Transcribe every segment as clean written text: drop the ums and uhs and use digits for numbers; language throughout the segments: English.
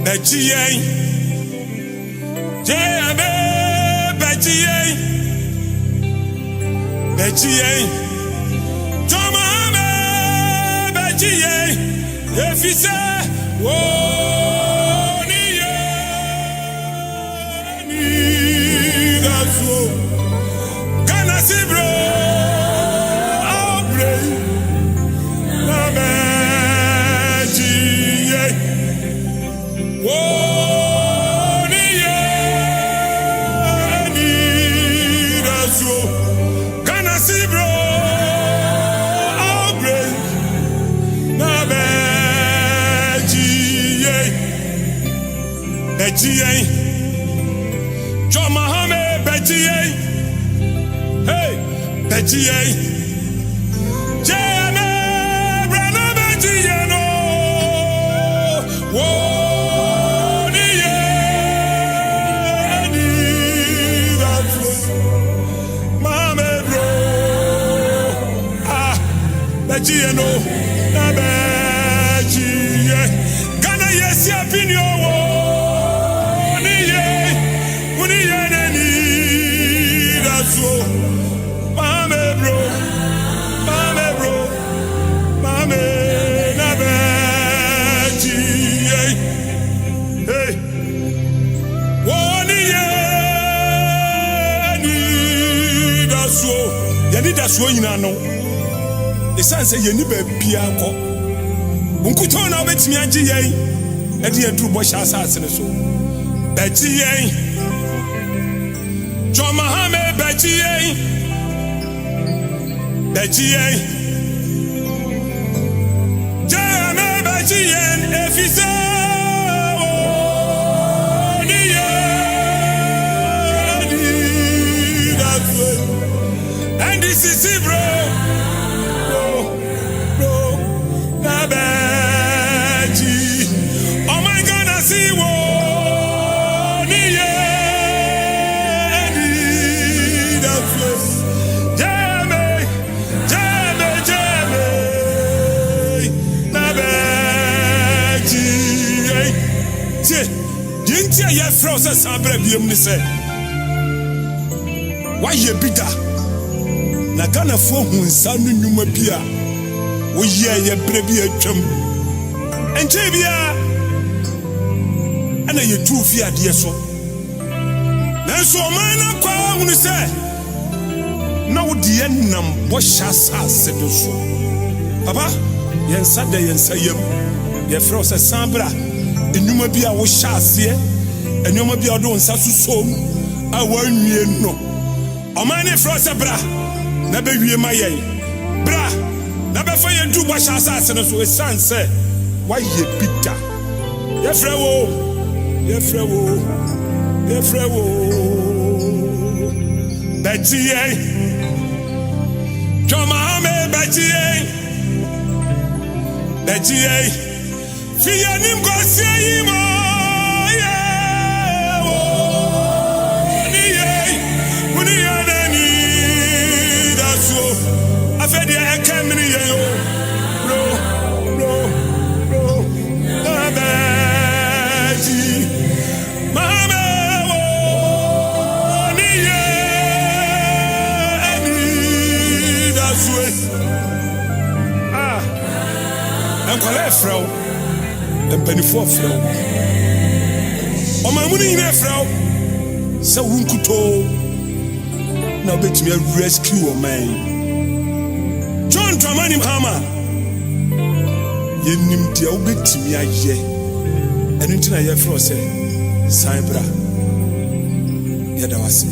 Bejiye, Jame Bejiye, Bejiye, Mahama Bejiye, Efise, wo niye ni gazo, kana sibro abre na Bejiye, wo niye ni gazo, kana sibro Bejiye, Mahama Bejiye, hey, Bejiye, Jame Brana Bejiye no, wo niye ni gafu, Mahama bro, Bejiye no, na Bejiye, Ghana yesi opinion wo. Mahama bro, Mahama na Bejiye, hey, woniye ni daso, yani daso yina no. Esanse yeni bebia ko, unkuto na obetimi agiye, edi eduru bo sha asase ne so. Bejiye, Mahama Bejiye, Bejiye, Jame Bejiye, Efise, wo niye ni gazo, and this is bro, na Beji, oh my God, I see wo. Yinti ye frɛ sɛ sabra biem ne sɛ wayɛ bida na Ghana fo hu nsa no nnwuma bi a woyɛ yɛ brɛ bi atwam ɛnkyɛ bia ana yɛ tu fi adeɛ so nanso ɔman na kwa hu ne sɛ na wodi yɛ nam bɔ hyɛ asase do so papa yɛnsa da yɛnsa yam yɛ frɛ sɛ sabra enuma bi a wo hyase enuma bi a do nsa susom a wanwie no oman ne fro se bra na be wie ma yen bra na be fa yen du bo hyase asene so esanse wa ye bida ye frɛ wo Bejiye, Mahama Bejiye, Fiya nim ko seyi mo ye wo niye muniya nani daso afedi ekamini ye yo bro Beji Mahama wo niye ani daso enkwala efrawo empanifo frɛ ɔman mu ne nyina frɛ sɛ wunkuto na obetumi rescue ɔman John Dramani Mahama yenim dia obetumi ayɛ ɛno nti na yɛfrɛ sɛ san bra yɛda wase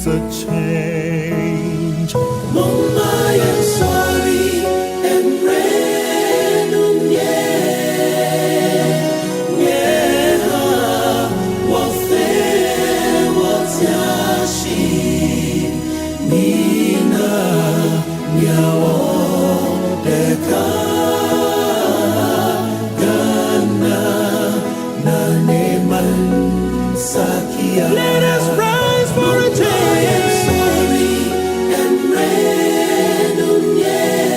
needs a change. Mama, I'm sorry, and random, what's Yashi, Nina, Yawo, Deka, Gana, Naneman, Sakia. Let us rise for a change. I'm sorry, and random,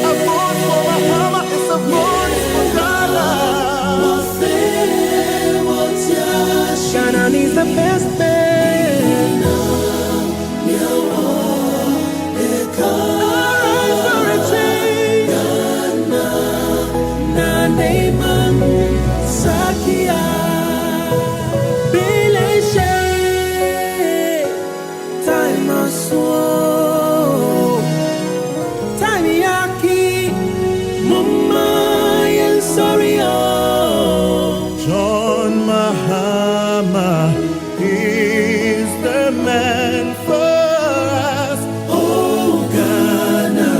A vote for Mahama is a vote for Ghana. what's Yashi, Ghana needs the best man. John Mahama is the man for us. Oh, Ghana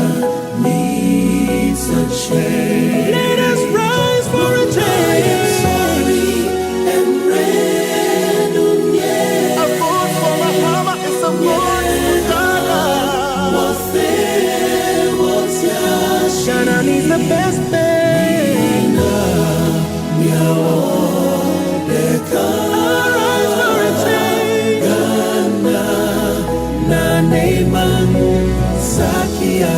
needs a change. Let us rise for a change. I'm sorry, and random, A vote for Mahama is a vote for Ghana. what's Yashi, Ghana needs the best man. Deka, Rise for a change. Gana, Naneman, Sakia.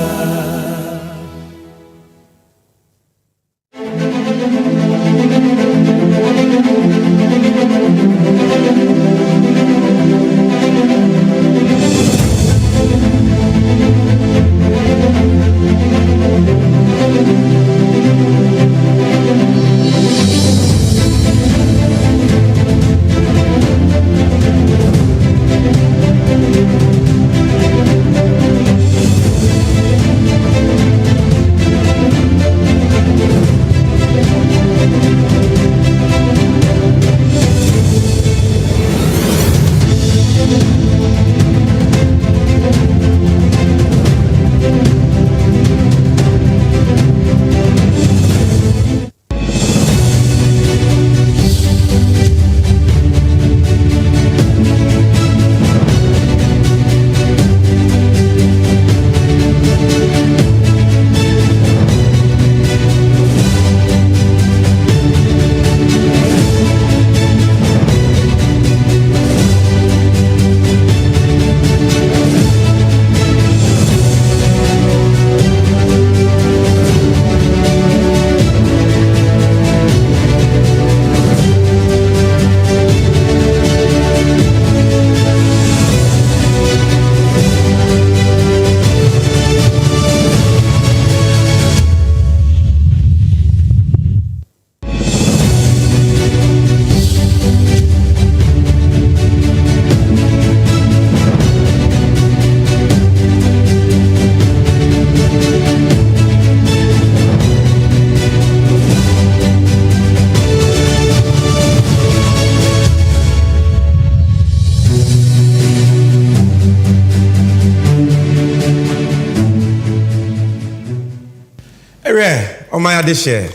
Omaya de share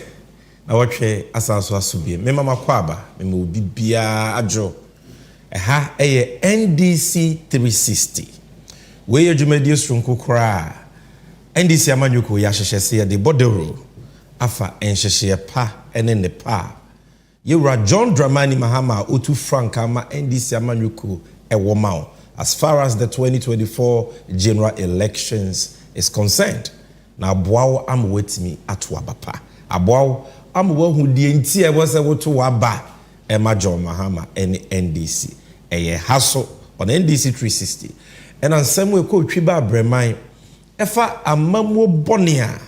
na watwe asanso asubie me mama kwaba me mo bibia adwo ha eye NDC 360 we yedwumadie sronko kora NDC amanyuko ya hyehyese de bodero afa enhyehye pa ene ne pa yewura John Dramani Mahama otu frank ama NDC amanyuko ewo mawo as far as the 2024 general elections is concerned. Na aboawo amwetimi ato abapa aboawo amwo hudie nti e wose woto waba e ma John Mahama ene NDC eye haso on NDC 360 ena nsem e ko twiba abreman efa amamuo bone a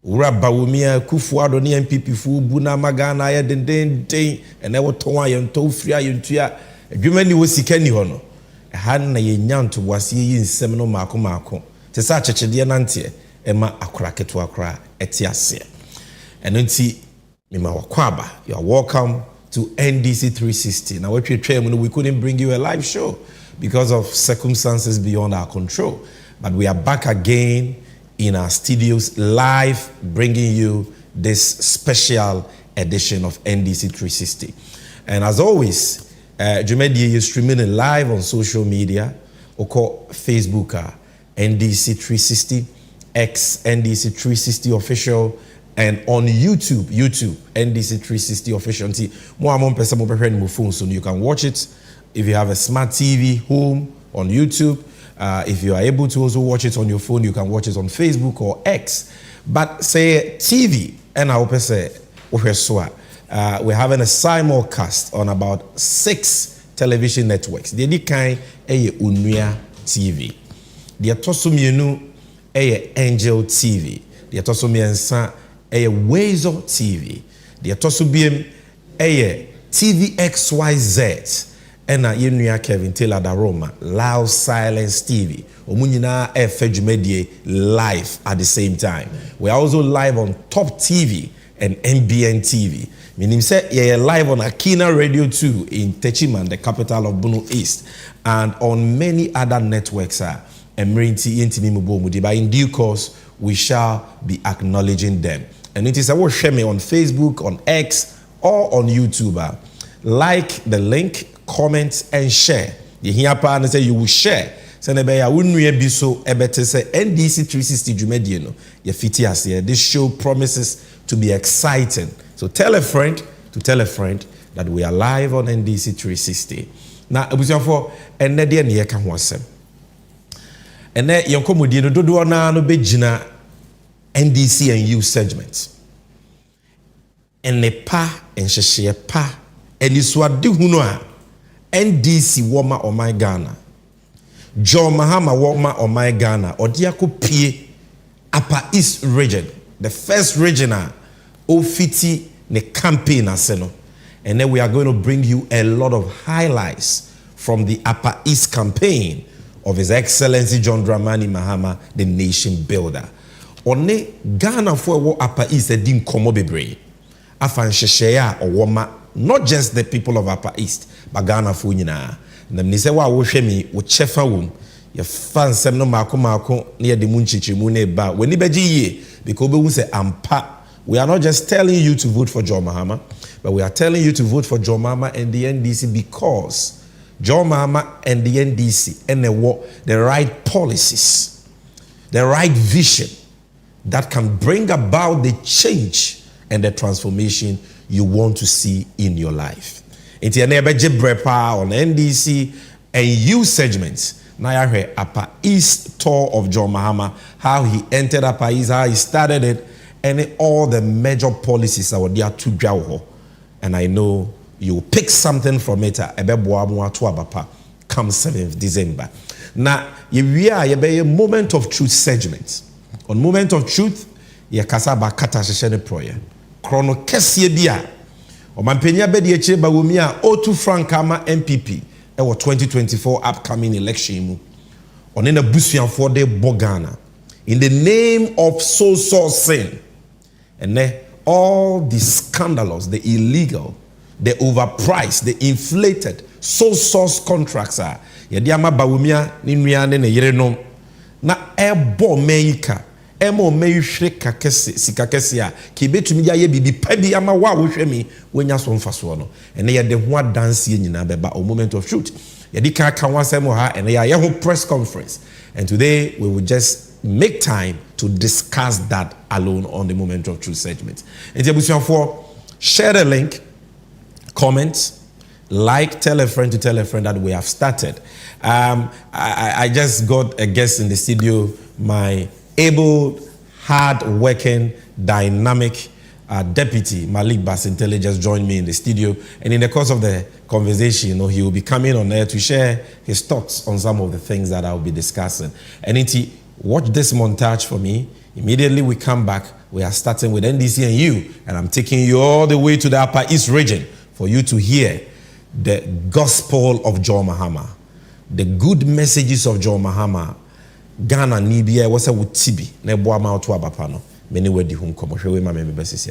wura Bawumia Kufuado ne MPP fu bu na magana ye dendenden ene woto wa ye nto firi ayentua adwumani wo sikani ho no ha na ye nyanto wase yi nsem no maako te sa chechede nante Emma akuraketu akura etiase. And nti mima wakwaba. You are welcome to NDC 360. Now we couldn't bring you a live show because of circumstances beyond our control. But we are back again in our studios live, bringing you this special edition of NDC 360. And as always, Jumedi is streaming it live on social media, or Facebook, NDC 360, X NDC 360 official, and on YouTube, NDC 360 official. So you can watch it if you have a smart TV home on YouTube. If you are able to also watch it on your phone, you can watch it on Facebook or X. But say TV, and I hope say we're having a simulcast on about 6 television networks. The kind a Unia TV. The Atosumienu a Angel TV. The Atosumiensa a Wazo TV. The Atosubiem a TVXYZ. Ena yenuya Kevin Taylor da Roma, Loud Silence TV. Omunyina Fejumedie live at the same time. We are also live on Top TV and MBN TV. Meaning say you're live on Akina Radio 2 in Techiman, the capital of Bono East, and on many other networks. But in due course, we shall be acknowledging them. And it is a share me on Facebook, on X, or on YouTube. Like the link, comment and share. You hear and say you will share. Say nebeya unwe biso ebete say NDC 360 Jumedi no. Ye fiti ase. This show promises to be exciting. So tell a friend to tell a friend that we are live on NDC 360. Now abusiafo enne de ne yeka ho asem. Enne yenkomodie no dodo na no begina NDC and U segments. Enne pa enhyehyɛ pa eniswade hunu a NDC woma Omai Ghana. John Mahama woma Omai Ghana. Odiako pie Upper East region. The first regional ofiti ne campaign aseno. And then we are going to bring you a lot of highlights from the Upper East campaign of His Excellency John Dramani Mahama, the nation builder. One Ghana for wo Upper East din komo bebre. Afan sheshea or woma. Not just the people of Upper East, but Ghana for nyina. Na mnise wa wo hwe mi wo chefa wom. Ye fan sem no mako near the munchichi mu ne ba. Weni beji ye because we say ampa. We are not just telling you to vote for John Mahama, but we are telling you to vote for John Mahama and the NDC because John Mahama and the NDC and the right policies, the right vision that can bring about the change and the transformation you want to see in your life. It's a brepa on NDC and U segments. Now I heard Upper East tour of John Mahama, how he entered Upper East, how he started it, and all the major policies that were there to draw. And I know you will pick something from it. Come 7th December. Now we are a moment of truth segment. On moment of truth, you kasaba kata sheshene proye. Chrono kesie bia. Omampenya bedi eche Bawumia O2 Frankama MPP. Ewo 2024 upcoming election mu. Onena busuanfo de Bogana. In the name of so sin. And then all the scandalous, the illegal, the overpriced, the inflated source contracts are. Yediama Bawumia ni nnuane ne yerenom. Na ebo meika. Emo meyhwe kakese sikakese a kibetumi ya ye bibi pabi ama wa wo hwemi wenya so mfaso no ene ye de ho adanse nyina beba o moment of truth ye di kan kan wasem ha ene ya ye ho press conference, and today we will just make time to discuss that alone on the moment of truth segment. And for share the link, comment, like, tell a friend to tell a friend that we have started. I just got a guest in the studio, my able, hard-working, dynamic deputy, Malik Basintele, just joined me in the studio. And in the course of the conversation, he will be coming on air to share his thoughts on some of the things that I will be discussing. And watch this montage for me. Immediately we come back, we are starting with NDC and U, and I'm taking you all the way to the Upper East region for you to hear the gospel of John Mahama, the good messages of John Mahama. Ghana Nibia was a Tibi, Neboama to Abapano, many were the home commercial with my member basis.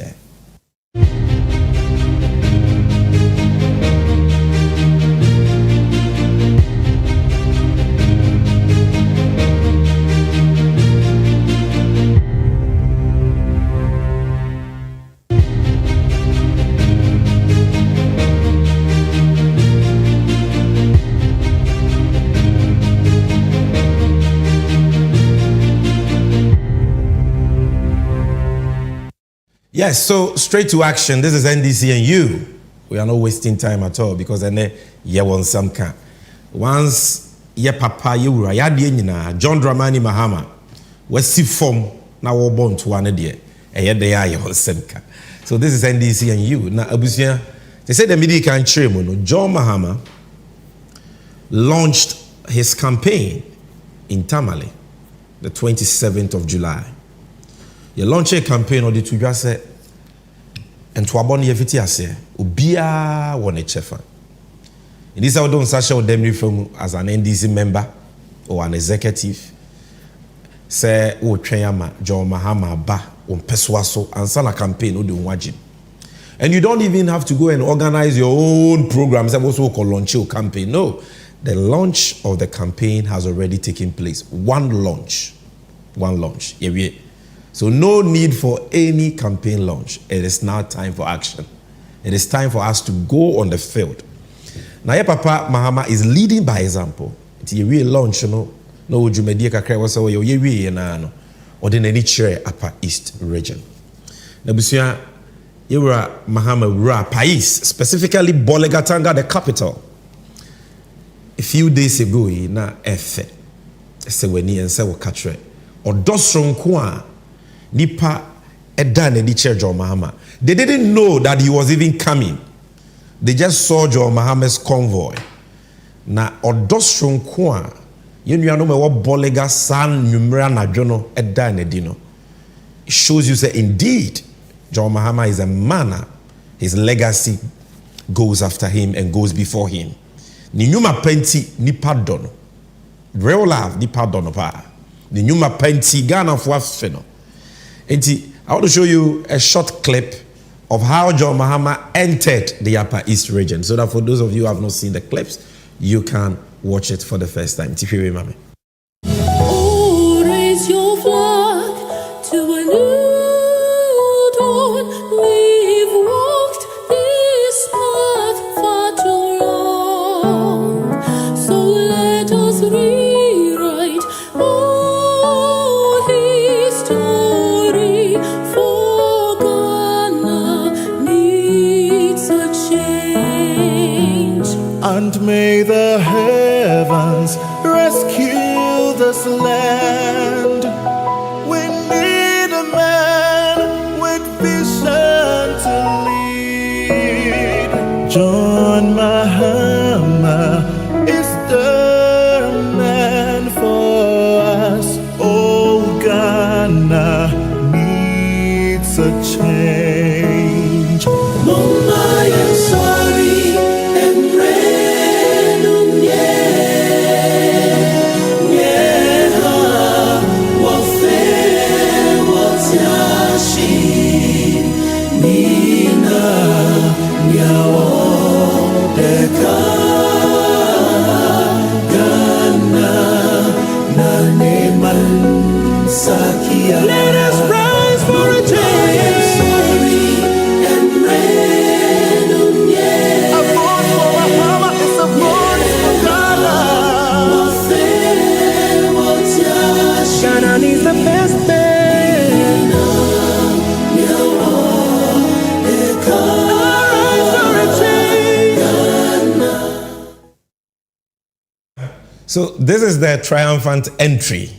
Yes, so straight to action. This is NDC and you. We are not wasting time at all because then you want some kind. Once ye papa ye wura ya de nyina John Dramani Mahama wasi form na wo born to one dey eye dey ya want some kind. So this is NDC and you. Na abusia they said the media can chire no John Mahama launched his campaign in Tamale the 27th of July. You launch a campaign or the to just say and to abon ye fiti ase obia won a chefa. In this I don't sasha them from as an NDC member or an executive say o tweyama John Mahama ba on peswaso and sana campaign o de wajin. And you don't even have to go and organize your own programs and also call launch your campaign. No, the launch of the campaign has already taken place. One launch. Yeah. So no need for any campaign launch. It is now time for action. It is time for us to go on the field. Now, your Papa Mahama is leading by example. It's a real launch, no Jumedi kakra was so ye na or then any chair Upper East region. Now, Busia, Yura Mahama Ra Pais, specifically Bolegatanga, the capital. A few days ago, na Efe, Seweni and Sewo Katre, or Dosron Kwa. Nipa Edan and the John Mahama. They didn't know that he was even coming. They just saw John Mahama's convoy. Na Odostron Kwa, you know what Bolega San Numera na Jono Edan Edino. It shows you say indeed John Mahama is a man. His legacy goes after him and goes before him. Ni nyuma penti nipa dono. Real love nipa dono pa. Ni nyuma penti Ghana for feno. I want to show you a short clip of how John Mahama entered the Upper East region, so that for those of you who have not seen the clips, you can watch it for the first time. Tifiwe mami. Oh, raise your flag to a new dawn. We've walked this path far too long, so let us rewrite history. For Ghana needs a change. And may the heavens rescue this land. We need a man with vision to lead. John Mahama is the man for us. Oh, Ghana needs a change. Mama, I'm sorry, and random, yeah, what's yashin, Nina, Yawo, Deka, Ghana, Naneman, Sakia. Let us rise for a change. A voice for Mahama is a voice for Ghana. Ghana needs the best man. Arise for a change. So this is the triumphant entry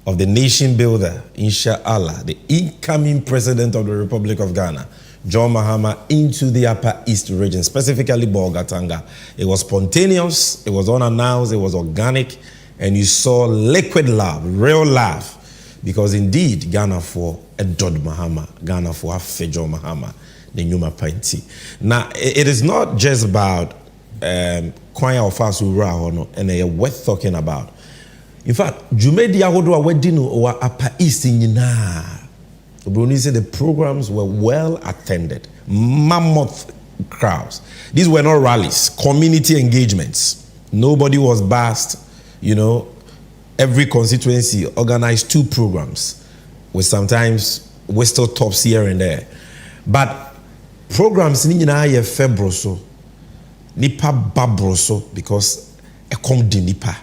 of the nation builder, inshallah, the incoming president of the Republic of Ghana, John Mahama, into the Upper East region, specifically Bolegatanga. It was spontaneous, it was unannounced, it was organic, and you saw liquid love, real love, because indeed, Ghana for a Dod Mahama, Ghana for a Fejo Mahama, the Nyuma Painti. Now, it is not just about Kwanya of us who are and they are worth talking about. In fact, Jumedi Ahodo wedding or Upper East in Yina. Bruni said the programs were well attended, mammoth crowds. These were not rallies, community engagements. Nobody was bashed. Every constituency organized 2 programs, with sometimes whistle tops here and there. But programs ni nyina ye febroso, nipa babroso, because e kom di nipa.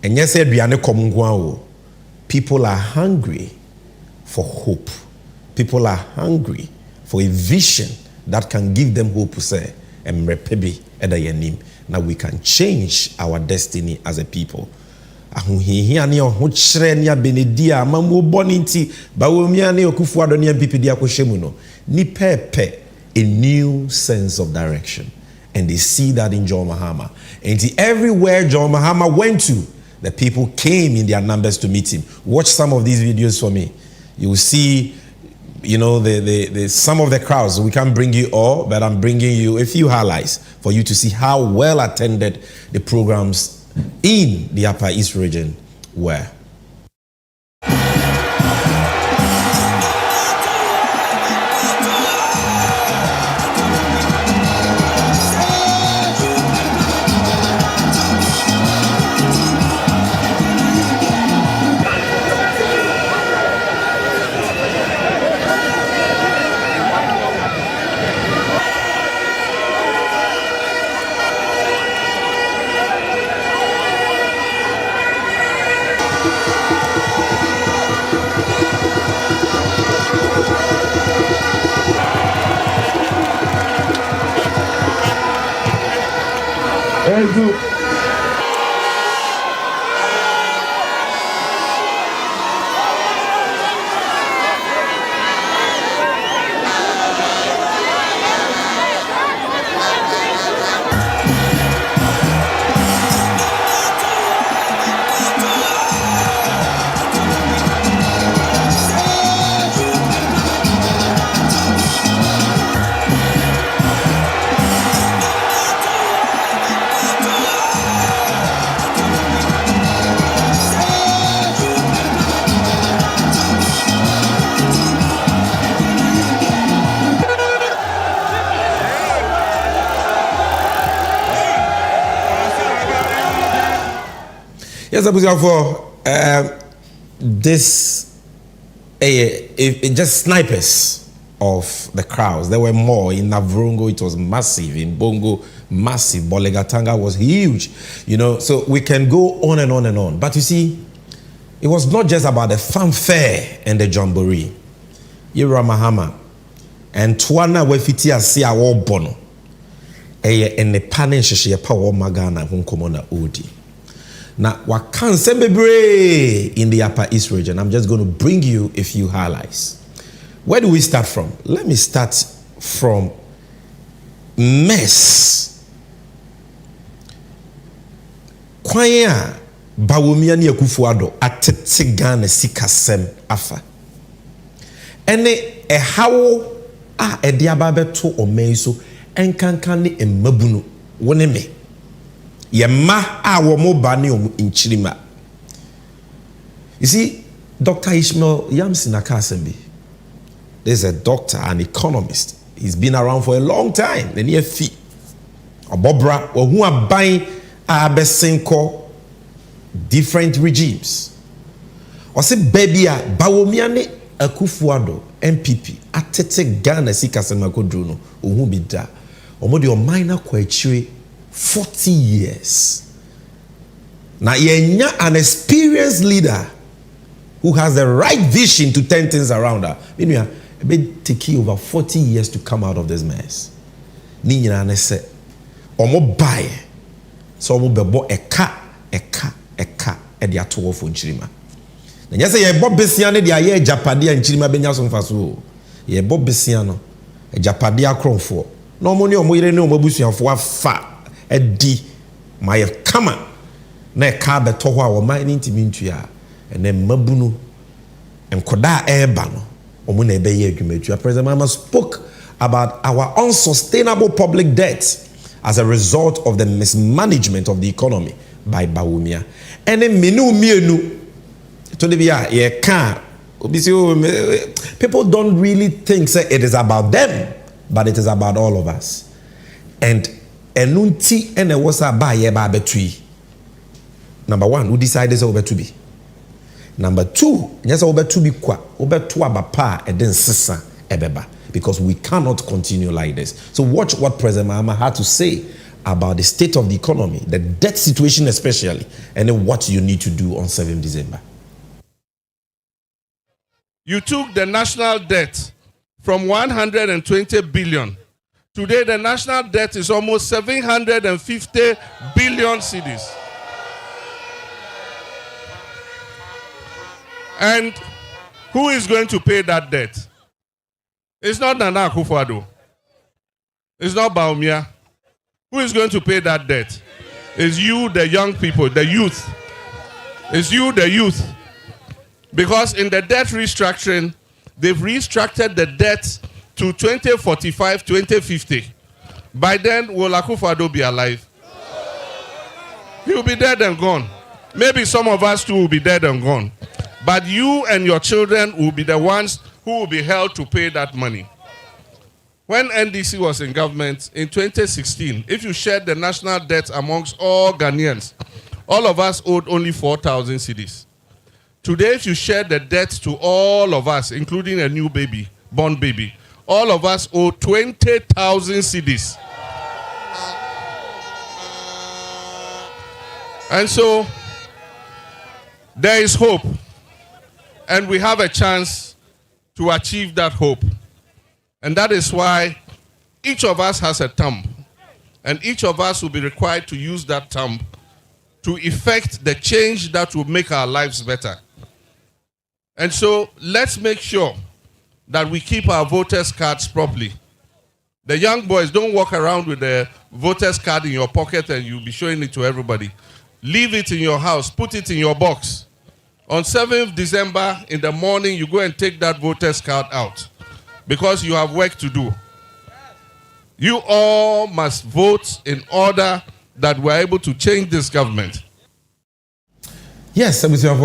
And yes, people are hungry for hope. People are hungry for a vision that can give them hope, say, and repebi edayanim. Now we can change our destiny as a people. Ahohihia ne ohokyere ne abenedia amamu boninti Bawumia ne okufuado ne MPP akohwemu no ni pepe a new sense of direction, and they see that in John Mahama. And everywhere John Mahama went to, the people came in their numbers to meet him. Watch some of these videos for me. You will see, you know, the some of the crowds. We can't bring you all, but I'm bringing you a few highlights for you to see how well attended the programs in the Upper East region were. Yes, for this, just snipers of the crowds. There were more in Navrongo. It was massive. In Bongo, massive. Bolegatanga was huge. You know, so we can go on and on and on. But you see, it was not just about the fanfare and the jamboree. Yura Mahama and Tuana Wefitia Sia War Bono. And the panen shishia power magana hunkomona odi. Now, what can Sembebre in the Upper East region? I'm just going to bring you a few highlights. Where do we start from? Let me start from mess. Kwaya Bawumia ni akufuado atete Ghana sikasem afa. Ene ehawo a ede aba beto omeiso enkankan ne emmabunu wone me. Yema a womo ba ne inchirima. You see, Dr. Ishmael Yamsin Akasembi, there's a doctor, an economist. He's been around for a long time. The near fee. Obobra, or who are buying abesenko different regimes. Or say baby Bawumia ne akufuado MPP atete Ghana sikasema kodruno ohu bi da. Omodi o minor kwachire 40 years. Now, you're an experienced leader who has the right vision to turn things around. It may take you over 40 years to come out of this mess. Nina ne se, omo buy, so omo bebo eka, edi atowo fo nchirima. Na nyase ye bo besiane de aye Japadia nchirima benya so mfaso. Ye bo besiano, Japadia kronfo. Na omo ni omo yire ne omo busuafo afa. Edi my kama na ka beto ho a wo man ntimi ntua ene mabunu enkoda eba no omo na ebe ye adwumatua. President Mahama spoke about our unsustainable public debt as a result of the mismanagement of the economy by Bawumia. Ene menu mienu to the bia ye ka people don't really think say it is about them, but it is about all of us. And enunti ene wasa ba ye ba betui. Number one, who decided so to be. Number two, yes, to be kwa obetu abapa eden sisa ebeba, because we cannot continue like this. So watch what President Mahama had to say about the state of the economy, the debt situation especially, and then what you need to do on 7th December. You took the national debt from 120 billion. Today, the national debt is almost 750 billion cedis. And who is going to pay that debt? It's not Nana Akufo-Addo. It's not Bawumia. Who is going to pay that debt? It's you, the young people, the youth. It's you, the youth. Because in the debt restructuring, they've restructured the debt to 2045, 2050. By then, will Akufo-Addo be alive? He will be dead and gone. Maybe some of us too will be dead and gone. But you and your children will be the ones who will be held to pay that money. When NDC was in government in 2016, if you shared the national debt amongst all Ghanaians, all of us owed only 4,000 cedis. Today, if you share the debt to all of us, including a new baby, born baby, all of us owe 20,000 cedis. And so, there is hope. And we have a chance to achieve that hope. And that is why each of us has a thumb. And each of us will be required to use that thumb to effect the change that will make our lives better. And so let's make sure that we keep our voters' cards properly. The young boys, don't walk around with the voters' card in your pocket and you'll be showing it to everybody. Leave it in your house. Put it in your box. On 7th December in the morning, you go and take that voter's card out because you have work to do. You all must vote in order that we're able to change this government. Yes, Mr.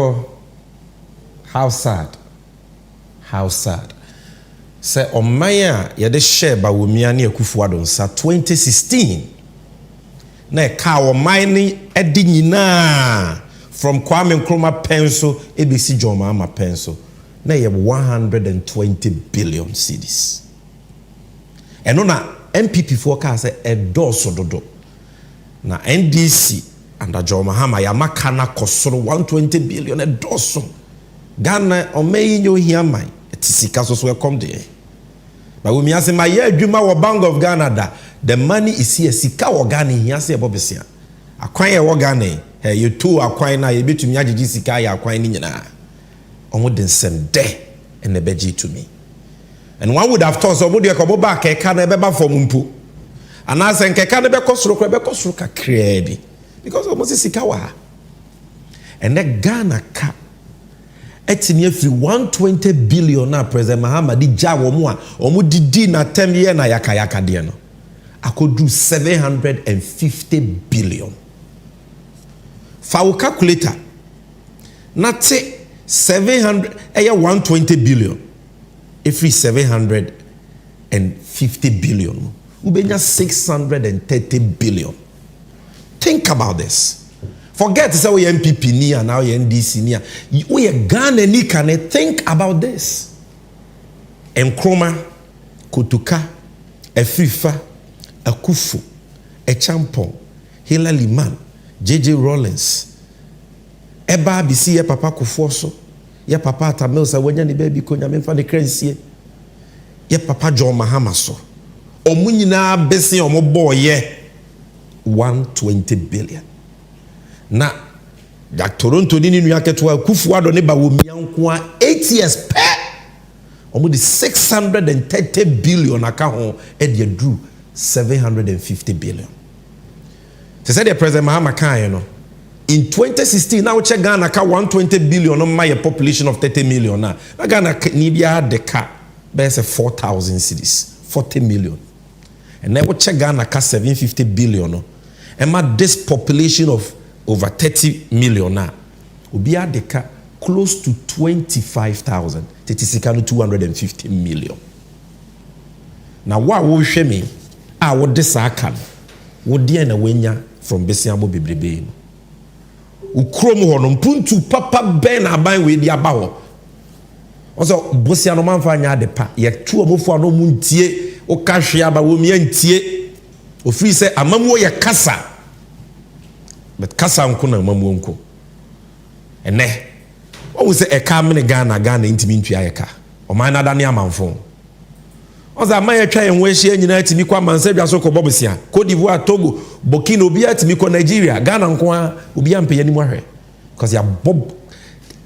How sad. How sad. Say, Omaya, yade share Bawumia ni Akufo-Addo sa 2016. Na ka Omaya edi nyina from Kwame Nkrumah pencil, ABC John Mahama pencil. Na ye 120 billion cedis. Eno na MPP forecast say edoso dodo. Na NDC under John Mahama yamaka na kosoro 120 billion edoso. Ghana omeyi nyo hiamai etisika so so come there. Bawumia say my adwuma wo Bank of Ghana da. The money is here sika wo Ghana hia say bobesia. Akwan ye wo Ghana hey you two akwan na ye betumi agigi sika ya akwan ni nyina. Omo den sem de and the beji to me. And one would have thought so would you come back e ka na beba for mumpu. And as en keka na be kosoro kakra because almost sika wa. And the Ghana ka etini free 120 billion na President Mahama di ja wo mu a omo didi na tem ye na yaka de no akodu 750 billion. For our calculator na te 700 120 billion every 750 billion ubenya 630 billion. Think about this. Forget to say we MPP ni and now NDC ni. We Ghana ni can think about this. Nkrumah, Kotuka, Efifa, Akufo, Echampong, Hillary Liman, JJ Rawlings. Eba bisi ye papa Kufuoso, ye papa Atamel sa wanya ni baby ko nyame mfa ne kransie. Ye papa John Mahama so. Omu nyina besi omo boye 120 billion. Na Jack Toronto ni nua ketewa Akufo-Addo ne Bawumia nko a 8 years pe omo di 630 billion aka ho e de drew 750 billion. They said the President Mahama kan no in 2016 now check Ghana ka 120 billion no my population of 30 million na Ghana ni bia de ka be say 4,000 cedis 40 million. And now check Ghana ka 750 billion no and ma this population of over 30 million now. Ubia deka close to 25,000. Tetisika 250 million. Now what will show me? What this akan? What dia na wenya from Besiamo Bibrebe? Ukromo hono puntu papa ben aban we dia ba ho. Also Bosiano manfa nya de pa. Ye tu omofo no muntie o ka hwe aba wo mi antie. Ofiri se amamuo ye kasa. But kasa nko na mamu nko ene o wo se e ka mene Ghana intimi ntwa ye ka ɔman nada ne amanfo ɔza ama yɛtwa yɛn ho ahyia nyinaa timi kɔ amansadwa so kɔ bɔbɔsia Côte d'Ivoire Togo Burkina obiara timi kɔ Nigeria Ghana nko a obiara mpɛ yɛnim ahwɛ because ya bob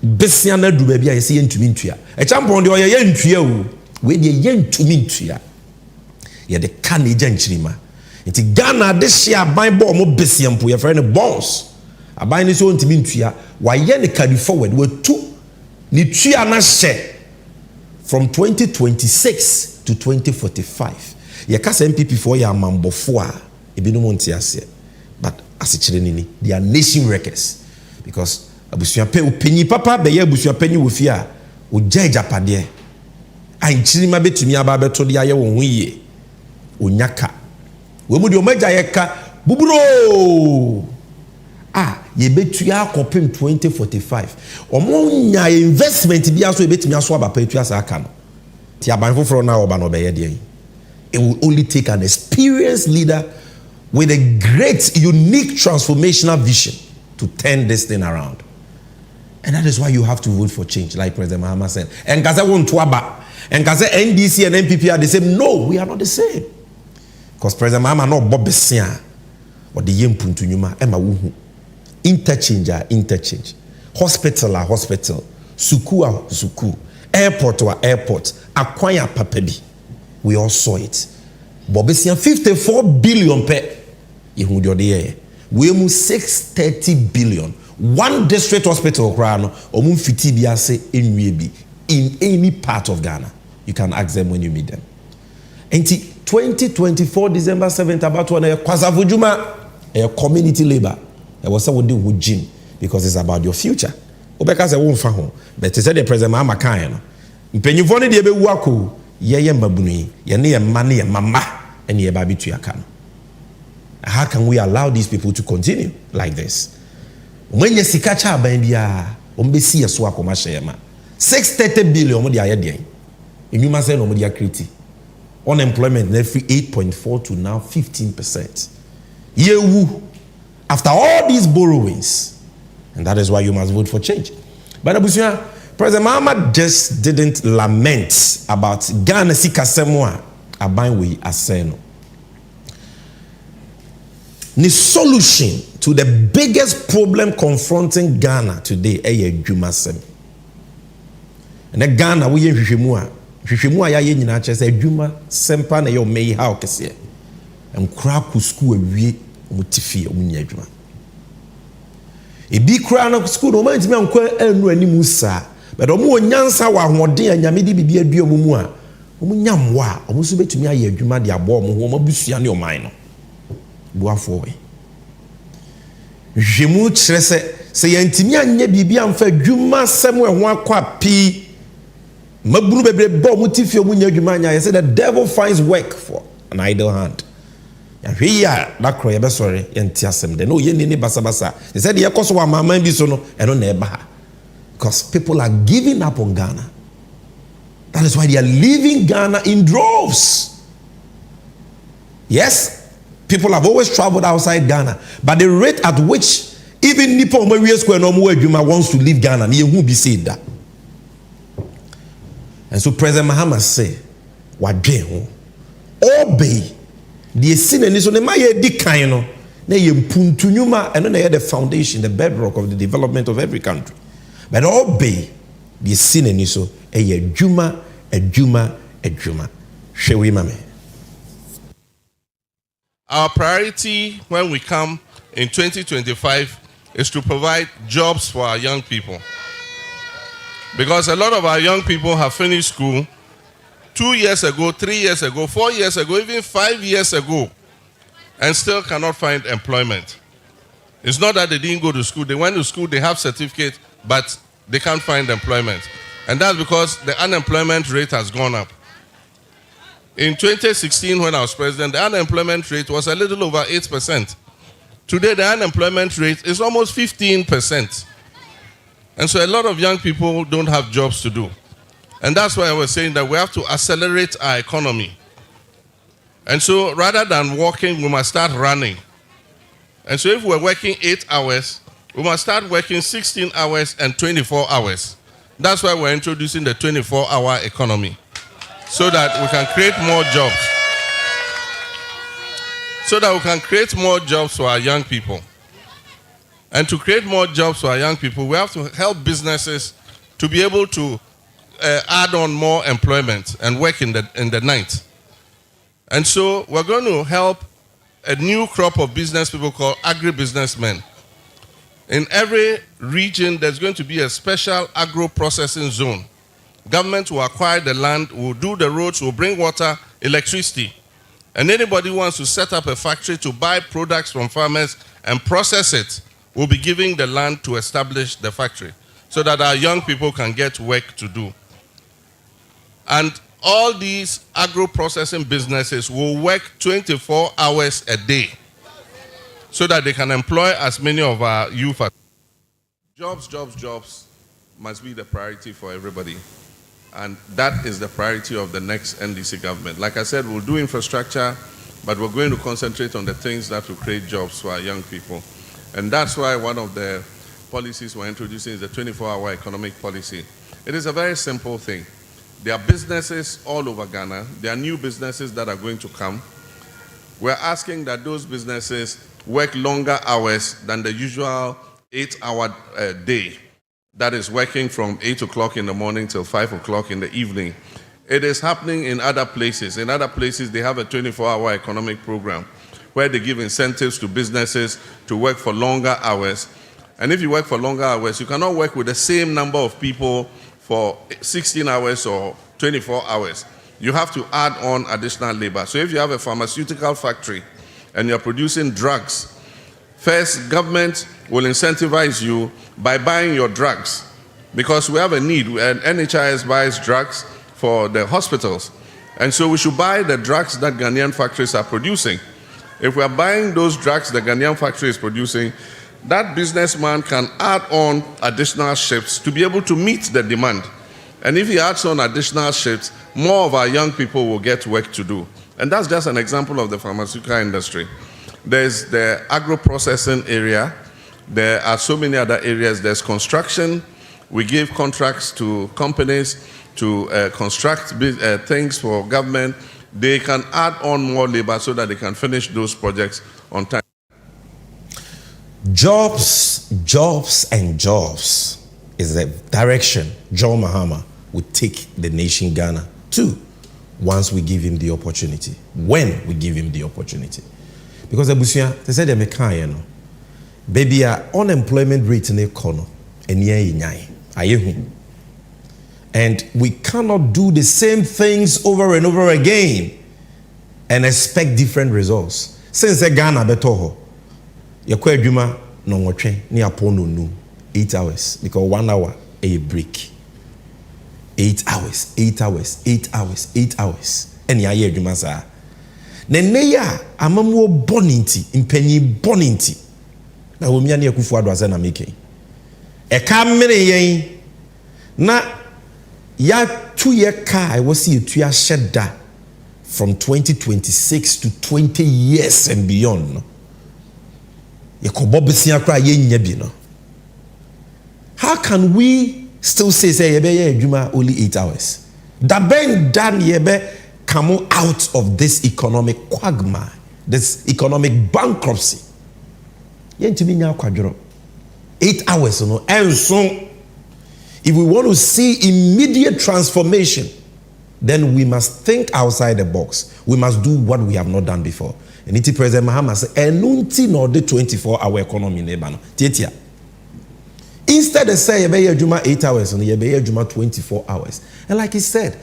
besia na du baabi a yɛsɛ yɛntumi ntua ɛkyampɔn deɛ ɔyɛ yɛntua o wei deɛ yɛntumi ntua yɛde ka ne gya nkyirima nti Ghana de hyɛ aban bɔ ɔmo besia mpo yɛfrɛ no bonds aban ne so ntumi ntua wayɛ ne carry forward watu ne tua na hyɛ from 2026 to 2045 yɛka sɛ MPP for yɛ amambɔfo a ebinom nte aseɛ but asekyerɛ ni they are nation wreckers because abusuapɛ opanyi papa bɛyɛ abusuapɛnyi wɔ fie a ogya agyapadeɛ a nkyirima betumi aba bɛto de ayɛ wɔn ho yie onyaka wɔn mu de ɔmo agya yɛka buburo yɛbɛtua akɔpem 2045 ɔmo nya investment bi aso yɛbɛtumi aso aba pɛtua saa aka no ti aban foforɔ na ɔba no ɔbɛyɛ deɛ it will only take an experienced leader with a great unique transformational vision to turn this thing around. And that is why you have to vote for change, like President Mahama said. And Gaza won't waba. And Gaza NDC and NPP are the same. No, we are not the same. Because President Mahama no Bob Bessia or the Yempuntu Nyuma Emma Wuhu. Interchange. Hospital are hospital. Suku are suku. Airport or airport. Acquire papebi. We all saw it. Bob Bessia 54 billion per. We mu 630 billion. One district hospital in any part of Ghana. You can ask them when you meet them. And 2024 December 7th about one a community labor. I was saying do with gym because it's about your future. Obeka say won fa ho. But say the president Mahama kan no. Mpenyifo ne de be wu akọ ye mbabunu ye ne ye ma ne ye mama ene ye ba bitu aka no. How can we allow these people to continue like this? When you see catch up, baby, see a swap of my share. 630 billion, what they are doing. And you must say, no, they are creating. Unemployment, every 8.4 to now 15%. After all these borrowings, and that is why you must vote for change. But Abusia, President Mahama just didn't lament about Ghana Sikasemwa, Abanwe Aseno. The solution to the biggest problem confronting Ghana today is Jumasem. And the Ghana we yin hwehwemu ya ye nyina che say Juma sempa na ye mei ha okese. Nkra ku school awie omutifie omunya adwuma. Ebi kra na school no man timi ankwa anu animu saa. But omo onyansa wa ahoden anyame de bibia adua omumu a omunya mwa omo so betumi aye adwuma de abo omo ho mabusua ne oman no. Boafo we jemu kyerɛ sɛ yɛntimi anya biribi amfa adwuma sɛm ho akɔ api mabunu bebrebe mu tifie mu nya adwuma anya yɛsɛ the devil finds work for an idle hand yɛhwɛ ya dakro yɛbɛsɔre yɛnti asɛm de no yɛni ne basabasa yɛsɛ de yɛkɔ so wa mama bi so no ɛno na ɛba ha because people are giving up on Ghana. That is why they are leaving Ghana in droves. Yes, people have always traveled outside Ghana, but the rate at which even Nippon Maria Square no more wants to leave Ghana, he won't be said that. And so President Mahama say, "Wadwe obey the sin and so ne ma ye di kan no na ye mpuntu nyuma and na ye the foundation, the bedrock of the development of every country. But obey the sin and so ye adwuma. Shewi mame." Our priority when we come in 2025 is to provide jobs for our young people. Because a lot of our young people have finished school 2 years ago, 3 years ago, 4 years ago, even 5 years ago, and still cannot find employment. It's not that they didn't go to school. They went to school, they have certificate, but they can't find employment. And that's because the unemployment rate has gone up. In 2016, when I was president, the unemployment rate was a little over 8%. Today, the unemployment rate is almost 15%. And so a lot of young people don't have jobs to do. And that's why I was saying that we have to accelerate our economy. And so rather than walking, we must start running. And so if we're working 8 hours, we must start working 16 hours and 24 hours. That's why we're introducing the 24-hour economy, so that we can create more jobs. So that we can create more jobs for our young people. And to create more jobs for our young people, we have to help businesses to be able to add on more employment and work in the night. And so we're going to help a new crop of business people called agribusinessmen. In every region, there's going to be a special agro-processing zone. Government will acquire the land, will do the roads, will bring water, electricity. And anybody who wants to set up a factory to buy products from farmers and process it will be giving the land to establish the factory so that our young people can get work to do. And all these agro-processing businesses will work 24 hours a day so that they can employ as many of our youth as jobs, jobs, jobs must be the priority for everybody. And that is the priority of the next NDC government. Like I said, we'll do infrastructure, but we're going to concentrate on the things that will create jobs for our young people. And that's why one of the policies we're introducing is the 24-hour economic policy. It is a very simple thing. There are businesses all over Ghana. There are new businesses that are going to come. We're asking that those businesses work longer hours than the usual 8-hour day. That is working from 8 o'clock in the morning till 5 o'clock in the evening. It is happening in other places. In other places, they have a 24-hour economic program where they give incentives to businesses to work for longer hours. And if you work for longer hours, you cannot work with the same number of people for 16 hours or 24 hours. You have to add on additional labor. So if you have a pharmaceutical factory and you're producing drugs, first, government will incentivize you by buying your drugs, because we have a need, and NHIS buys drugs for the hospitals. And so we should buy the drugs that Ghanaian factories are producing. If we are buying those drugs the Ghanaian factory is producing, that businessman can add on additional shifts to be able to meet the demand. And if he adds on additional shifts, more of our young people will get work to do. And that's just an example of the pharmaceutical industry. There's the agro-processing area. There are so many other areas. There's construction. We give contracts to companies to construct things for government. They can add on more labor so that they can finish those projects on time. Jobs, jobs, and jobs is the direction John Mahama would take the nation Ghana to once we give him the opportunity. When we give him the opportunity. Because Abusia, they said they make no. Baby, unemployment rate in the economy, and we cannot do the same things over and over again and expect different results. Since Ghana betoho, yakwa adwuma no nwotwe ni apono nu 8 hours, because 1 hour a break. 8 hours, 8 hours, 8 hours, 8 hours. And ya ye adwuma sa. Neneya amamuo boninti, impenyi boninti. Na Bawumia ni Akufo Addo ase na meke. E ka mmere yen na ya 2 year car I was see to ya sheda from 2026 to 20 years and beyond. Ye ko bobesia kra ye nya bi no. How can we still say ye be ye adwuma only 8 hours? Da ben dan ye be come out of this economic quagmire, this economic bankruptcy. 8 hours, and so if we want to see immediate transformation, then we must think outside the box. We must do what we have not done before. And it President Mahama said, "Enunti no the 24-hour economy nebano." Tietia. Instead of say you juma 8 hours, and you be juma 24 hours. And like he said,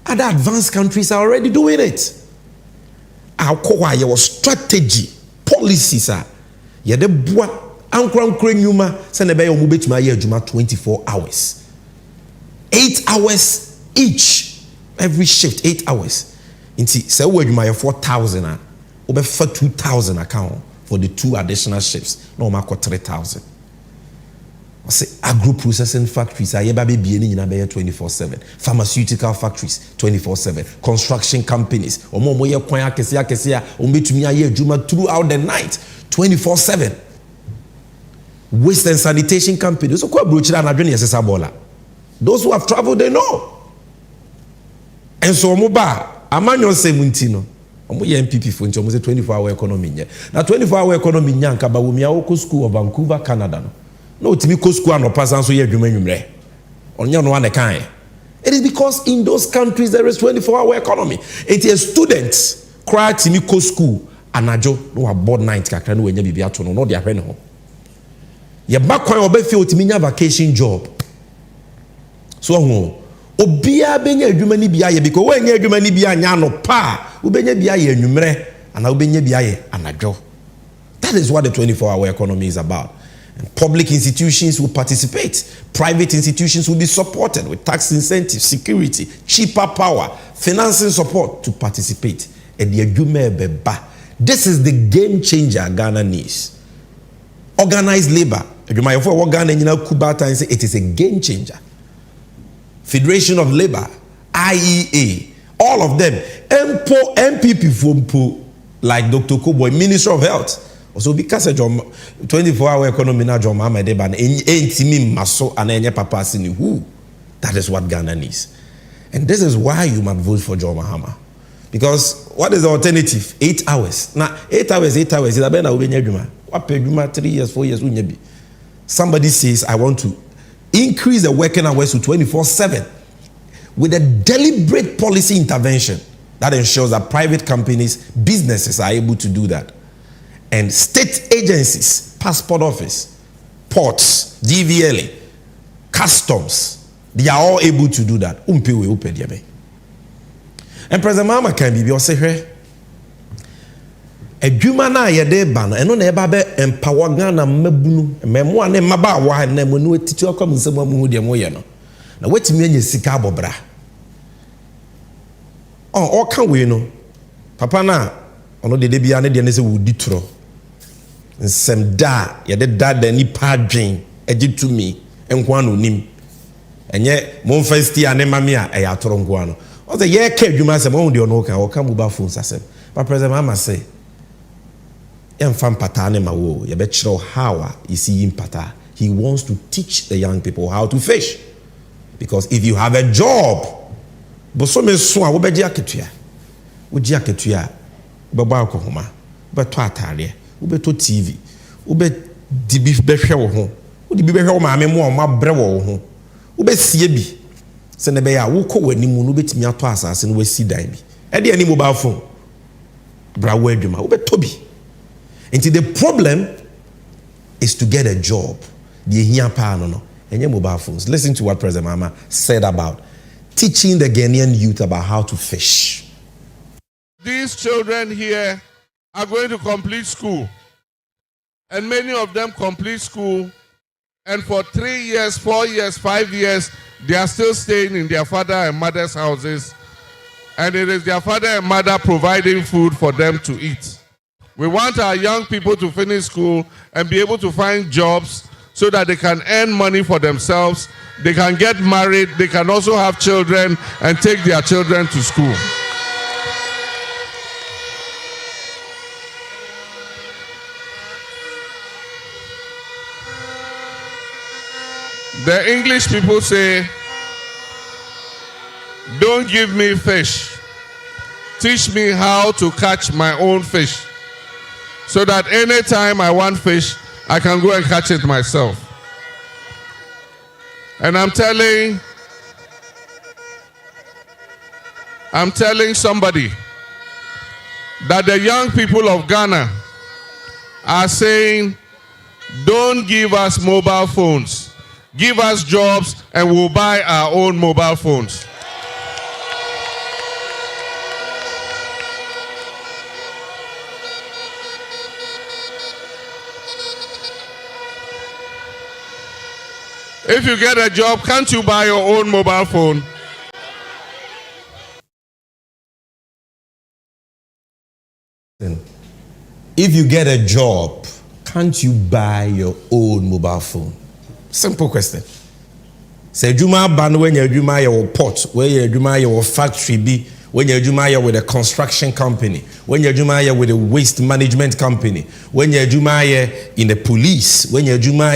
other advanced countries are already doing it. Our strategy, policies are. Yede bua ankran nyuma se na be yo mubetuma ye adwuma 24 hours. 8 hours each, every shift 8 hours. Inti se wo adwuma ye 4,000 a obe fa 2,000 account for the 2 additional shifts. No ma 3,000. I say agro processing factories are yeba be ni nyina be 24/7. Pharmaceutical factories 24/7. Construction companies omo ye kwan akese a ombetumi aye adwuma throughout the night 24/7. Waste and sanitation companies so kwa brochira na dwene yesesa bola Those who have traveled, they know. And so, Amanyo Semuntino, MPP for 24-hour economy. Now, 24-hour economy, Bawumia School of Vancouver, Canada. No, Timiko School and Opasan, so you're on your one kind. It is because in those countries there is 24-hour economy. It is students cry Timiko School and Ajo no aboard night kakra no enya bibia to no dia hwe ne ho. Ye ba kwan obefi otiminya vacation job. So ho obia benya adwuma ni bia ye because when adwuma ni bia nya no pa ubenya bia ye anwumre ana ubenya bia ye anajo. That is what the 24-hour economy is about. And public institutions will participate. Private institutions will be supported with tax incentives, security, cheaper power, financing support to participate. And the adwuma beba. This is the game changer Ghana needs. Organized labor. It is a game changer. Federation of Labor, IEA, all of them. MPP FOMPO, like Dr. Koboy, Minister of Health. Also because a 24-hour economy na John Mahama deban ain't maso and papa sini who. That is what Ghana needs. And this is why you must vote for John Mahama. Because what is the alternative? 8 hours. Now, 8 hours. What pay 3 years, 4 years? Somebody says, I want to increase the working hours to 24/7 with a deliberate policy intervention that ensures that private companies, businesses are able to do that. And state agencies, passport office, ports, DVLA, customs, they are all able to do that. And President Mahama can be your secretary. A jumana yede ban eno na eba be empower Ghana mabunu memmo ne maba wa na monu etitu akom nsem amu de mo ye no na wetimi anya sika abobra o kan we no papa na ono de bia ne de ne se wudi tro nsem da yede da ni padwen agitumi enko ano nim enye mon festi ane mame a e atoro nko ano o se ye ka adwuma se mo de ono kan o ka mobile phones asem but President Mahama say how you see him pata. He wants to teach the young people how to fish. Because if you have a job, TV, Until the problem is to get a job. And your mobile phones. Listen to what President Mahama said about teaching the Ghanaian youth about how to fish. These children here are going to complete school. And many of them complete school. And for 3 years, 4 years, 5 years, they are still staying in their father and mother's houses. And it is their father and mother providing food for them to eat. We want our young people to finish school and be able to find jobs so that they can earn money for themselves, they can get married, they can also have children and take their children to school. The English people say, don't give me fish, teach me how to catch my own fish. So that anytime I want fish, I can go and catch it myself. And I'm telling somebody that the young people of Ghana are saying, don't give us mobile phones. Give us jobs and we'll buy our own mobile phones. If you get a job, can't you buy your own mobile phone? If you get a job, can't you buy your own mobile phone? Simple question. Say Juma ban when you Juma your port, where you Juma your factory be, when you Juma with a construction company, when you Juma with a waste management company, when you Juma in the police, when you Juma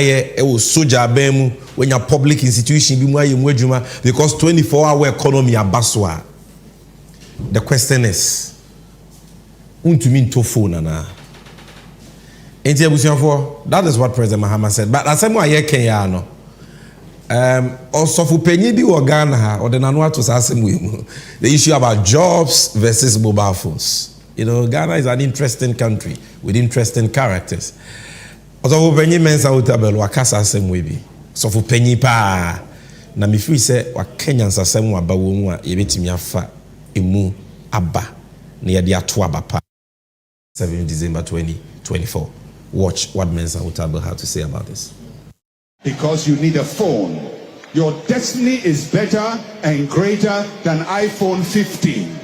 soldier bemu. when your public institution be more because 24-hour economy abaswa. The question is, untumi to phone na. That is what President Mahama said. But as I'm here Kenya no. Also for penny bi Ghana or the nanwa to the issue about jobs versus mobile phones. You know, Ghana is an interesting country with interesting characters. Also for penny mensa utabel wakasa asem bi. So for penny pa na me free say wa Kenyans asem wa Bawumia yebetimi afa emu aba na yede ato aba pa 7 December 2024. Watch what Mensa Utabel had to say about this. Because you need a phone. Your destiny is better and greater than iPhone 15.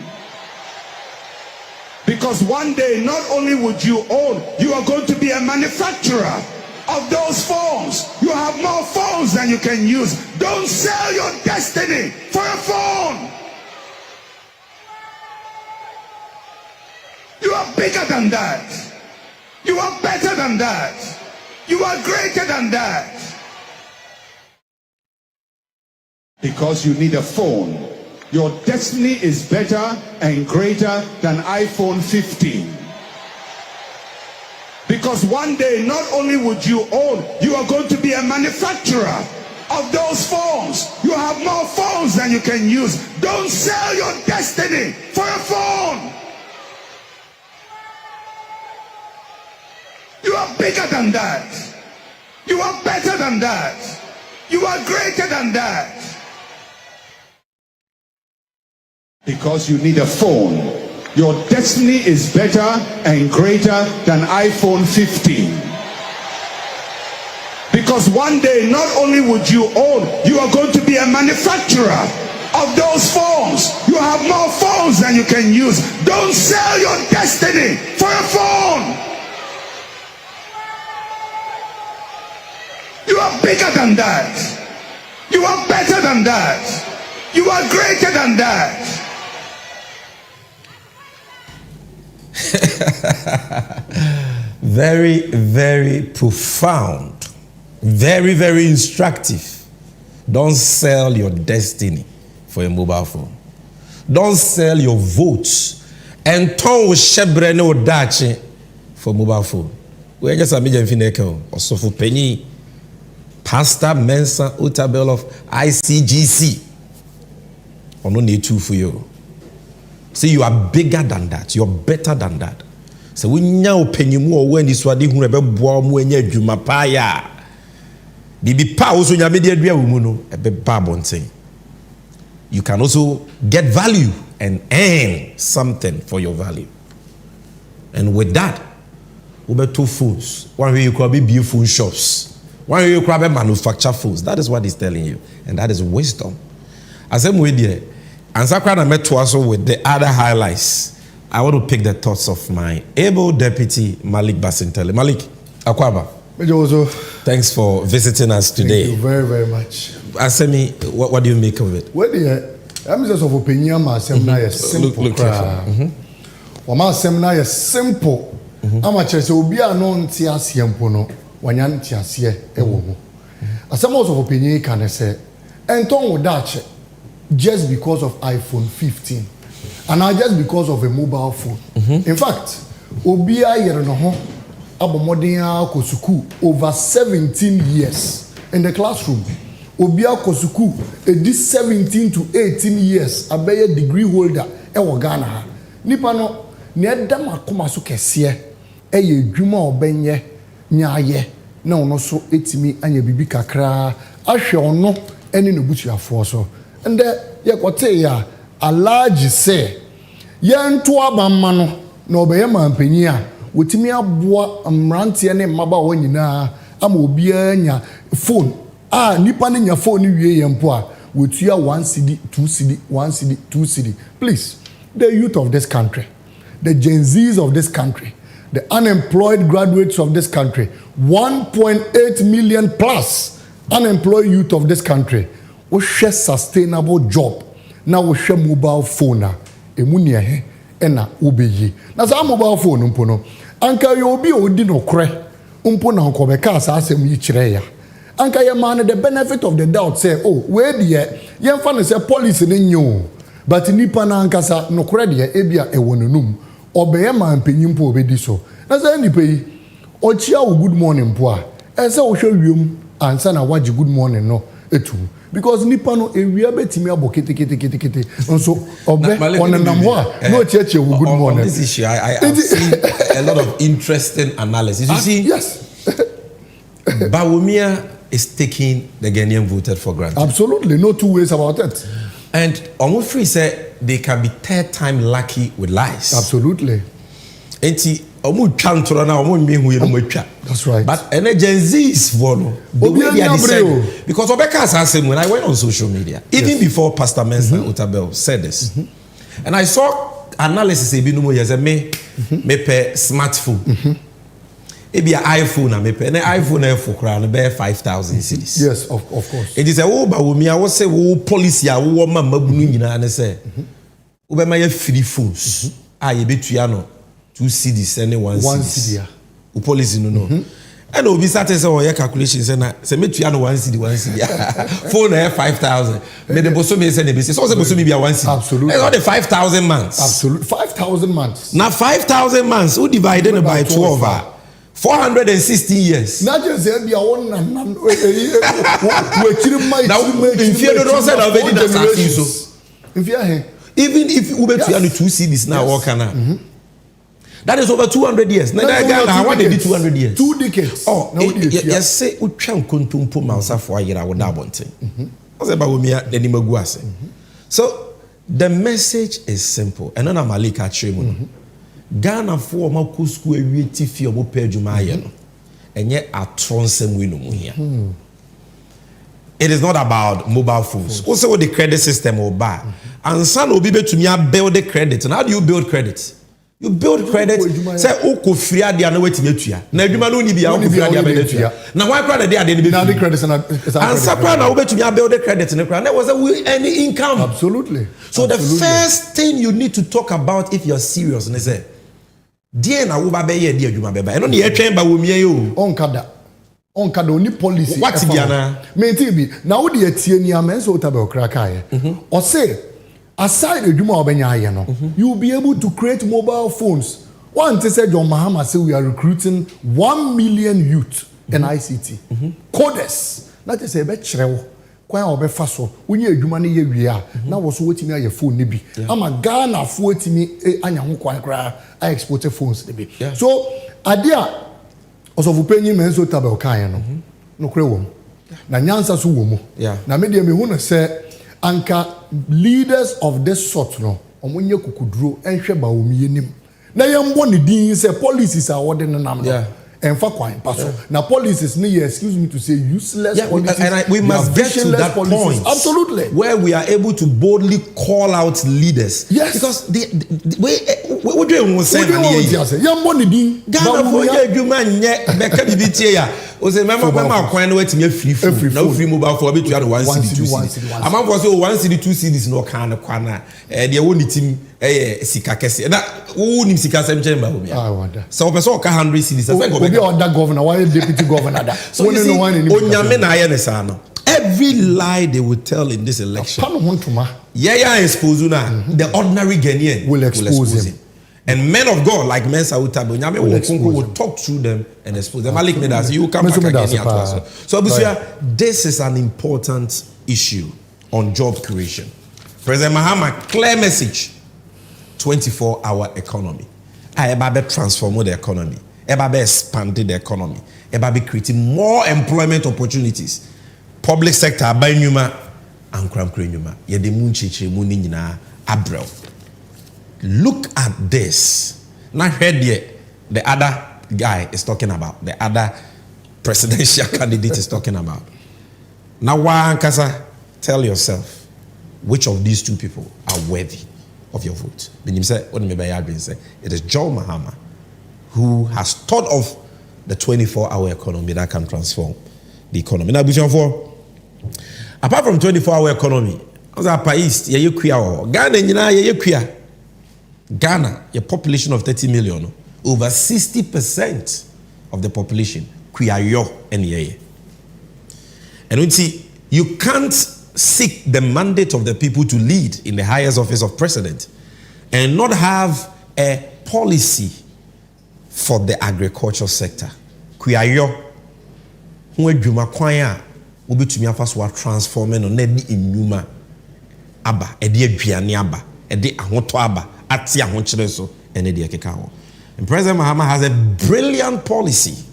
Because one day, not only would you own, you are going to be a manufacturer of those phones. You have more phones than you can use. Don't sell your destiny for a phone. You are bigger than that. You are better than that. You are greater than that. Because you need a phone. Your destiny is better and greater than iPhone 15. Because one day, not only would you own, you are going to be a manufacturer of those phones. You have more phones than you can use. Don't sell your destiny for a phone. You are bigger than that. You are better than that. You are greater than that. Because you need a phone. Your destiny is better and greater than iPhone 15. Because one day, not only would you own, you are going to be a manufacturer of those phones. You have more phones than you can use. Don't sell your destiny for a phone. You are bigger than that. You are better than that. You are greater than that. Very, very profound. Very, very instructive. Don't sell your destiny for a mobile phone. Don't sell your votes and ton shebre no dachi for mobile phone. We just a major fineko or so for penny. Pastor Mensa Utabel of ICGC. Or no need to for you. See, you are bigger than that. You're better than that. So when you penny more when this wadi who never born when you do mapaya. Bibi pause when you media umuno a babon thing. You can also get value and earn something for your value. And with that, we have 2 phones. One way you could be beautiful shops. One way you could manufacture phones. That is what he's telling you. And that is wisdom. As I'm with you, and Sakra met to us with the other highlights. I want to pick the thoughts of my able deputy Malik Basintele. Malik, Akwaba. Thanks for visiting us today. Thank you very, very much. Asemi, what do you make of it? Well, I'm just of opinion. My seminar is simple. Look careful. My seminar is simple. I'm a church. So be a non-tiasian pono. Wanyan tiasie ewo. As some of opinion can say, and Tom would that just because of iPhone 15, and not just because of a mobile phone. In fact, Obia Yernoho Abomodia Kosuku over 17 years in the classroom. Obia Kosuku, this 17 to 18 years, a degree holder, ewo Ghana. Nipano, Nedama Kumasu Kesie, eye Juma Obenye, Nyaye, no so etimi anya bibi kakra, ahwe ono, ene no butu afo so. And ye kote ya a large say ye nto abamma no na obeye mampanyi a wotimi aboa amrante ne mmaba wo nyina ama obi anya phone nipa ne nya phone wie ye mpo a wotua 1 cedi 2 cedi 1 cedi 2 cedi. Please, the youth of this country, the Gen Zs of this country, the unemployed graduates of this country, 1.8 million plus unemployed youth of this country, we share sustainable job. Now we share mobile phone. Emunia he ena ubeyi. Na sa mobile phone umpono. Anka yobi odi no kre. Umpona nkobeka sa asem yi kire ya. anka ye man the benefit of the doubt say oh where the ye fa no say police ne nyo but nipa na ankasa no kore de ebia ewonenum obeye man panyimpo obedi so na say nipa yi ochia wo good morning po a say wo hwe wiem ansa na waji good morning no etu because nipa no ewia betimi abokete nso obe onenam ho a no cheche wo good morning. On this issue I see a lot of interesting analysis. You see, yes. Bawumia is taking the Ghanaian voted for granted. Absolutely, no two ways about it. And Omofri said they can be third time lucky with lies. Absolutely. That's right. But Gen Z is follow the way they are deciding. Because Obeka has when I went on social media, even before Pastor Mensa Otabel said this, and I saw analysis me pe smartphone. Maybe an iPhone and iPhone for crown bear 5,000 cities. Yes, of course. It is a Bawumia was say policy a woman mabunina and say my free phones. I bet you 2 CDs and 1 CD. Policy no. And obi started say your calculations and say me to 1 CD 1 CD. Phone 5,000. Me the boso me say the business. So boso me be 1 CD. Absolutely. It's all the 5,000 months. Absolutely. 5,000 months. Now 5,000 months who divided by 12. 460 years. Not just say be a one now in fear the rose of any even if we bet you 2 CDs now what can that is over 200 years. Now I want to be 200 years. 2 decades. Oh, yes say utwa nkontompo mansa for ayira wo da bonten. Ose ba Bawumia the nimagu ase. So the message is simple. And na Malika Chemu. Ghana for ma ko school awie tifi omo pa adwuma aye no enye atronsem we no mu hia. It is not about mobile phones. Also with the credit system or bar. And son obi betumi build the credit. And how do you build credit? You build credit. Say oko free ade na wetimi atua. Na adwuma no ni bia oko free ade be atua. Na why credit dey ade ni be. Na the credit and sakwa na obetumi build the credit ne kra. Na was any income. Absolutely. So the first thing you need to talk about if you're serious and say dear na wo ba be ye de adwuma be ba. Eno na ye twen Bawumia yo. Onkada oni policy. What biana? Me be na wo de atie ni amenso Otabel kraka ye. O say aside adwuma obenya aye no, you will be able to create mobile phones. One said John Mahama say we are recruiting 1 million youth in ICT. Coders. That is a be kyerɛw. Kwan obefa so. Wonye adwuma ne ye wie a, na wo so wotimi aye phone ne bi. Ama Ghana fo wotimi anya ho kwan kra I export phones ne bi. So adia osofu penyi menso Otabel kan no. No kre wo. Na nyansa so wo mu. Na me de me hu no say anka leaders of this sort no omonye kukuduro enhwe Bawumia nim na yembo ne din say policies are wode nam no enfa kwan paso na policies ne excuse me to say useless policies and we must get to that point absolutely where we are able to boldly call out leaders because the we do say yembo ne din Ghana for your adwuma nye beka bibitie ya o say mema kwan no watimi free phone na free mobile phone be to 1 CD 2 CD amam for say 1 CD 2 CDs no kan kwana de wo ni tim sika kese na wo ni sika sem chen Bawumia so o person ka 100 CDs say go be other governor why deputy governor that so onyame na aye ne sa no every lie they will tell in this election expose na the ordinary Ghanaian will expose him. And men of God like Mensa Otabel will talk through them and expose them. Malik Medas, you come back again. So this is an important issue on job creation. President Mahama, clear message: 24-hour economy. I be transform the economy. I be expanding the economy. I be creating more employment opportunities. Public sector by nyuma and kram nyuma. Ye de munchiche muni nyina abrel. Look at this. Now here the other guy is talking about. The other presidential candidate is talking about. Now why Ankasa, tell yourself which of these two people are worthy of your vote. It is John Mahama who has thought of the 24-hour economy that can transform the economy. Now, apart from 24-hour economy, Ghana, a population of 30 million, over 60% of the population, And we see, you can't seek the mandate of the people to lead in the highest office of president and not have a policy for the agricultural sector. Kuyayo, who edwuma kwan a wobetumi afa so transform no na di enwuma aba, edi aduane aba, edi ahoto aba, ati ahokyere so ene de ekeka ho. And President Mahama has a brilliant policy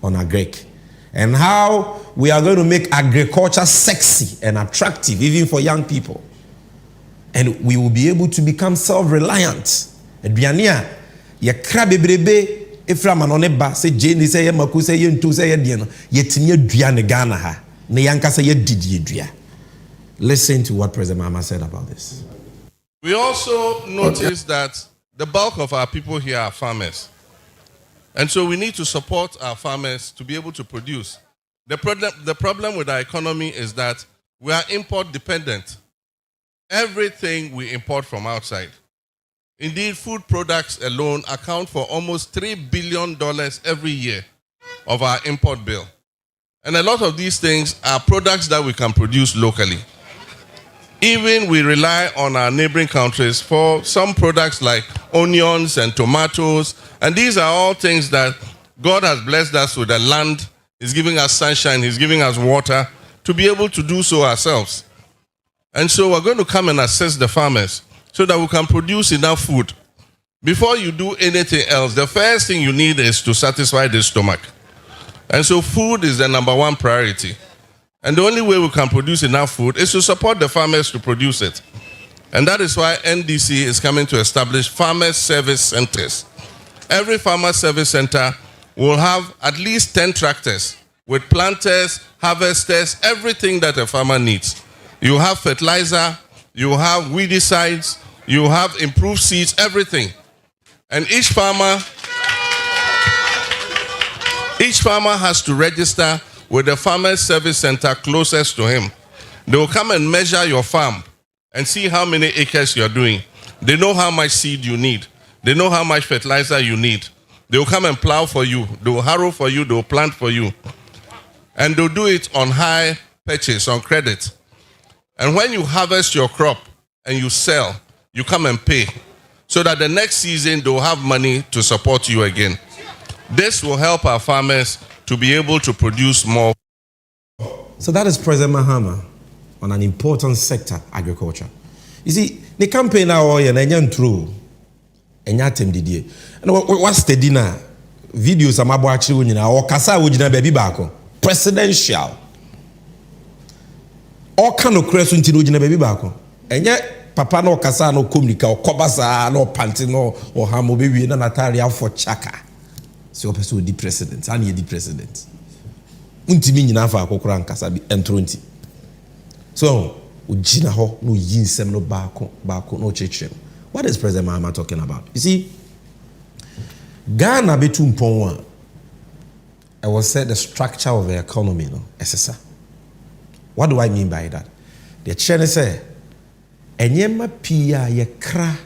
on agric and how we are going to make agriculture sexy and attractive even for young people. And we will be able to become self-reliant. Aduane a ye kra bebrebe efra manone ba se jeni se ye maku se ye ntu se ye de no yetimi aduane Ghana ha na yanka se ye didi adua. Listen to what President Mahama said about this. We also noticed that the bulk of our people here are farmers. And so we need to support our farmers to be able to produce. The problem with our economy is that we are import dependent. Everything we import from outside. Indeed, food products alone account for almost $3 billion every year of our import bill. And a lot of these things are products that we can produce locally. Even we rely on our neighboring countries for some products like onions and tomatoes. And these are all things that God has blessed us with. The land is giving us sunshine, He's giving us water to be able to do so ourselves. And so we're going to come and assist the farmers so that we can produce enough food. Before you do anything else, the first thing you need is to satisfy the stomach. And so food is the number one priority. And the only way we can produce enough food is to support the farmers to produce it. And that is why NDC is coming to establish farmer service centers. Every farmer service center will have at least 10 tractors with planters, harvesters, everything that a farmer needs. You have fertilizer, you have weedicides, you have improved seeds, everything. And each farmer has to register with the farmer service center closest to him. They will come and measure your farm and see how many acres you're doing. They know how much seed you need. They know how much fertilizer you need. They will come and plow for you. They will harrow for you. They will plant for you. And they'll do it on high purchase, on credit. And when you harvest your crop and you sell, you come and pay so that the next season they'll have money to support you again. This will help our farmers to be able to produce more. So that is President Mahama on an important sector, agriculture. You see, the campaign now is true. And what's the dinner? Videos I'm about actually or Kasa Wujina baby bako. Presidential. All kind of question to Wujina baby bako. And yet, Papa no Kasa no Kumnika or Kobasa no Pantino or Hamo baby no Natalia for Chaka. So person the president, and the president. Untimi nyina fa akokora nkasa bi entronti. So, ujina ho no yinsem no baako no chechem. What is President Mahama talking about? You see, Ghana betu mpon I will say the structure of the economy no SSA. What do I mean by that? The chene say enyema pia ye kra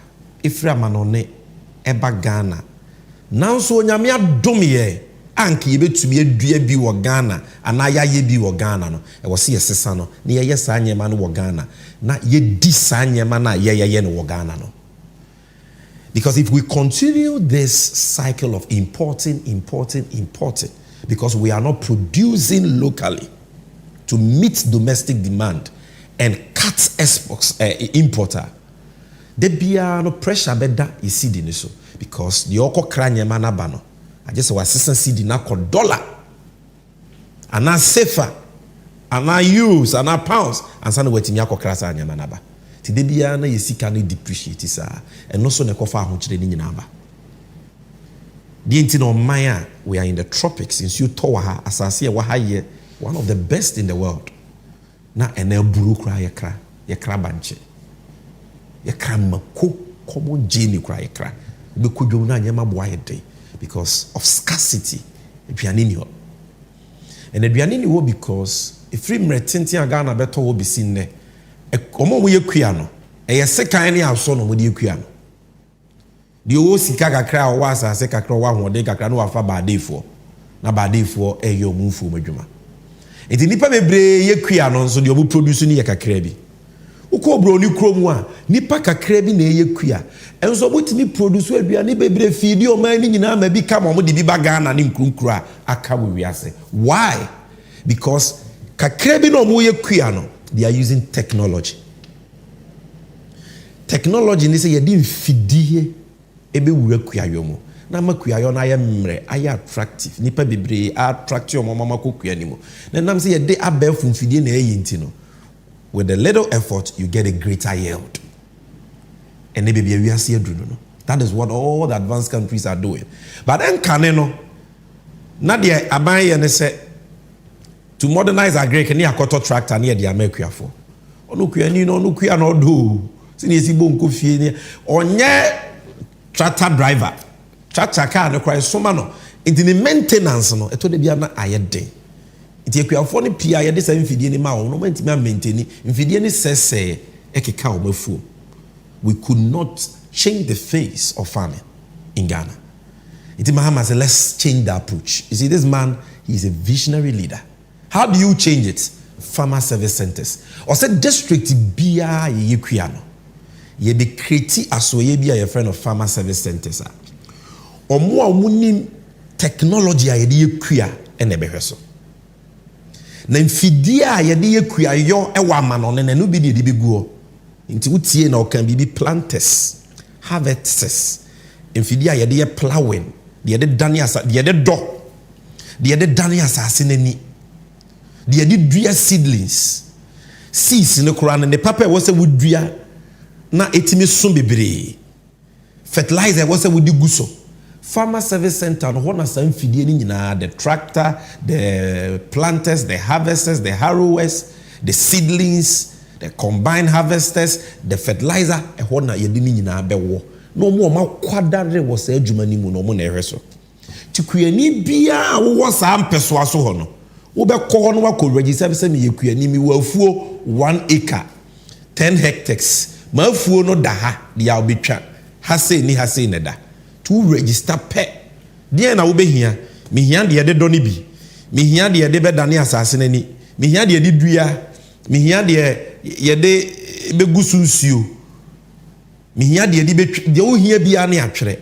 ifra manone eba Ghana. Nanso onyame adom ye anke yebetumi adua bi wo Ghana anaya ye bi wo Ghana no e wo se yesesa no na ye sa anyema no wo Ghana na ye di sa anyema na ye no wo Ghana no. Because if we continue this cycle of importing because we are not producing locally to meet domestic demand and cut exports importer, there be no pressure better you see the so. Because the oko kranye manabano, I just was assistant CD na $1, and now safer, and now use, and now pounds, and some waiting yako krasa anya manaba. Today biana you see can depreciate sir, and no so ne kofa honchire ni nyinaba. The intino maya, we are in the tropics in Su Towaha, asasi wa haye, one of the best in the world. Na enel buru kra yakra banche, yakra mako common genie kra yakra. Because of scarcity. And the because if we retinti Ghana better will be seen there. A common way quiano. A second son with you quiano. The old Sikaga crowd was a second crow one day, Kakano Alpha Badi for. Na Badi for a yo move for Majuma. Enti nipa bebre ye kua no nso de obu produce ni ye kakra bi. Uko bro ni krom a nipa kakra bi na ye kua. Enso botimi produce aduane bebre feed o man ni nyina ma bi ka mo de bi ba Ghana ni nkrunkru aka wo wiase. Why? Because kakra bi no mo ye kua no, they are using technology. Technology ni say ye di mfidie ebe wura kua yo mo. Na makua yo na ye mre aye attractive. Nipa bebre attractive o mama kokua ni mo. Na nam say ye de abefu mfidie na ye nti no. With a little effort, you get a greater yield. And maybe we are seeing no. That is what all the advanced countries are doing. But then Caneno, Nadia Abaye and say to modernize our Greek and Yakoto tractor near the America for. Onukia ni no nukia no do. Sinisi bonko fie onye tractor driver. Tractor car no kwai so no. Into the maintenance no eto de bia na ayede. Iti ekuafo ne pia ye de sa mfidie ni ma wo no mantimi maintain mfidie ni sese ekeka o mafuo. We could not change the face of farming in Ghana. Iti Mahama said, let's change the approach. You see, this man, he's a visionary leader. How do you change it? Farmer service centers. Or said district bia ye kuano. Ye be create aso ye bia your friend of farmer service centers. Or more munim technology ye de kua ene behwe so. Na mfidie a ye de kua yo e wa ma no ne no bi de bi guo. Nti wutie na okan bibi planters, harvesters. Mfidie a ye de plowing, de dane asa, de do. De dane asase nani. De dua seedlings. Seeds no kura ne papa wo se wudua na etimi so bebre. Fertilizer wo se wudi guso. Farmer service center no na sa mfidie ni nyina, the tractor, the planters, the harvesters, the harrowers, the seedlings, the combined harvesters, the fertilizer, na yedi ni nyina bewo. No mo ma kwadare wo sa adwuma ni mu no mo na ehwe so. Tikuani bia wo sa ampeso aso ho no. Wo be ko no wa ko register se me yekuani mi wafuo 1 acre, 10 hectares. Ma afuo no da ha dia obetwa. Hase ni hase ne da. To register pe. Dia na wo behia, me hia de de do ni bi. Me hia de be dane asase nani. Me hia de dua. Me hia de ye de begusu nsuo. Me hia de de wo hia bia na atwere.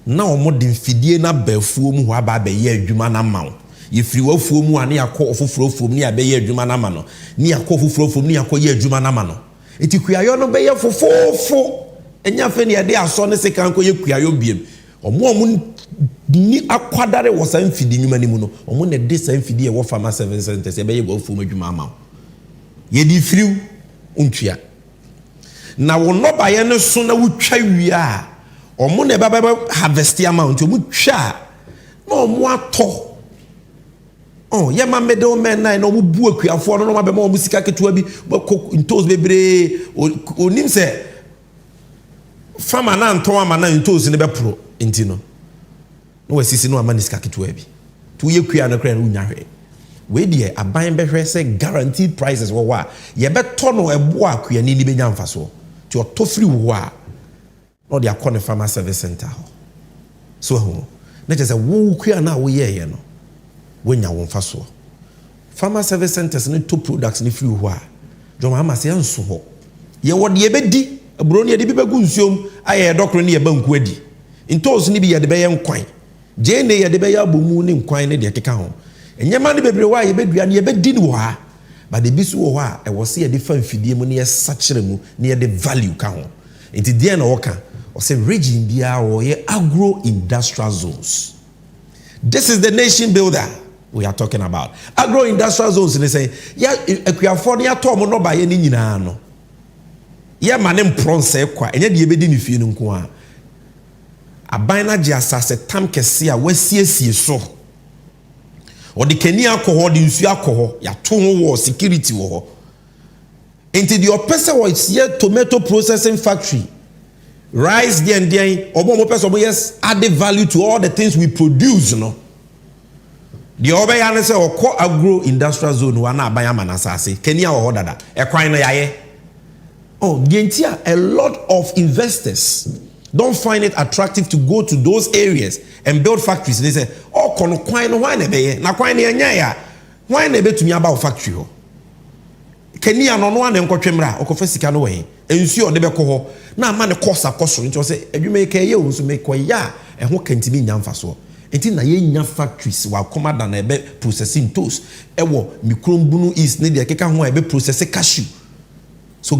Na omo de mfidie na bafuo mu ho aba ye adwuma na mawo. Ye firi wafuo mu ane akọ ofoforo fom ni abaye adwuma na ma no. Ni akọ ofoforo fom ni akọ ye adwuma na ma no. Enti kuayo no be ye fofofo. Enya fe ne de aso ne sekan ko ye kuayo biem. Omo ni akwadare wo san fidi nyuma ni mu no. Omo ne de san fidi e wo farmer service centers e be ye wafuo adwuma ama. Ye di firiw untua. Na wo no ba ye ne so na wutwa wi a. Omo ne baba harvest amount omo twa. Na omo ato. Oh, yeah, my middleman na no bu akuafo no ma be ma musika ketewa bi ntos bebre onim se farmer na nton ama na ntos ne be pro ntino no wasisi no ama nisika ketewa bi to ye kua no kra no nya hwe we de aban be hwe se guaranteed prices wo wa ye be to no ebo akua ni ni be nya mfaso ti o to free wo a no de akọ ne farmer service center ho so ho na je se wo kua na wo ye no wenya won faso farmer service centers ne to products ne free ho a joma ama se anso ho ye wode ye bedi aburo ne ye de bi begu nsuom aye dokro ne ye banku adi ntos ne bi ye de be ye nkwan je ne ye de be ye abomu ne nkwan ne de keka ho enyema ne bebre wa ye bedua ne ye bedi ne ho a ba de bisu ho a e wo se ye de fa mfidie mu ne ye sachere mu ne ye de value ka ho enti de na wo ka o se region bia wo ye agro industrial zones. This is the nation builder we are talking about. Agro-industrial zones, they say, yeah, if we are for the atom, no by any nino. Yeah, my name Pronse, and yet you be in if you know. A bina just a tam kesia, where CSC so. Or the Kenya alcohol, the Usu alcohol, ya two war, security war. Into the oppressor was here tomato processing factory. Rice, the or more person, yes, add the value to all the things we produce, you know. The Obayane say or agro industrial zone wana bayama na sase Kenya or dada e kwan no yaye. Oh, the entire a lot of investors don't find it attractive to go to those areas and build factories. They say, oh, kono kwan no wane beye na kwan ne anya ya why na betumi aba wo factory ho kania no no ana nkotwemra okofa sika no we ensuo de beko ho na ama ne course akoso nti o se adwuma e kaye wo so me koya ho kantimi nya mfaso enti na ye nya factories wa komada na ebe processing tools ewo mikrombunu is ne de keka ho ebe process cashew. So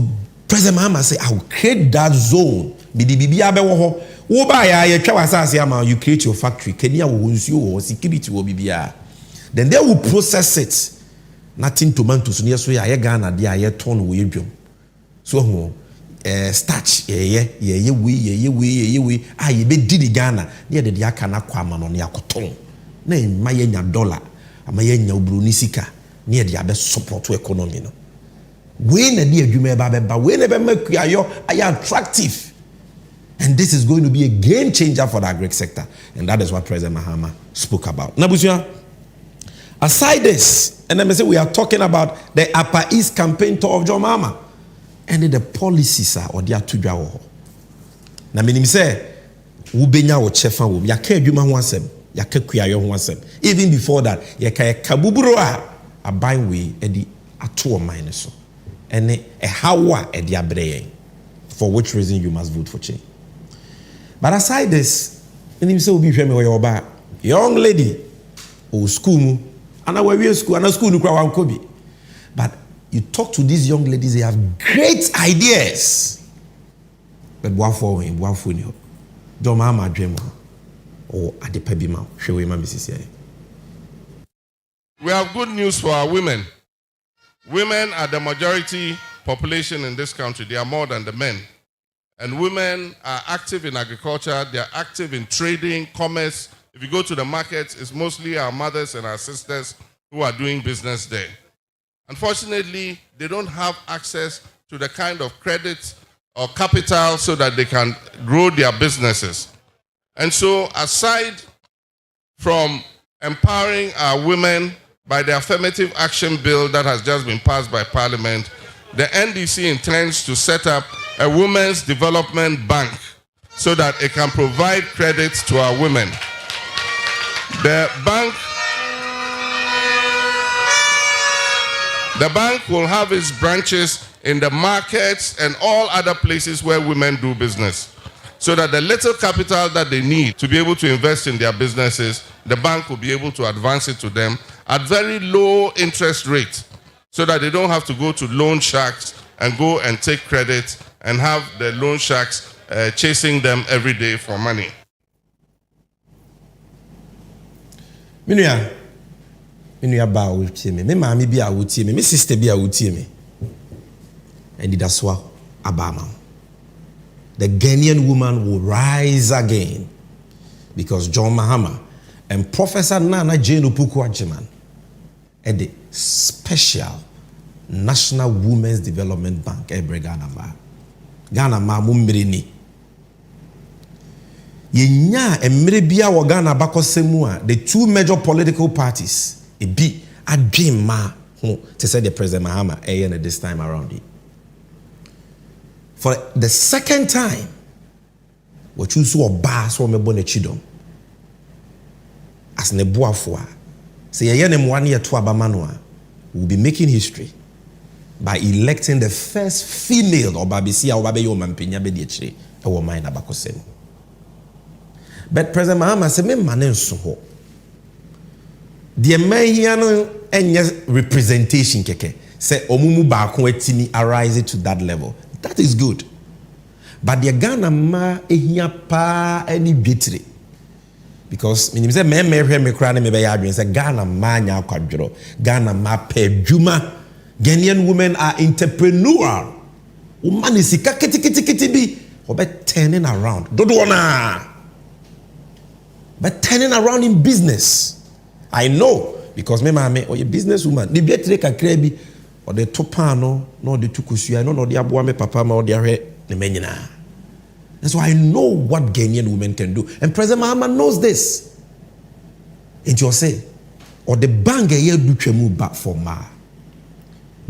President Mahama say I will create that zone bidi bibia be wo ho wo ba ya ye twa wasase ama you create your factory kania wo nsuo wo security wo bibia then they will process it. Nothing tomatoes near so ya Ghana de aye ton wo yedwom so ho starch ye we aye be di Ghana ne de aka na kwa ma no ne akoton na ma ye nya dollar ama ye nya obroni sika ne de abe support economy no we na de adwuma ba ba we na be makuayo aye attractive, and this is going to be a game changer for the agri sector, and that is what President Mahama spoke about. Nabusia, aside this, and then I say we are talking about the Upper East campaign tour of John Mahama, and the policies are or they are to draw. Na minim say ubenya wo chefa wo ya ka adwuma ho asem ya ka kuayo ho asem. Even before that ya ka kabuburo a aban we e di ato man so ene e hawa e di abreye, for which reason you must vote for change. But aside this, minim say obi hwe me wo yoba young lady o school mu ana we school ana school nu kwa wan kobi. But you talk to these young ladies, they have great ideas. But what for him? What for you? Don't mama dream or at the pebima. Show him, Mrs. We have good news for our women. Women are the majority population in this country. They are more than the men. And women are active in agriculture. They are active in trading, commerce. If you go to the markets, it's mostly our mothers and our sisters who are doing business there. Unfortunately, they don't have access to the kind of credit or capital so that they can grow their businesses. And so, aside from empowering our women by the affirmative action bill that has just been passed by Parliament, the NDC intends to set up a women's development bank so that it can provide credit to our women. The bank will have its branches in the markets and all other places where women do business, so that the little capital that they need to be able to invest in their businesses, the bank will be able to advance it to them at very low interest rate, so that they don't have to go to loan sharks and go and take credit and have the loan sharks chasing them every day for money. Minuya ba wutie me maami bi a wutie me sister bi a wutie me, and that's why abama the Ghanaian woman will rise again, because John Mahama and Professor Nana Jane Opoku-Agyeman at the special National Women's Development Bank Ghana ma mumbrini yenya emre bia wo Ghana bakosemu a the two major political parties ebi adwen ma ho to say the President Mahama and this time around it. For the second time, we choose to oba so me bona chidom as ne boafo a say ye ne mwane ye to abama no a will be making history by electing the first female obabisi a obabe yo mampenya be de chire e wo man na bakosemu. But President Mahama said, me manen so ho. The man here no enye representation keke. Say omumu ba ko atini arise to that level. That is good. But the Ghana ma ehia pa any betri. Because minim say me hwe me kra na me be ya adwen say Ghana ma nya akwadworo. Ghana ma pa adwuma. Ghanaian women are entrepreneurial. Woman is sika kiti bi obe turning around. Dodo na. But turning around in business, I know, because me mama or a businesswoman, the betre kakra bi or the topano, no the tukusua, no the aboa me papa ma or the menyina. And so I know what Ghanaian women can do, and President Mahama knows this. And you say, or the bank a year do twemu back for ma.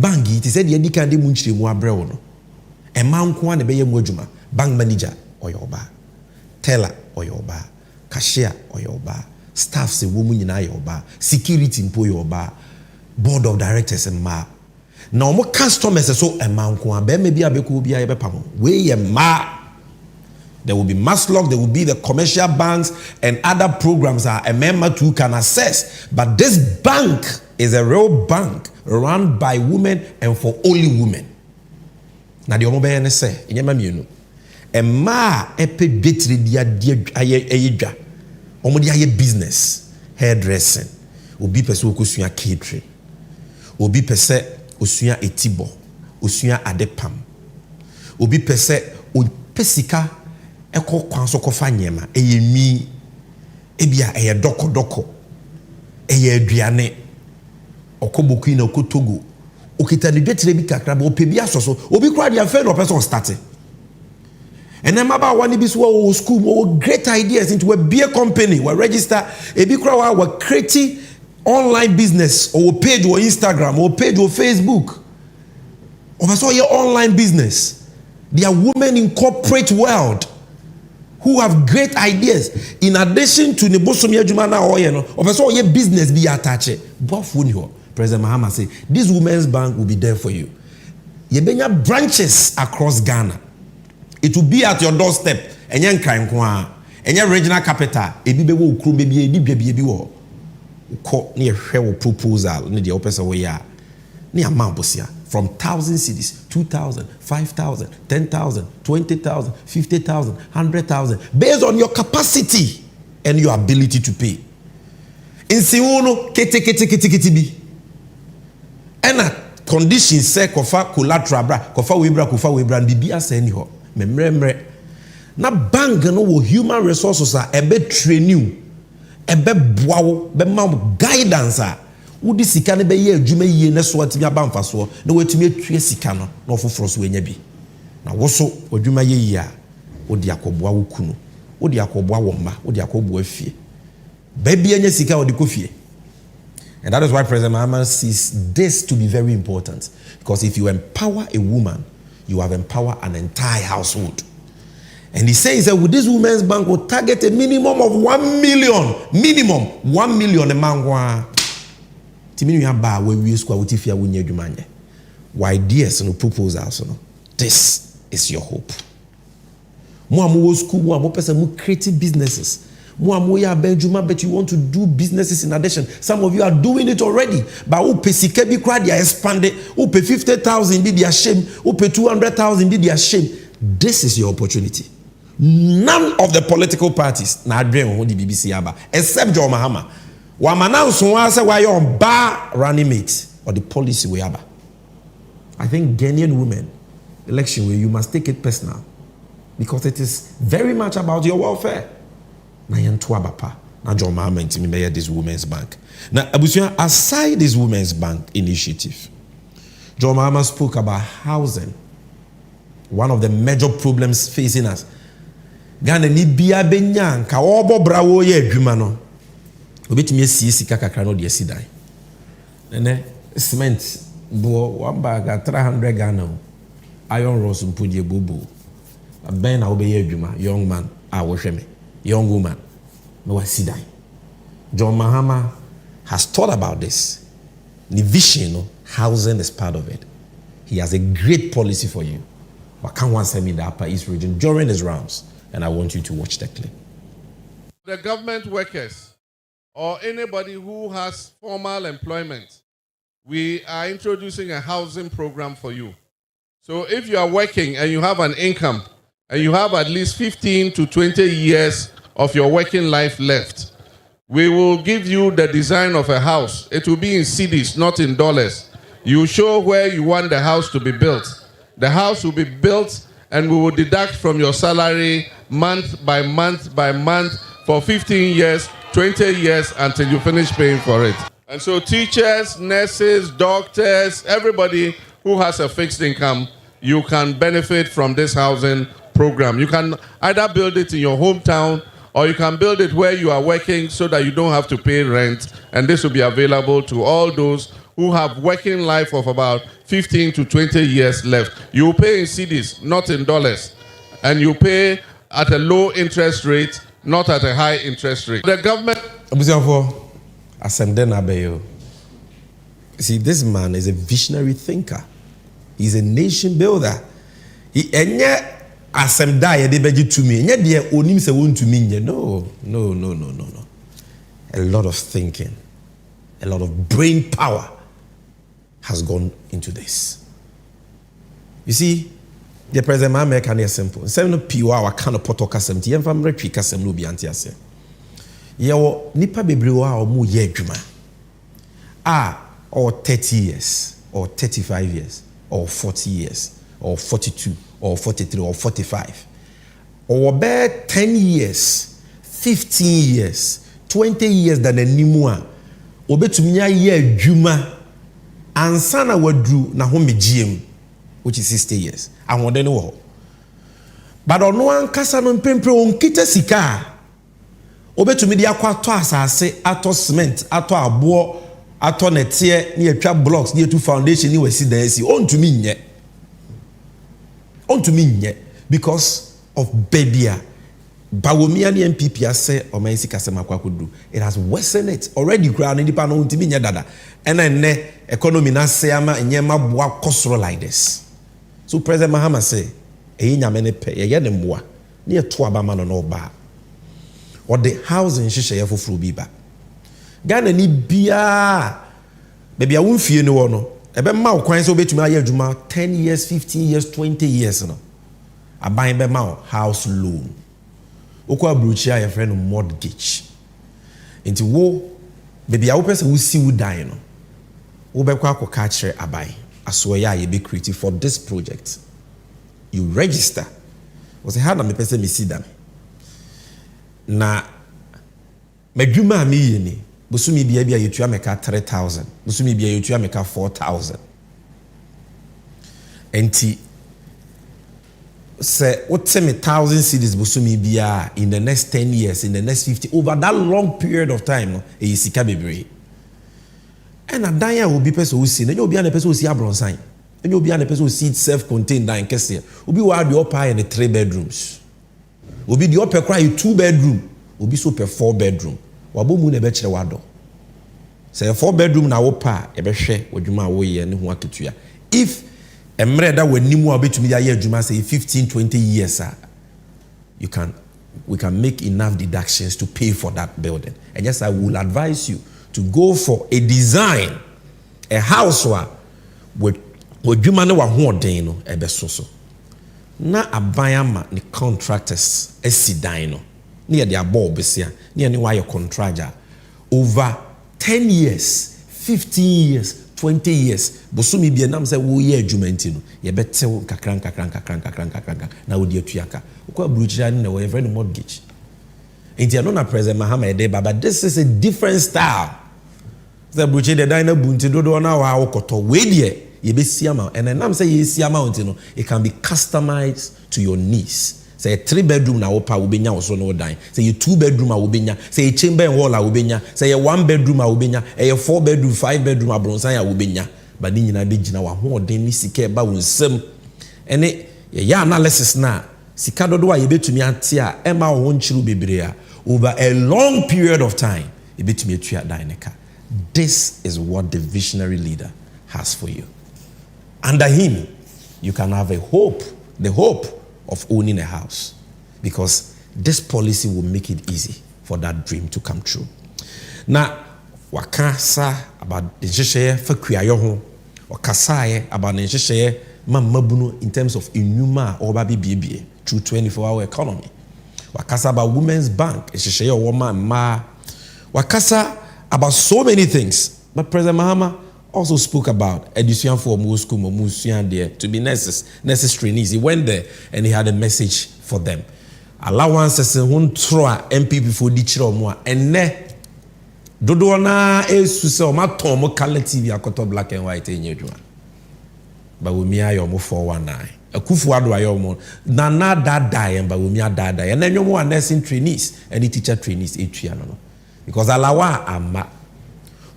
Bangi it said yedi kan de munchire mu abrɛ no. E man ko an be ye mu adwuma, bank manager or your ba, teller or your ba. Cashier or your bar, staff say woman in your bar, security in your bar, board of directors mmaa na ɔmo customers so mmaa nko a bɛrima bi abɛkɔ bi a yɛbɛpa mo wei yɛ mmaa. There will be Maslock, there will be the commercial banks and other programs that a member too can access. But this bank is a real bank run by women and for only women. Now the omobe ne say, enyema mienu. E ma epe betri dia ayedwa. Omo dia aye business, hairdressing. Obi pese okosua catering. Obi pese osua etibo, osua adepam. Obi pese pesika eko kwanso kofa nyema eyemi ebia eye doko eye aduane okoboku na okotogo okita ne betire bi kakra ba opebi asoso obi kra dia fe no person starting and then maba one bi so wo school wo great ideas into a beer company we register ebi kra wa create online business or page or Instagram or page or Facebook or so your online business. There are women in corporate world who have great ideas. In addition to Nebosomi Jumana Oyeno, of so your business be attached. President Mahama say this women's bank will be there for you. You benya branches across Ghana. It will be at your doorstep. Enyen crime kwa, enyen regional capital. Ebi be wo ukru bebi ebi wo. Uko ni hwe proposal ni de opesa wo ya. Ni amount bosia. From 1,000 cities, 2,000, 5,000, 10,000, 20,000, 50,000, 100,000, based on your capacity and your ability to pay. In Siuno, kete bi. And a condition say kofa collateral bra, kofa webra, bibia se ni ho. Memre. Na bank no wo human resources are ebe train you, ebe boawo, be mam guidance a. Udi sika ne be ye adwuma yie ne so atimi aba mfaso na watimi atue sika no na ofoforo so enya bi na wo so adwuma ye yie a odi akoboa wo kunu odi akoboa wo mma odi akoboa fie ba bia nya sika odi kofie. And that is why President Mahama sees this to be very important, because if you empower a woman, you have empowered an entire household. And he says that with this women's bank will target a minimum of 1 million, minimum 1 million a man. Timinu ya ba we use kwa utifia wunye adwumanye. Ideas no proposals no. This is your hope. Mo amu school, mo amu pesa mo create businesses. Mo amu ya benjuma, but you want to do businesses in addition. Some of you are doing it already. But who pay sikebi kwa dia expanded, who pay 50,000 be their shame, who pay 200,000 be their shame. This is your opportunity. None of the political parties na adwen ho di BBC aba except John Mahama. Wamana unsuwa se wa yon ba running mate or the policy we aba. I think Ghanaian women election where you must take it personal, because it is very much about your welfare. Na yantua bapa na John Mahama intimi me this women's bank. Na abusuan, aside this women's bank initiative, John Mahama spoke about housing. One of the major problems facing us. Ghana ni bia benya nka obo brawo ye adwuma no. Obetimi esi sika kakra no de esi dan. Nene cement bo one bag at 300 Ghana. Iron rods mpodi ebubu. Ben na obeye adwuma, young man a wo hweme, young woman. No esi dan. John Mahama has thought about this. The vision, housing is part of it. He has a great policy for you. But can't one send me the Upper East region during his rounds, and I want you to watch the clip. The government workers or anybody who has formal employment, we are introducing a housing program for you. So if you are working and you have an income and you have at least 15 to 20 years of your working life left, we will give you the design of a house. It will be in cedis, not in dollars. You show where you want the house to be built. The house will be built and we will deduct from your salary month by month by month for 15 years, 20 years until you finish paying for it. And so teachers, nurses, doctors, everybody who has a fixed income, you can benefit from this housing program. You can either build it in your hometown or you can build it where you are working so that you don't have to pay rent. And this will be available to all those who have working life of about 15 to 20 years left. You pay in cedis, not in dollars. And you pay at a low interest rate, not at a high interest rate. The government... See, this man is a visionary thinker. He's a nation builder. He asem da ye de beji to me. Nye de onim se won to me. No. A lot of thinking, a lot of brain power has gone into this. You see, the President Mahama can be simple. Seven piwa wa kind of potoka 70. Yem fam retwi kasem no bi ante ase. Ye wo nipa bebre wa o mu ye adwuma. Or 30 years, or 35 years, or 40 years, or 42, or 43, or 45. Or about 10 years, 15 years, 20 years than a nimua. Obetumia ye juma. Ansana wadru na home GM, which is 60 years. I want to know. But on one kasa no mpempre on kita sika. Obetumi dia kwa to asase, ato cement, ato abo, ato netie, ni etwa blocks, ni etu foundation, ni wesi dan si. On to me nye. Because of Bebia. Bawumia ni MPP ase o man sika sema kwa kudu. It has worsened it. Already crowd ni pa no ntimi nye dada. Ene economy na se ama nyema boa kosoro like this. So President Mahama say, "Eyi nyame ne pe ye ne mboa. Ne to abama no ba. Or the housing hyehyɛ ye foforo bi ba. Ghana ni bia baby a wonfie ne wo no. Ebe ma wo kwan so betumi aye adwuma 10 years, 15 years, 20 years no. Aban be ma house loan. Oko abrochi a ye friend no mortgage. Enti wo baby a wo pese wo si wo dan no. Wo be kwa akoka kire aban. Aso ya ye be creative for this project. You register. Was how na me pese me si dan. Na medwuma mi ye ni. Busumi bia bia yetua meka 3,000. Busumi bia yetua meka 4,000. Enti say what say me 1,000 cedis busumi bia in the next 10 years, in the next 50, over that long period of time no e sika bebre. And adanya will be person who see. Enyo obi an person who see abronsan. Enyo obi an person who see self-contained dan kese. Obi wa the upper and the 3 bedrooms. Obi the upper cry 2 bedroom. Obi so per 4 bedroom. Wabo mu na be kire wado. Say 4 bedroom na wo pa e be hwe wadwuma wo ye ne ho aketua. If emre da wanimu a betumi ya ye adwuma say 15 20 years we can make enough deductions to pay for that building. And yes, I will advise you to go for a design, a house with wadwuma ne wa ho oden no e be so. Na abayama ni contractors esidan no. Near their board besia, near ni why contractor over 10 years, 15 years, 20 years. Bosumi bi enam say wo ye adwuma no ye betew kakran na wo di atuaka. Ukwa bruchira ni na wo every mortgage. Enti no na President Mahama e dey baba, this is a different style. The bruchira the dina bunti dodo na wa okoto we die ye be siama and enam say ye siama no it can be customized to your needs. Say a 3 bedroom na wopa wobenya oso no dan. Say a 2 bedroom a wobenya. Say a chamber and wall a wobenya. Say a 1 bedroom a wobenya. A 4 bedroom, 5 bedroom a bronsan a wobenya. But ni nyina be gina wa ho den ni sika ba wonsem. Ene ya analysis na sika dodo a yebetumi ate a e ma wo nchiru bebre a over a long period of time yebetumi atua dan ne ka. This is what the visionary leader has for you. Under him you can have a hope, the hope of owning a house, because this policy will make it easy for that dream to come true. Now, wakasa about the nhyehyɛ fa kuayo ho, wakasa about the nhyehyɛ mamabunu in terms of inuma or baby biebie through 24-hour economy. Wakasa about women's bank, nhyehyɛ woman ma. Wakasa about so many things. But President Mahama also spoke about education for school there to be nurses trainees. He went there and he had a message for them. Allowances won't throw MPP for the children and ne dodo na esu se o ma ton mo color TV akoto black and white enyedwa. Bawumia yo mo 419. Akufu ado ayo mo na dada and Bawumia dada and then you more nursing trainees and teacher trainees etua no. Because alawa ama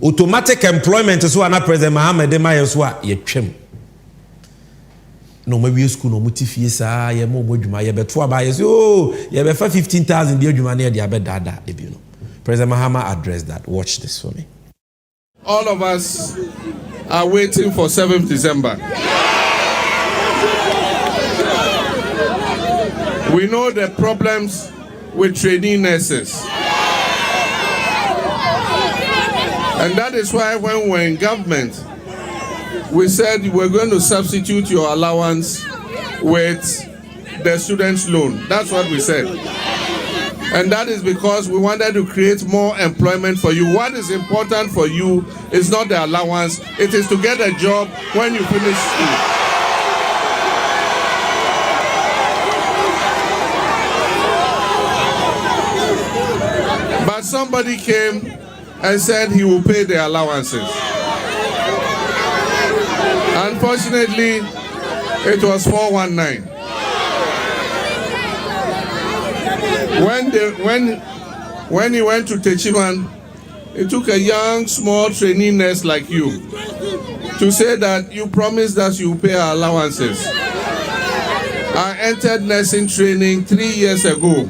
automatic employment so ana President Mahama de maye so a ye twem no maybe school no mutifie sa ye mo bodwuma ye beto aba ye so ye be fa 15,000 bi adwuma na ye de abedada ebi no. President Mahama addressed that. Watch this for me. All of us are waiting for 7th December. We know the problems with trainee nurses. And that is why when we're in government, we said we're going to substitute your allowance with the student's loan. That's what we said. And that is because we wanted to create more employment for you. What is important for you is not the allowance, it is to get a job when you finish school. But somebody came and said he will pay the allowances. Unfortunately, it was 419. When he went to Techiman, it took a young, small trainee nurse like you to say that you promised us you pay our allowances. I entered nursing training 3 years ago.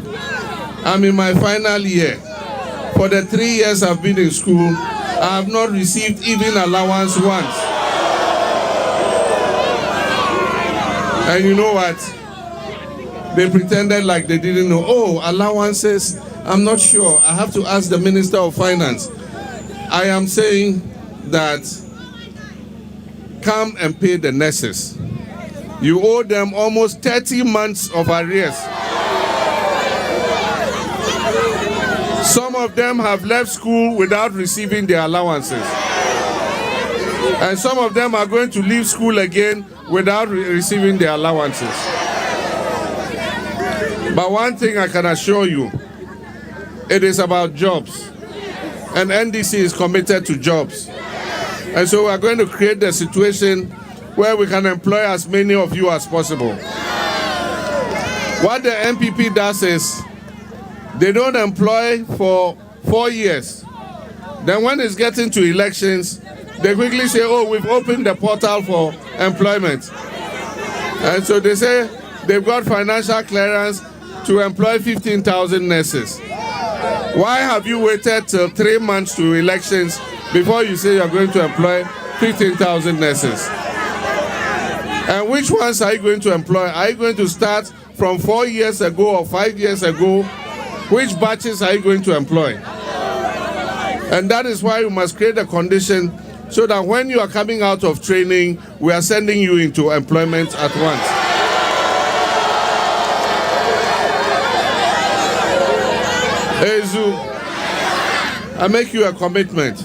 I'm in my final year. For the 3 years I've been in school, I have not received even allowance once. And you know what? They pretended like they didn't know. Oh, allowances, I'm not sure. I have to ask the Minister of Finance. I am saying that come and pay the nurses. You owe them almost 30 months of arrears. Some of them have left school without receiving their allowances. And some of them are going to leave school again without receiving their allowances. But one thing I can assure you, it is about jobs. And NDC is committed to jobs. And so we are going to create the situation where we can employ as many of you as possible. What the MPP does is, they don't employ for 4 years. Then when it's getting to elections, they quickly say, oh, we've opened the portal for employment. And so they say they've got financial clearance to employ 15,000 nurses. Why have you waited till 3 months to elections before you say you're going to employ 15,000 nurses? And which ones are you going to employ? Are you going to start from 4 years ago or 5 years ago? Which batches are you going to employ? And that is why you must create a condition so that when you are coming out of training, we are sending you into employment at once. Ezu, I make you a commitment.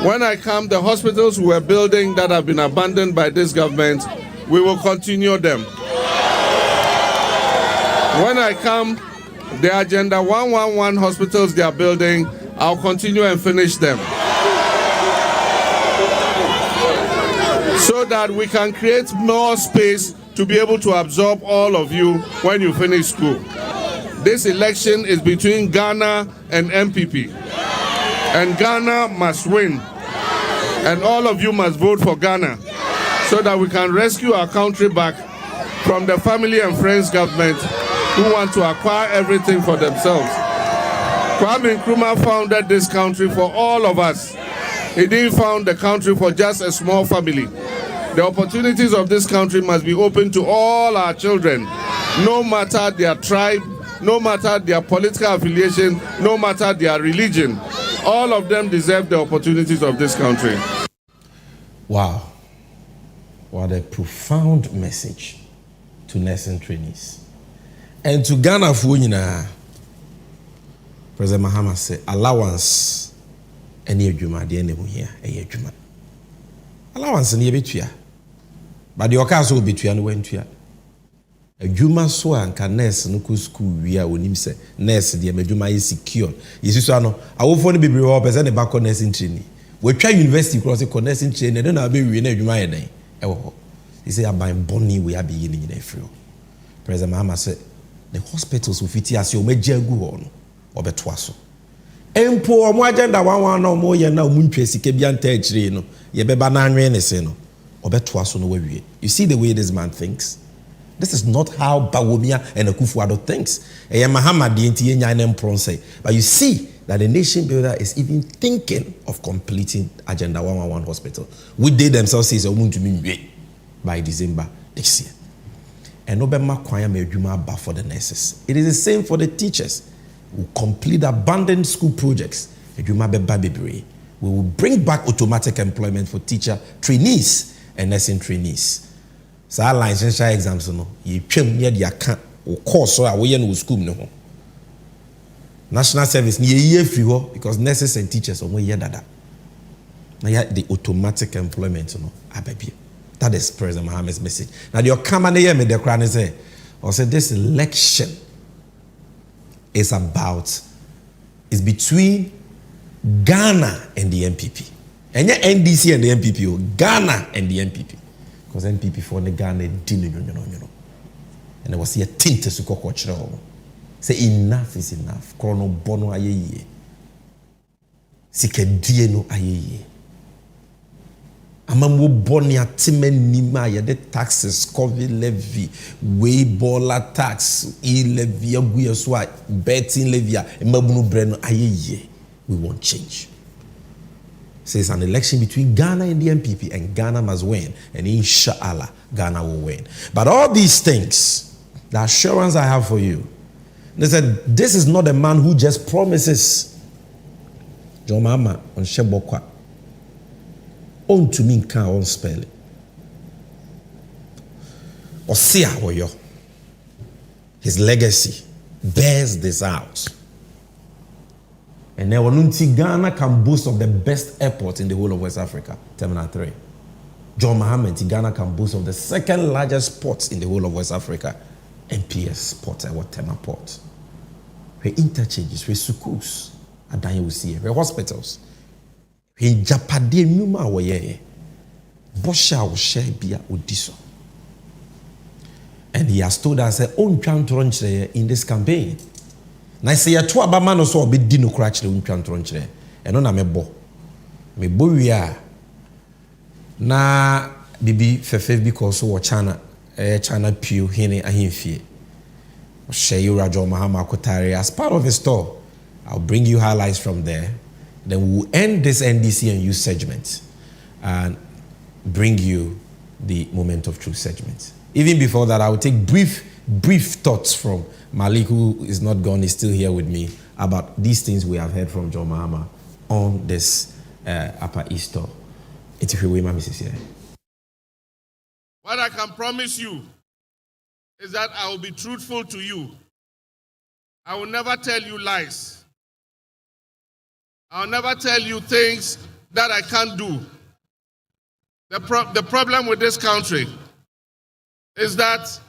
When I come, the hospitals we are building that have been abandoned by this government, we will continue them. When I come, the Agenda 111 hospitals they are building, I'll continue and finish them. So that we can create more space to be able to absorb all of you when you finish school. This election is between Ghana and MPP. And Ghana must win. And all of you must vote for Ghana so that we can rescue our country back from the family and friends government who want to acquire everything for themselves. Kwame Nkrumah founded this country for all of us. He didn't found the country for just a small family. The opportunities of this country must be open to all our children, no matter their tribe, no matter their political affiliation, no matter their religion. All of them deserve the opportunities of this country. Wow. What a profound message to nursing trainees. And to Ghana for President Mahama said, allowance any juma the end here a juma. Allowance any betua. But the occasion will be to and went to a juma so and can nurse no school we are when him say nurse the juma is secure. Is so no I will phone be represent the back on nursing training. We try university cross the nursing training, don't have be we na juma eden. He say about bonny we are beginning in April. President Mahama said the hospitals will fit as your major go on or betwaso. Empo mo agenda 1 no mo ye na omuntwe sika bia ntagire no ye beba na anwe ne se no obetwaso no wawie. You see the way this man thinks? This is not how Bawumia and Akufo-Addo thinks. Mahama di enti enya na mpron say. But you see that the nation builder is even thinking of completing Agenda 111 hospital, which they themselves say is going to be by December this year. And Obama Kwaya Mejuma for the nurses. It is the same for the teachers who complete abandoned school projects. We will bring back automatic employment for teacher trainees and nursing trainees. So our license exams no, you came near the account or course so we no school no. National service ni year free because nurses and teachers are year dada. Now the automatic employment no ababi. That is President Mahama's message. Now the come and hear me the crown say, or say this election is between Ghana and the MPP. And yeah, NDC and the MPP, Ghana and the MPP. Because MPP for the Ghana didn't you know. And there was here tint to cocoa. Say enough is enough. Chrono bono ayeye. Sike dieno ayeye. Amamwo boni atimen nima ya de taxes, COVID levy, weighballer tax, e-levy, aguyaswa, betting levy, emabunu breno ayeye. We want change. So it's an election between Ghana and the MPP, and Ghana must win, and inshallah, Ghana will win. But all these things, the assurance I have for you, they said, this is not a man who just promises. John Mahama on Shebokwa. On to me can on spell it. Osia Woyo. His legacy bears this out. And now Ghana can boast of the best airport in the whole of West Africa, Terminal 3. John Mahama, Ghana can boast of the second largest port in the whole of West Africa, NPS Port, or Tema Port. Where interchanges, where schools, Adanya will see, where hospitals, where Japade Numa Waye, Bosha will share Bia Udiso. And he has told us, own count in this campaign. Na say ya to aba man so obedi no kura kire untwantoron kire eno na mebo wi na bibi fefe because wo China China Pew hene ahemfie o share you John Mahama Kotare as part of his tour. I'll bring you highlights from there, then we'll end this NDC and youth segment and bring you the moment of truth segment. Even before that, I will take brief thoughts from Malik, who is not gone, is still here with me, about these things we have heard from John Mahama on this Upper East tour. What I can promise you is that I will be truthful to you. I will never tell you lies. I will never tell you things that I can't do. The problem with this country is that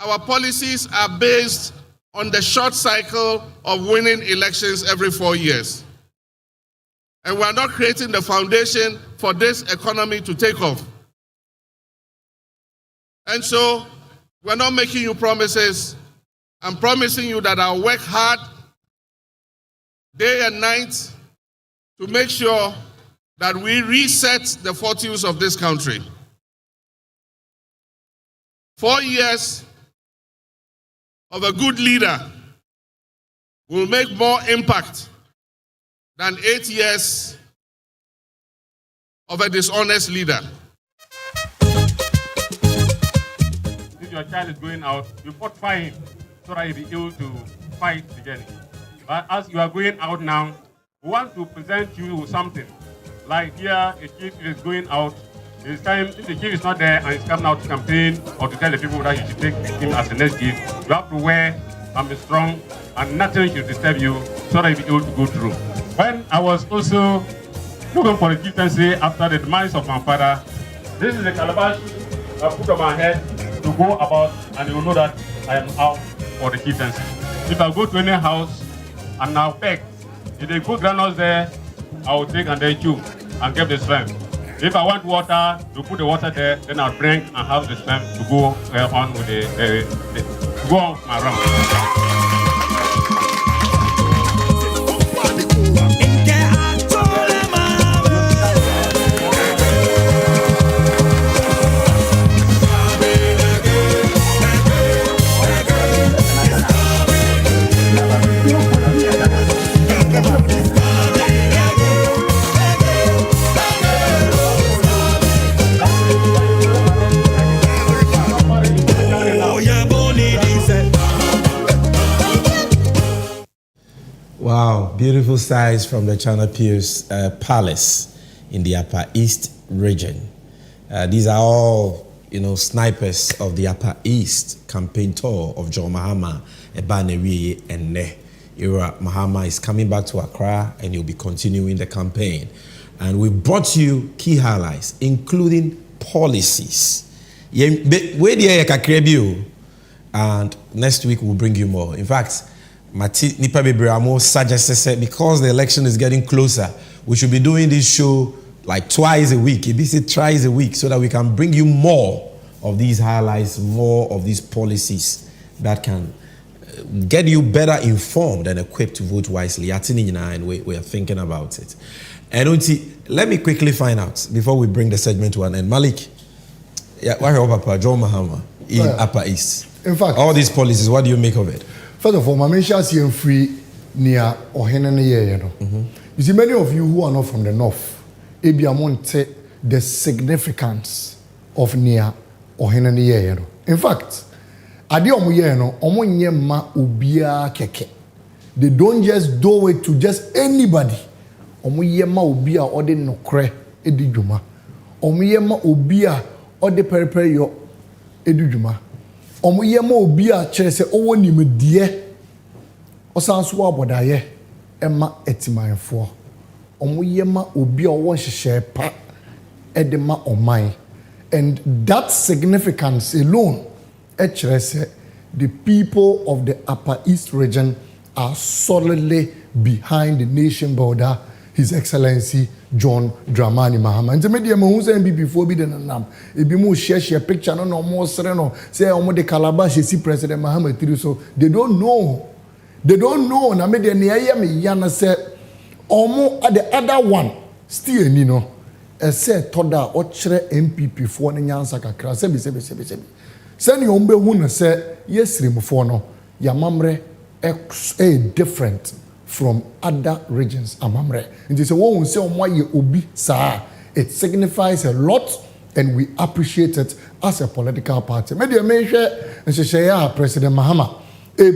our policies are based on the short cycle of winning elections every 4 years. And we are not creating the foundation for this economy to take off. And so, we're not making you promises. I'm promising you that I'll work hard day and night to make sure that we reset the fortunes of this country. 4 years of a good leader will make more impact than 8 years of a dishonest leader. If your child is going out, you fortify him so that he'll be able to fight the journey. But as you are going out now, we want to present you with something. Like here, a chief is going out. This time, if the chief is not there and he's coming out to campaign or to tell the people that you should take him as the next gift, you have to wear and be strong and nothing should disturb you so that you'll be able to go through. When I was also looking for the chieftaincy after the demise of my father, this is the calabash I put on my head to go about, and you will know that I am out for the chieftaincy. If I go to any house and I'll beg, if they put granules there, I will take and then chew and get the strength. If I want water, to put the water there, then I'll drink and have the strength to go on with to go on my round. Beautiful sights from the China Piers Palace in the Upper East region. These are all, snipers of the Upper East campaign tour of John Mahama, Ebanewi, and Ne. Mahama is coming back to Accra and he'll be continuing the campaign. And we brought you key highlights, including policies. And next week we'll bring you more. In fact, Nipa Bebramo suggested because the election is getting closer, we should be doing this show like twice a week, thrice a week, so that we can bring you more of these highlights, more of these policies that can get you better informed and equipped to vote wisely. And we are thinking about it. And let me quickly find out before we bring the segment to an end. Malik, why are Papa John Mahama in Upper East? In fact, all these policies, what do you make of it? First of all, Mamisha is free near Ohenene. You see, many of you who are not from the north, Ebiamonte, the significance of near Ohenene. In fact, Adi Omuyeno, Omonye ma ubia keke. They don't just do it to just anybody. Omuye ma ubia ode nokre edijuma. Omuye ma ubia ode periperi yo edijuma. Omuye ma ubia chese owo nimedie. Osanso abodaye ema etimanfo. Omuye ma ubia owo hyehyɛ pa edema oman. And that significance alone, the people of the Upper East region are solidly behind the nation builder, His Excellency John Dramani Mahama. And the media who say before be the nam. If you move share picture no more sereno say omo de Calabash see President Mahama through, so they don't know. They don't know. Na media near me yana say omo the other one still nino. Ese toda ochre MPP for ne nyansa kakra sebi. Send you umbe who say yes for no yamamre different from other regions amamre. And they say one say why obi sa it signifies a lot and we appreciate it as a political party. Media mention and say President Mahama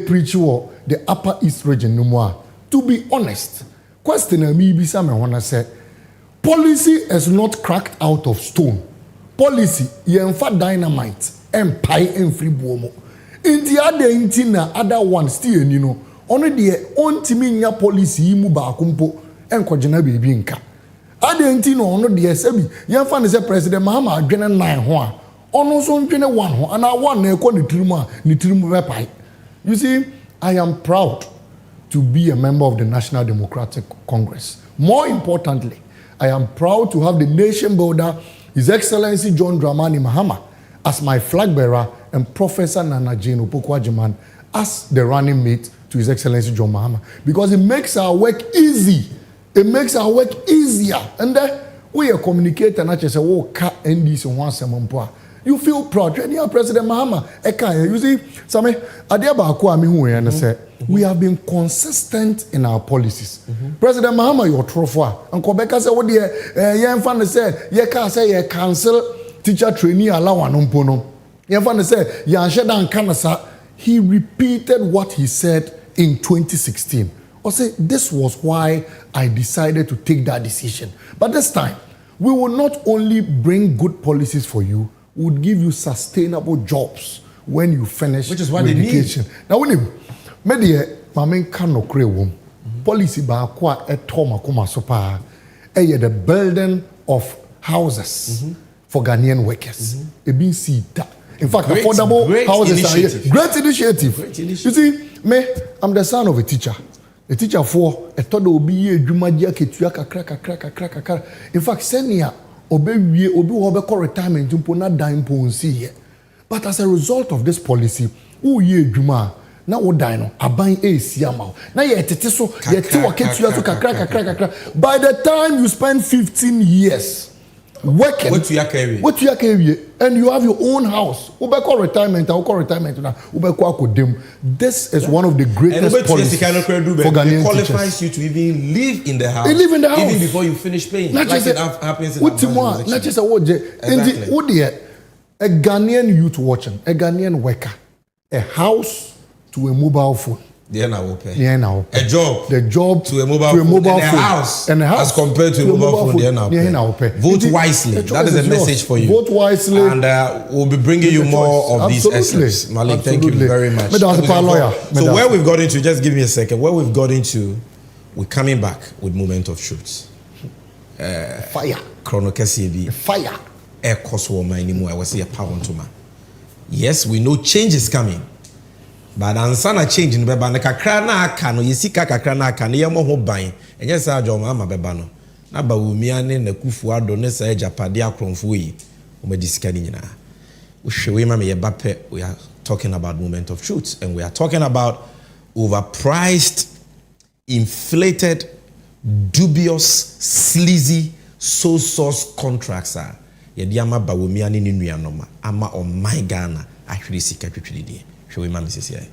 preach war the Upper East region no more. To be honest, question me be some wanna say policy is not cracked out of stone. Policy yenfa dynamite empire and free bomo. In the other intina other one still only the ontiminya policy mu ba kumpo enkojena bebi nka. Other intino ono the sebi yenfa ne say President Mahama adwene 9 ho a ono so ndwene 1 ho ana 1 na ekọ ni tirimu be pai. You see, I am proud to be a member of the National Democratic Congress. More importantly, I am proud to have the nation builder, His Excellency John Dramani Mahama, as my flag bearer and Professor Nana Jane Opoku-Agyeman as the running mate to His Excellency John Mahama. Because it makes our work easy. It makes our work easier. And then we are communicating and actually say, oh, NDC once a month. You feel proud. President Mahama, you see, we have been consistent in our policies. President Mahama, your trophy. And Quebec said, what the young fan said, you can't say you cancel teacher trainee allowance. Young fan said, Yanshedan Kanasa. He repeated what he said in 2016. I said, this was why I decided to take that decision. But this time, we will not only bring good policies for you, we would give you sustainable jobs when you finish which is what education. Now, when you media mamen kano kre wom policy ba kwa etoma kuma sopa the building of houses for Ghanaian workers. In fact, great, affordable houses initiative. Are great initiative. You see, I'm the son of a teacher. A teacher for a todo obi edwumadia ketua kakra. In fact, senior obi retirement mpo na dan mpo nsi here. But as a result of this policy, who ye edwuma na wo dan no aban esi ama na ye tete so ye te wo ketua so kakra. By the time you spend 15 years working, what you are and you have your own house, retirement now, this is one of the greatest policies for Ghanaian qualifies teachers. you to even live in the house. Live in the house even before you finish paying. Not like it happens in not just a Ghanaian youth watching, a Ghanaian worker, a house to a mobile phone. The end I will pay. A job. The job to a mobile phone. And a house. And a house. As compared to a mobile phone, the end I will pay. Vote wisely. That is a message for you. Vote wisely. And we'll be bringing you more of these excerpts. Malik, thank you very much. So where we've got into, just give me a second. Where we've got into, we're coming back with Moment of Truth. Fire. Chrono KCB. Fire. Air cost woman anymore. I was say a power to man. Yes, we know change is coming. But ansana change in beba na kakra na aka no yesika kakra na aka ne yemo ho ban enye sa adwo ma beba no na Bawumia ne na kufu ado ne sa japade akromfo yi o ma disika ni nyina wo hwewe ma me ye bape. We are talking about Moment of Truth, and we are talking about overpriced, inflated, dubious, sleazy sole source contracts are ye di ama Bawumia ne nuanoma ama on my Ghana ahwiri sika twetwiri die. Show him, Mrs. Yai.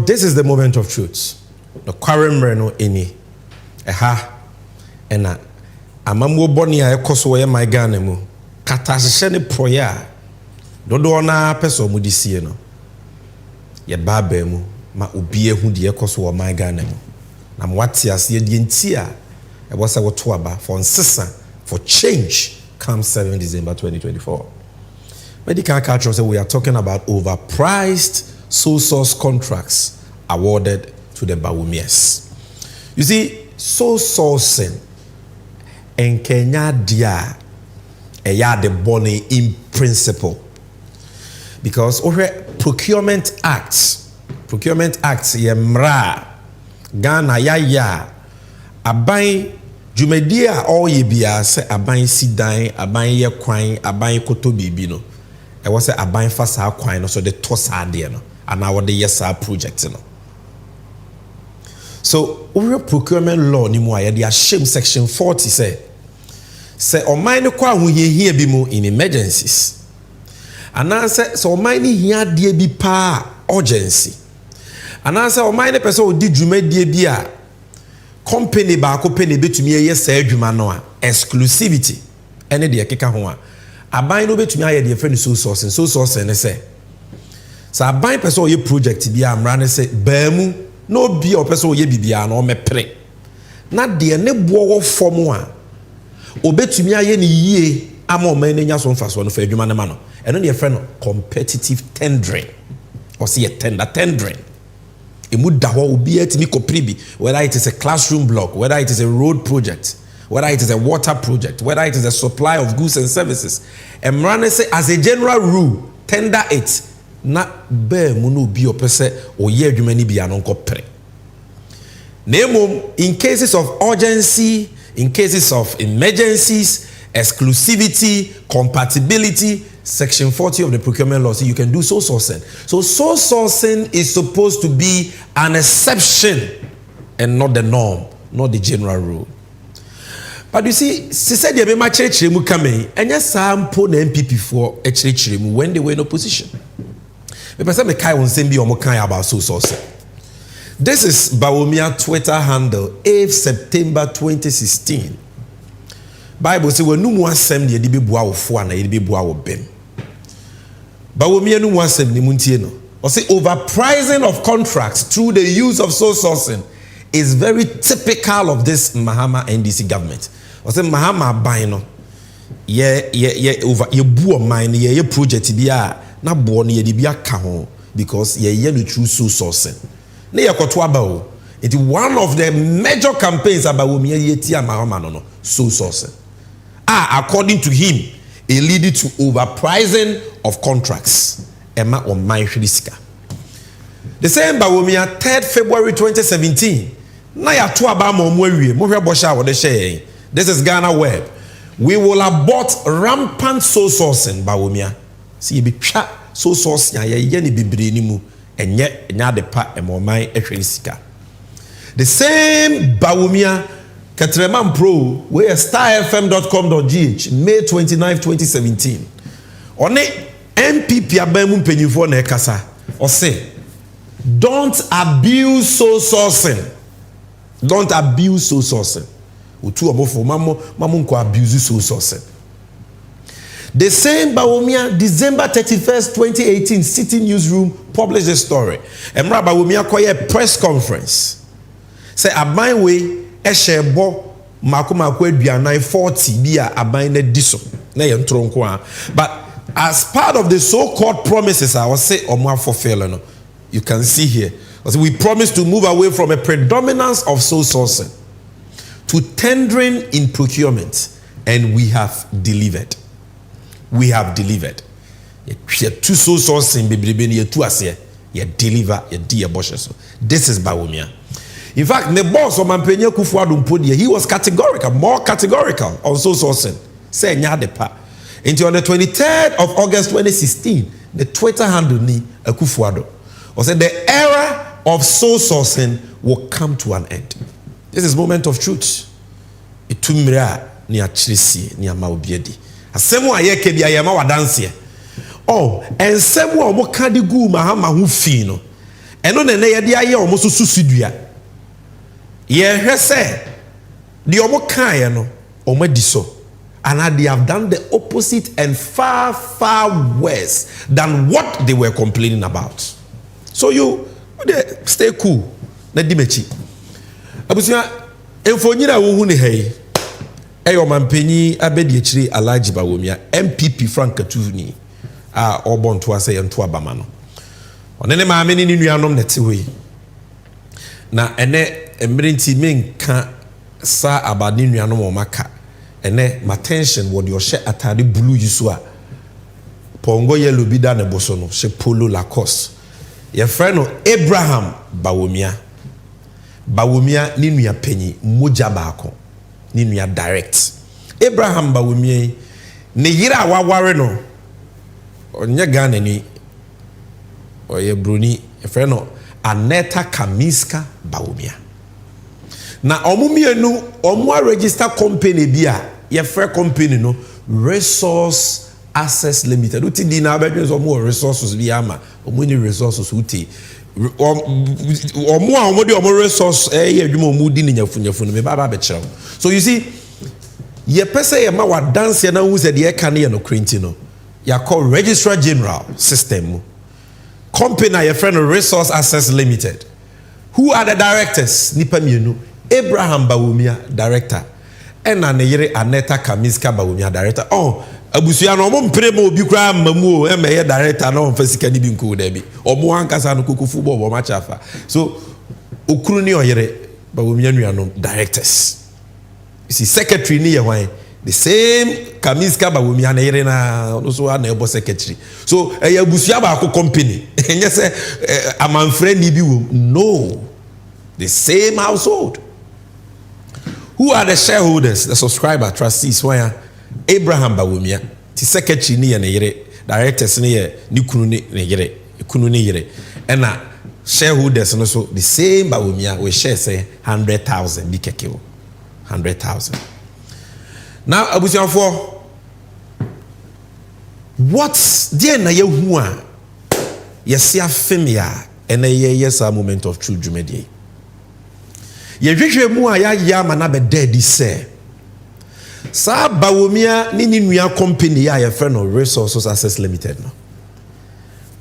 This is the Moment of Truth. The quarrel no any. And amamwo boni a ekoso ye my Ghana mu. Katashye ne proya. Dodo na peso mu disie no. Ye baba mu ma obi ehu de ekoso my Ghana mu. Na mwati ase de ntia e wo se wo to aba for nsesa for change comes 7 December 2024. Medical culture say we are talking about overpriced sole source contracts awarded to the Bawumias. You see, sole sourcing in Kenya dia the bonny in principle. Because procurement acts yemra Ghana ya aban jumedia all ye bia se aban sidan aban ye kwan aban koto bibi no e wo se aban fa sa kwan no so de tosa ade no ana wo de yesa project no. So over procurement law ni mu aye de shame section 40 say oman ne kwa hu ye bi mu in emergencies ana say so oman ni hia de bi pa urgency ana say oman ne person odi dwumadie bi a company ba ko pene betumi ye sa adwuma no a exclusivity ene de keka ho a aban no betumi aye de friend so source ne say sa aban person ye project bi amra ne say ba mu no bi o person ye bibia no mepre na de ne bo wo fom a obetumi aye ne yie ama o man nya so mfaso no fa adwuma ne ma no eno de friend competitive tendering or say tendering whether it is a classroom block, whether it is a road project, whether it is a water project, whether it is a supply of goods and services. And say as a general rule, tender it not bear munu be opese or ye jumani be anonko pre. In cases of urgency, in cases of emergencies, exclusivity, compatibility, section 40 of the procurement law, so you can do sole sourcing. So sole sourcing is supposed to be an exception and not the norm, not the general rule. But you see, she said the Bema Church coming, and yes, some put the MPP for a church when they were in opposition. The person the Kai won't send me about sole sourcing. This is Bawumia Twitter handle, 8th September 2016. Bible says we no more asem de be bua wo fo ana de be bua wo bem. Bawumia no more asem ni muntie no. Or say overpricing of contracts through the use of sole sourcing is very typical of this Mahama NDC government. Or say Mahama buy no. Over ye buo mine ye project bia na bo no ye de bia ka ho because ye no true sole sourcing. Na ye koto aba o. It is one of the major campaigns about Bawumia ye tia Mahama no sole sourcing. According to him, it leading to overpricing of contracts. Emma or Maishriska. The same Bawumia, 3rd February 2017. This is Ghana Web. We will abort rampant sole sourcing, Bawumia. See, be chat sole sourcing, ye be brinimu, and yet the part and more my Eshriska. The same Bawumia. Katreman Pro, where starfm.com.gh, May 29, 2017. On it, MPP Abemu Penifo Nekasa, or say, don't abuse sole sourcing. Don't abuse sole sourcing. Utu abofo mamunko abuse sole sourcing. The same Bawumia, December 31st, 2018, City Newsroom published a story. Emra Bawumia koye press conference. Say, aban way. Eshebo makumako aduanan 40 bia aban na diso na ye ntronko a. But as part of the so-called promises I was say omo fulfill no, you can see here, we promise to move away from a predominance of sole sourcing to tendering in procurement, and we have delivered. We have delivered. Ye two sole sourcing bebrebe ni ye two ase ye deliver ye di ye boshe so. This is Bawumia. In fact, the boss of Mampenye Kufuadu Mpodia, he was categorical, more categorical on sole sourcing. Say nyadepa. Until on the 23rd of August 2016, the Twitter handle ni Kufuadu said the era of sole sourcing will come to an end. This is moment of truth. Itumira ni achirisi ni amaobiedi. Asemu ayeke bi ayama wadanse. Oh, and semu omo kadigu Mahama hu fi no. Eno nene ye de aye omo so susudua. Ye say the omo kan no omo di so, and they have done the opposite and far worse than what they were complaining about. So you stay cool. Na di mechi abusia enfonyira wo hu ne hey eyo mampanyi abedi akire Alhaji Bawumia MPP Frank Katuvuni a obonto ase yento abama no onene maame ni nuanom nete hoyi na ene emerenti menka sa abade nuanom o maka ene my tension what your share atade blue yiso a pongo yellow bi da ne boso no she polo Lacoste your friend no Abraham Bawumia ni nua panyi moja baako ni nua direct Abraham Bawumia ne yira waware no onye Ghana ni oye bruni your friend no Aneta Kamiska Bawumia na omumienu omu register company bia ye free company no Resource Access Limited uti di na abedwe so omu resources bi ama omu ni resources uti omu a omu di omu resource ye adwuma omu di nyafunyafu me baba be kire. So you see ye pese ye ma wa dance na hu se de e kan ye no krenti no ya call Registrar General system company your friend Resource Access Limited. Who are the directors? Nipa mienu. Abraham Bawumia director and Aneyere Aneta Kamiska Bawumia director. Oh, abusuya no mo mpre mo obi kura mamu o emeye director na on fasika ni bi nko da bi. Omo ankasa no kuku football bo match afa. So okuru ni oyere Bawumia nuanom directors. You see secretary ni ye wan the same Kamiska Bawumia na yere na no so na ebo secretary. So abusuya ba ko company. Enye say amanfre ni bi wo. No. The same household. Who are the shareholders, the subscriber, trustees? Why Abraham Bawumia ti secretary ni ye ne yere directors ni ye ni kunu ni yere ena shareholders no so the same Bawumia we share say 100,000 bi keke o 100,000. Now abusiafo what's there na yehu a yesi afemia ena yes a moment of true dwumedie ye hwehwe mu a ya ma na be dead say sa Bawumia ni nua company ya friend of Resources Access Limited no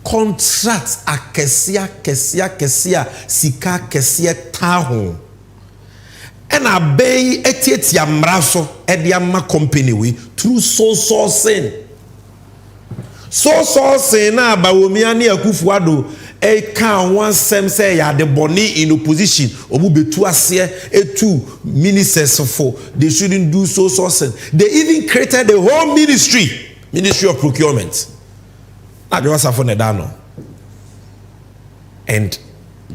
contract akesia sika kesia taho ena bay etietia mraso ediama company we through sourcing na Bawumia ni Akufo-Addo e kan one sem say ya the boni in opposition omu betu ase etu ministers for they shouldn't do sourcing. They even created the whole ministry of procurement. And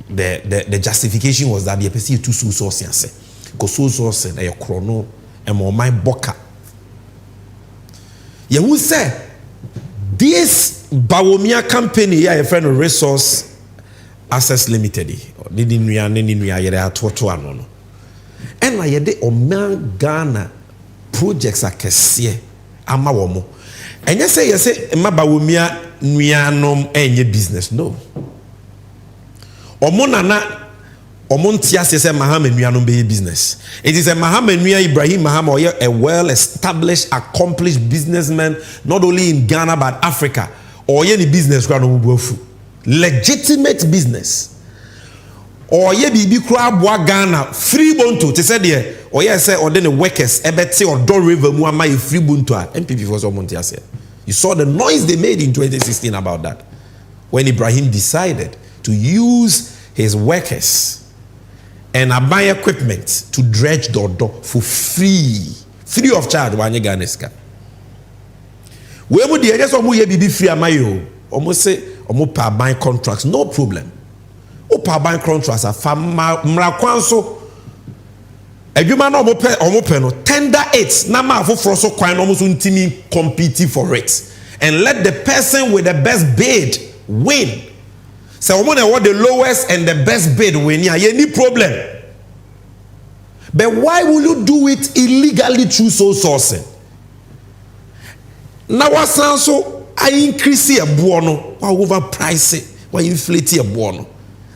the justification was that the person to sourcing because sourcing a chrono and more my boka. You will say this Bawumia company ya a friend of Resource Access Limited did in nuya toto ano and I de oman Ghana projects akese ama womo and you say ma Bawumia nuanom enye business no omonana omontia say Mahama nuanom be business. It is a Mahama nua Ibrahim Mahama a well established accomplished businessman not only in Ghana but Africa or any business legitimate business or ye bibi kura boa Ghana free bonto te say there or ye say or then the workers ebete or don river mu ama free bonto MPP for some months here. You saw the noise they made in 2016 about that when Ibrahim decided to use his workers and buy equipment to dredge Dodo for free of charge wanye Ganeska. We would the just omo ye bibi free amayo omo say omo pa buy contracts no problem. O pa buy contracts a fama mrakwanso adwuma na omo pe no tender it na ma afoforo so kwan no omo so ntimi compete for it and let the person with the best bid win. So omo na what the lowest and the best bid win ya any problem. But why will you do it illegally through sourcing? Now what so I increase a buono, why overprice it, why inflate a buono.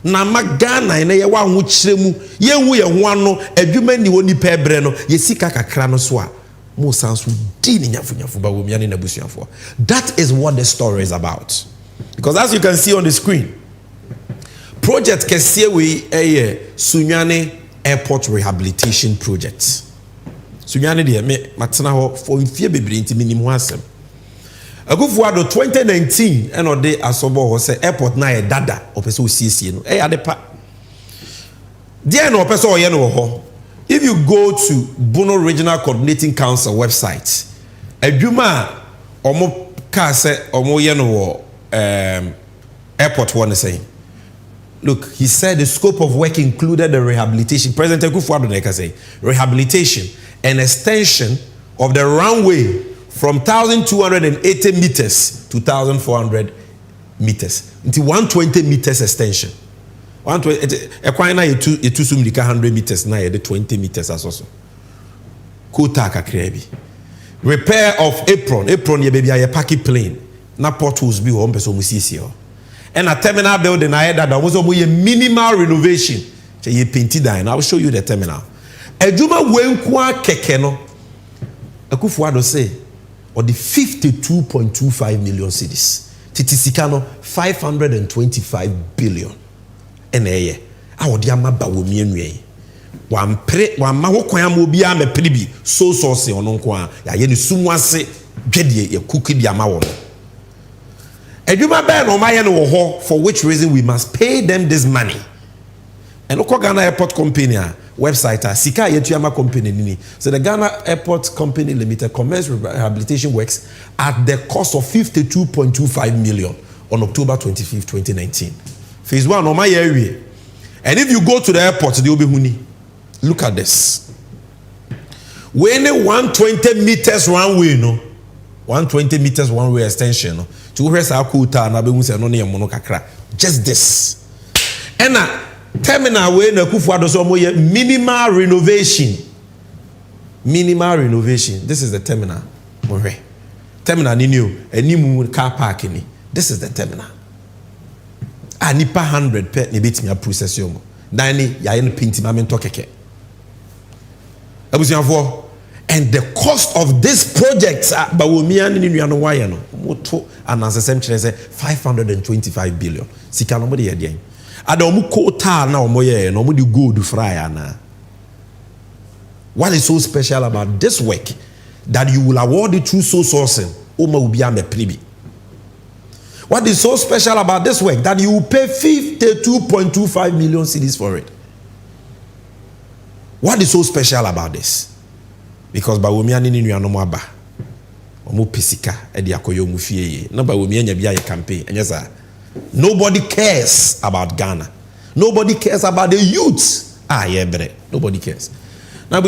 Na magana ina ye wa hu chiremu ye hu ye ho ano adwuma ni woni pe breno ye sika kakra no so a mo sanso di ni nyafunyafu Bawumia ni nabusuafo. That is what the story is about. Because as you can see on the screen, project kese we Sunyane Airport Rehabilitation Project. Sunyane de me matena ho for mfie bebre nti minimum asem. Akufo-Addo 2019 and or day asobo ho say airport na e dada opese osiesie no adepa. There no opese oye no ho. If you go to Bono Regional Coordinating Council website, adwuma omo ka say omo ye no airport one saying. Look, he said the scope of work included the rehabilitation. President Akufo-Addo Neka say rehabilitation and extension of the runway from 1,280 meters to 1,400 meters. Into 120 meters extension. 120. Ekwana yetu sumlika 100 meters na yede 20 meters asoso. Kota kakrebi. Repair of apron. Apron ye baby a paki plane. Na potholes bi ho mpeso musisi ho. And a terminal building I had that was a minimal renovation. Ye painted down. I will show you the terminal. Ejuma wenkwa keke no. Akufo-Addo say or the 52.25 million cedis. Titisika no 525 billion. Eneye. Awo dia ma Bawumia nwe. Wan ma ho kwan mo bia me pribi so source ono nko a ya ye ni sumwase dwedie ye kuki bia ma wo no. Eduma be no maye no ho for which reason we must pay them this money. And Oko Ghana Airport Company website Sika Yetuama Company nini. So the Ghana Airport Company Limited commenced rehabilitation works at the cost of 52.25 million on October 25th, 2019. Phase 1 on my area. And if you go to the airport, they will be huni. Look at this. When 120 meters runway no 120 meters one-way extension no to where sa akuta na be hu se no ne yemono kakra just this and terminal we na kufu ado so mo ye minimal renovation this is the terminal mo hwe terminal ni new animu car park ni this is the terminal nipa 100 pe ne betimi process yo mo dan ni ya ye no paint ma mento keke abusianfo. And the cost of this project, Bawumia ni nuano waya no, moto anansesem kyerɛ sɛ 525 billion. Sika no mo de yɛ deɛ. Ada omu quota na omo yɛ no omo de gold fry ana. What is so special about this work that you will award it through soul sourcing? Oma ubi ame pribi. What is so special about this work that you will pay 52.25 million cedis for it? What is so special about this? Because Bawumia ni nuano mo aba. Omo pesika e de akoyo mu fie. Na Bawumia nya bia ye campaign. Enyesa. Nobody cares about Ghana. Nobody cares about the youth. Nobody cares. Now,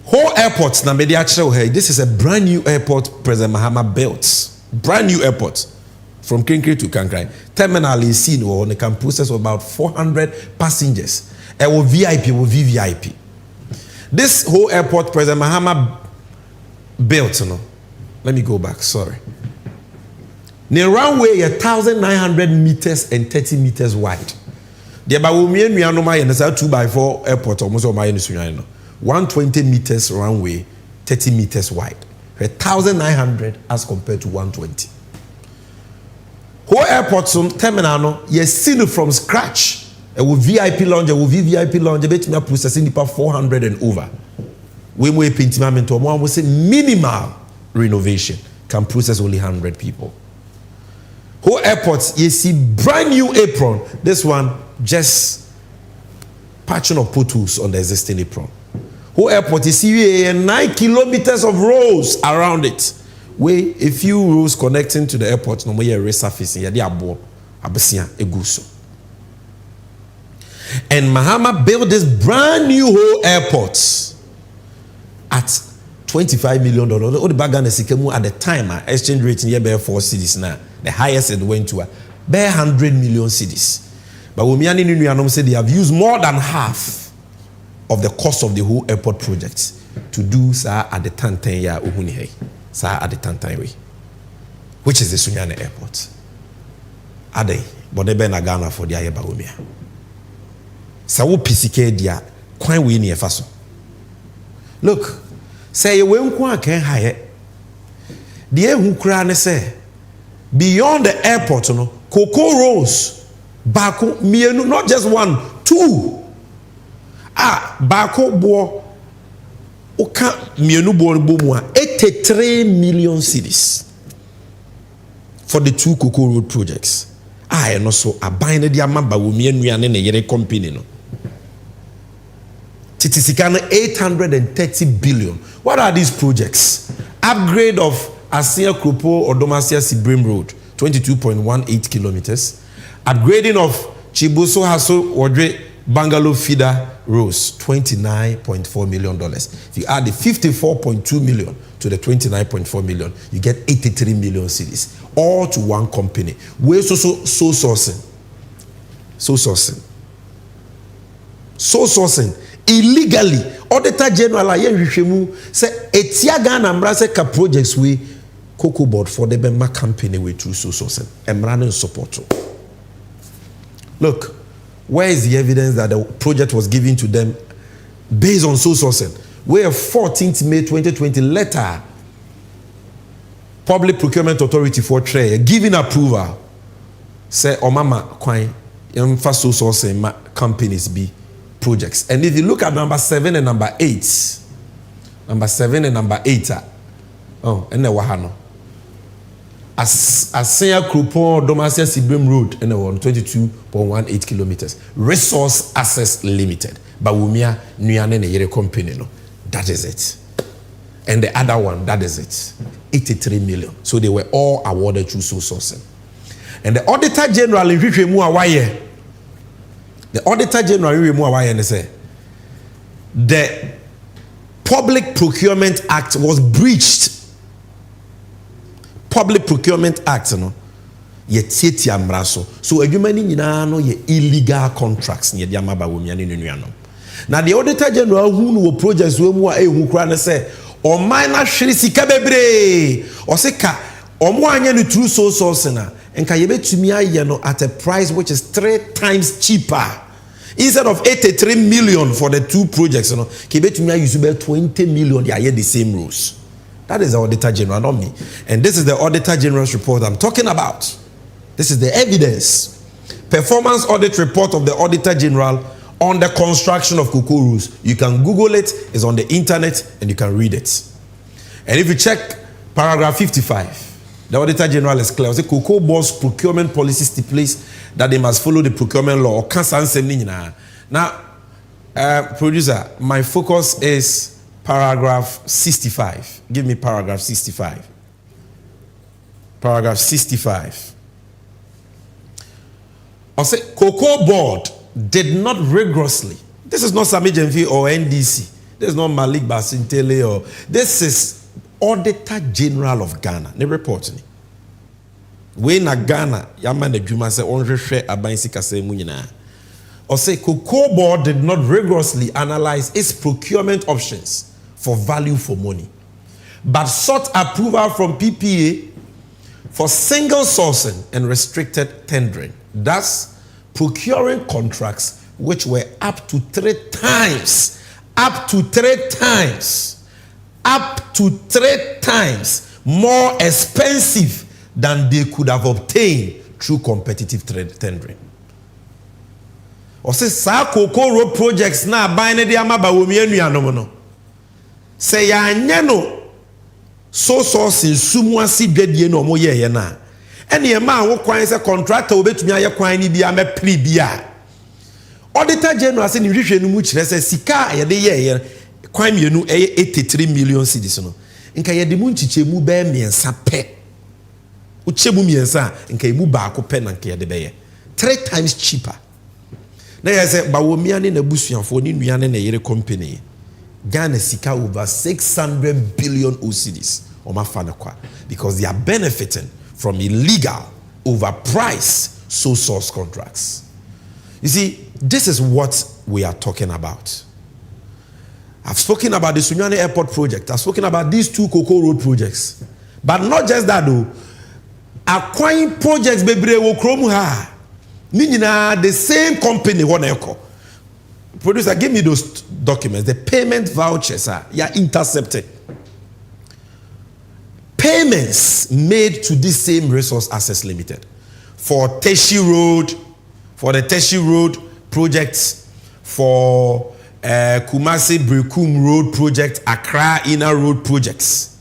whole airport na media actually here. This is a brand new airport President Mahama built. Brand new airport from Kinkri to Kankrai. Terminal is seen or can process about 400 passengers. It will VIP, it will VVIP. This whole airport President Mahama built, you know. Let me go back, sorry. The runway 1,900 meters and 30 meters wide. The Bawumia Mianoma and 2x4 airport almost on my 120 meters runway, 30 meters wide. 1,900 as compared to 120. Whole airport terminal, you seen from scratch. It will VIP lounge, it will VVIP lounge, bet me processing the 400 and over. When we paint to one, we say minimal renovation can process only 100 people. Whole airports, you see brand new apron. This one just patching of potholes on the existing apron. Whole airport, you see 9 kilometers of roads around it. Where a few roads connecting to the airport, no more resurfacing. Ya di abo abesia eguso. And Mahama built this brand new whole airport at $25 million. All the bagana sikemu at the time, exchange rate in here 4 cities now. The highest it went to bare 100 million cedis. But Womiani Nuyanum said they have used more than half of the cost of the whole airport project to do sa at the Tantan ya Uhunihei. Sa at the Tantan way. Which is the Sunyane airport. Ade, but they be na Ghana for the Bawumia. Sawo pisike dia kwan we ne efa so. Look, say we nko akan haye. The ehu kura ne say beyond the airport no, Cocoa Rose, Bako mienu, not just 1, 2. Bako bo oka mienu bo mu 83 million cedis for the 2 Cocoa Road projects. No so aban na dia mamba wo mienu ne yere company no. Titisikana 830 billion. What are these projects? Upgrade of Asia Kropo Odomasia Sibrim Road, 22.18 kilometers. Upgrading of Chibuso Haso Odre Bangalow Feeder Roads, $29.4 million. If you add the 54.2 million to the 29.4 million, you get 83 million cedis. All to one company. We're so sourcing. Illegally. Auditor General aye hwehwemu say etia Ghana mbra say ka projects we Cocoa Board for the Bema company we through so sourcing. Emrano support. Look, where is the evidence that the project was given to them based on so sourcing? Where 14th May 2020 letter Public Procurement Authority for Trade giving approval say Omama Kwan emfa so sourcing companies be projects. And if you look at number 7 and number 8, and number 8 and the wahano Asia Kropo Domasia Sibrim Road and the 22.18 kilometers. Resource Access Limited. Bawumia Nuyane Yere Company. No. That is it. And the other one, that is it. 83 million. So they were all awarded through so sourcing. And the Auditor General in Rishemu Awaye. The Auditor General in Rishemu Awaye say the Public Procurement Act was breached. Public Procurement Act, no, ye tieti amraso. So adwuma ni nyina no ye illegal contracts ne de amaba Bawumia ne nuanom. Na the Auditor General who no projects we mu a ehu kra ne say o man na hwere sika bebre. O se ka omo anya no true source na enka ye betumi aye no at a price which is 3 times cheaper. Instead of 83 million for the 2 projects, you know, ke betumi aye use 20 million they are the same rules. That is the Auditor General, not me. And this is the Auditor General's report I'm talking about. This is the evidence. Performance audit report of the Auditor General on the construction of cocoa rules. You can Google it. It's on the internet and you can read it. And if you check paragraph 55, the Auditor General is clear. The cocoa board's procurement policy stipulates that they must follow the procurement law. Now, producer, my focus is paragraph 65. Give me paragraph 65. Paragraph 65. I say Cocoa Board did not rigorously. This is not Sami Jenfi or NDC. This is not Malik Basintele or this is Auditor General of Ghana. They report me. We na Ghana yaman the Juma say onhwehwe abansi kase mu nyina. Or say Cocoa Board did not rigorously analyze its procurement options for value for money, but sought approval from PPA for single sourcing and restricted tendering, thus procuring contracts which were up to 3 times more expensive than they could have obtained through competitive tendering. Or say sa cocoa road projects na buying the ama Bawumia nuanom no. Say ya anya no so source sumu asi dwadie no mo ye na. Ene ye ma wo kwan say contractor obetumi aye kwan ni bia me pre bia. Auditor General say ni hwehwe no mu kire say sika ye de ye kwan mienu 83 million cedis no. Nka ye de mu nchichemu be miensa pe. Uchemu miensa nka emu ba ko pe na nka ye de be ye 3 times cheaper. Na ye say Bawumia ne nabusuafo ni nuane na yere company. Ghana sika over 600 billion OCDs because they are benefiting from illegal, overpriced sole source contracts. You see, this is what we are talking about. I've spoken about the Sunyani Airport project. I've spoken about these 2 cocoa road projects. But not just that though. Acquiring projects bebre wo kromu ha. Ninina the same company woneko. Producer, give me those documents. The payment vouchers are intercepted. Payments made to this same Resource Access Limited for Teshi Road, for the Teshi Road projects, for Kumasi Brekum Road project, Accra Inner Road projects.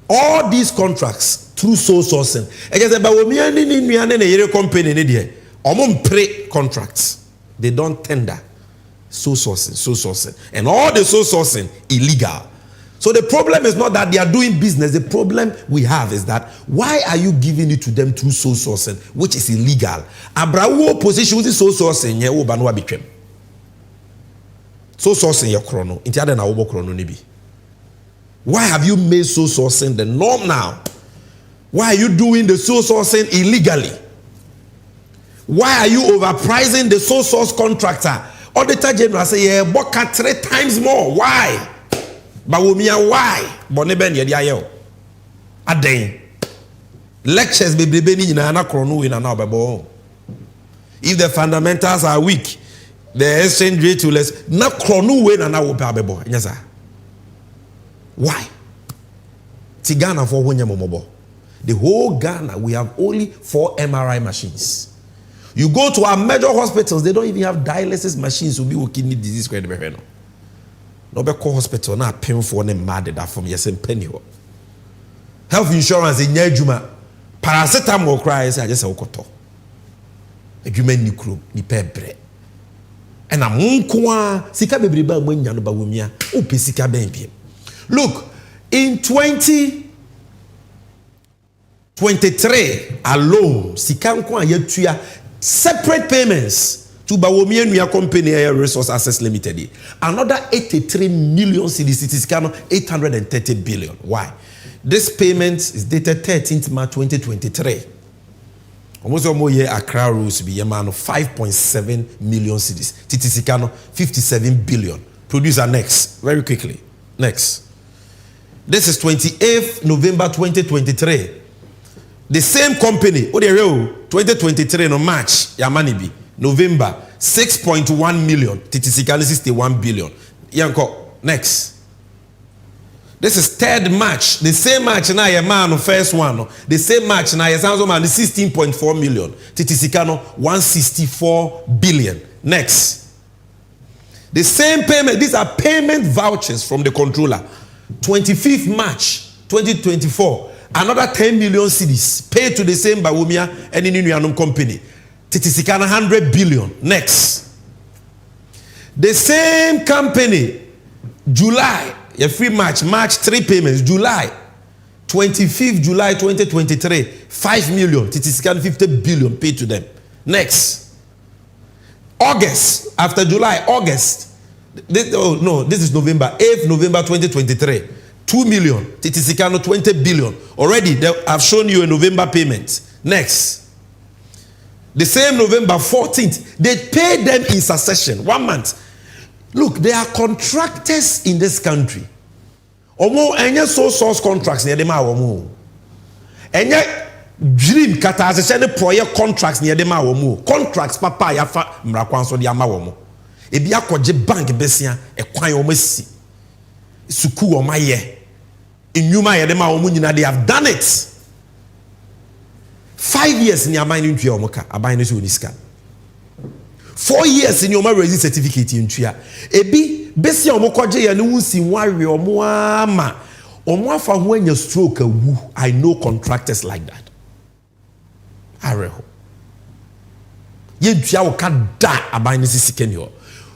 All these contracts through sole sourcing. Against the Bawumia ni company ni die. Omon pre contracts. They don't tender sole sourcing. And all the sole sourcing illegal. So the problem is not that they are doing business. The problem we have is that why are you giving it to them through sole sourcing, which is illegal? Abrawo position with sole sourcing ye wo banwa betwem. Sole sourcing ye chrono. Inti ade na wo chrono ni bi. Why have you made sole sourcing the norm now? Why are you doing the sole sourcing illegally? Why are you overpricing the sole source contractor? Auditor General say, yeah, boka 3 times more. Why? Bawumia, why? Boneben ye diayo. Aden. Lectures be beni na krono in an ababo. If the fundamentals are weak, the exchange rate will less. Na krono we na wo ababo. Yes, sir. Why? Tigana for wenye momobo. The whole Ghana, we have only 4 MRI machines. You go to our major hospitals, they don't even have dialysis machines to be with kidney disease. No be call hospital na pay for them mad that from yes and penny. Health insurance in Yajuma, paracetamol cries, I just say okoto. A human nikro, ni pebre. And a munkwa, sika bebriba when yano Bawumia, upi sika benpie. Look, in 2023 alone, sika nkwa yetuya separate payments to Bawumia Nuya Company Air Resource Access Limited. Another 83 million cedis. It is kind of 830 billion. Why? This payment is dated 13th March 2023. Almost a year Accra rules be a man of 5.7 million cedis. Titisikano 57 billion. Producer next, very quickly. Next. This is 28th November 2023. The same company, 2023 no March, Yamanibi, November 6.1 million. Titisikano 61 billion. Yanko, next. This is 3rd March. The same March now, a man first one. The same March now, a man 16.4 million. Titisikano 164 billion. Next. The same payment. These are payment vouchers from the controller. 25th March 2024. Another 10 million cedis paid to the same Bawumia and Inuyanum company. Titisikano 100 billion. Next. The same company, July. A free March 3 payments, July, 25th July 2023, 5 million, Titisikano 50 billion paid to them. Next, August, after July, August, this is November, 8th November 2023, 2 million, Titisikano 20 billion. Already, I've shown you a November payment. Next, the same November 14th, they paid them in succession, 1 month. Look, there are contractors in this country. Omo enye sole source contracts near the ma omo. Enye dream kata asese project contracts near the ma omo. Contracts papa ya fa mrakwanso de ama omo. Ebi akogye bank besia ekwan omo si. Suku omo ye. Enyuma ye de ma omo nyina they have done it. 5 years ni aban ni ntwe omo ka, aban ni so oniska. 4 years in your marriage certificate in Tria. Ebi, besi omo kwaje ya ni wusi wari omo ama. Omo afa when you stroke a woo. I know contractors like that. Areho. Ye Tria woka da abayini sisikeni yo.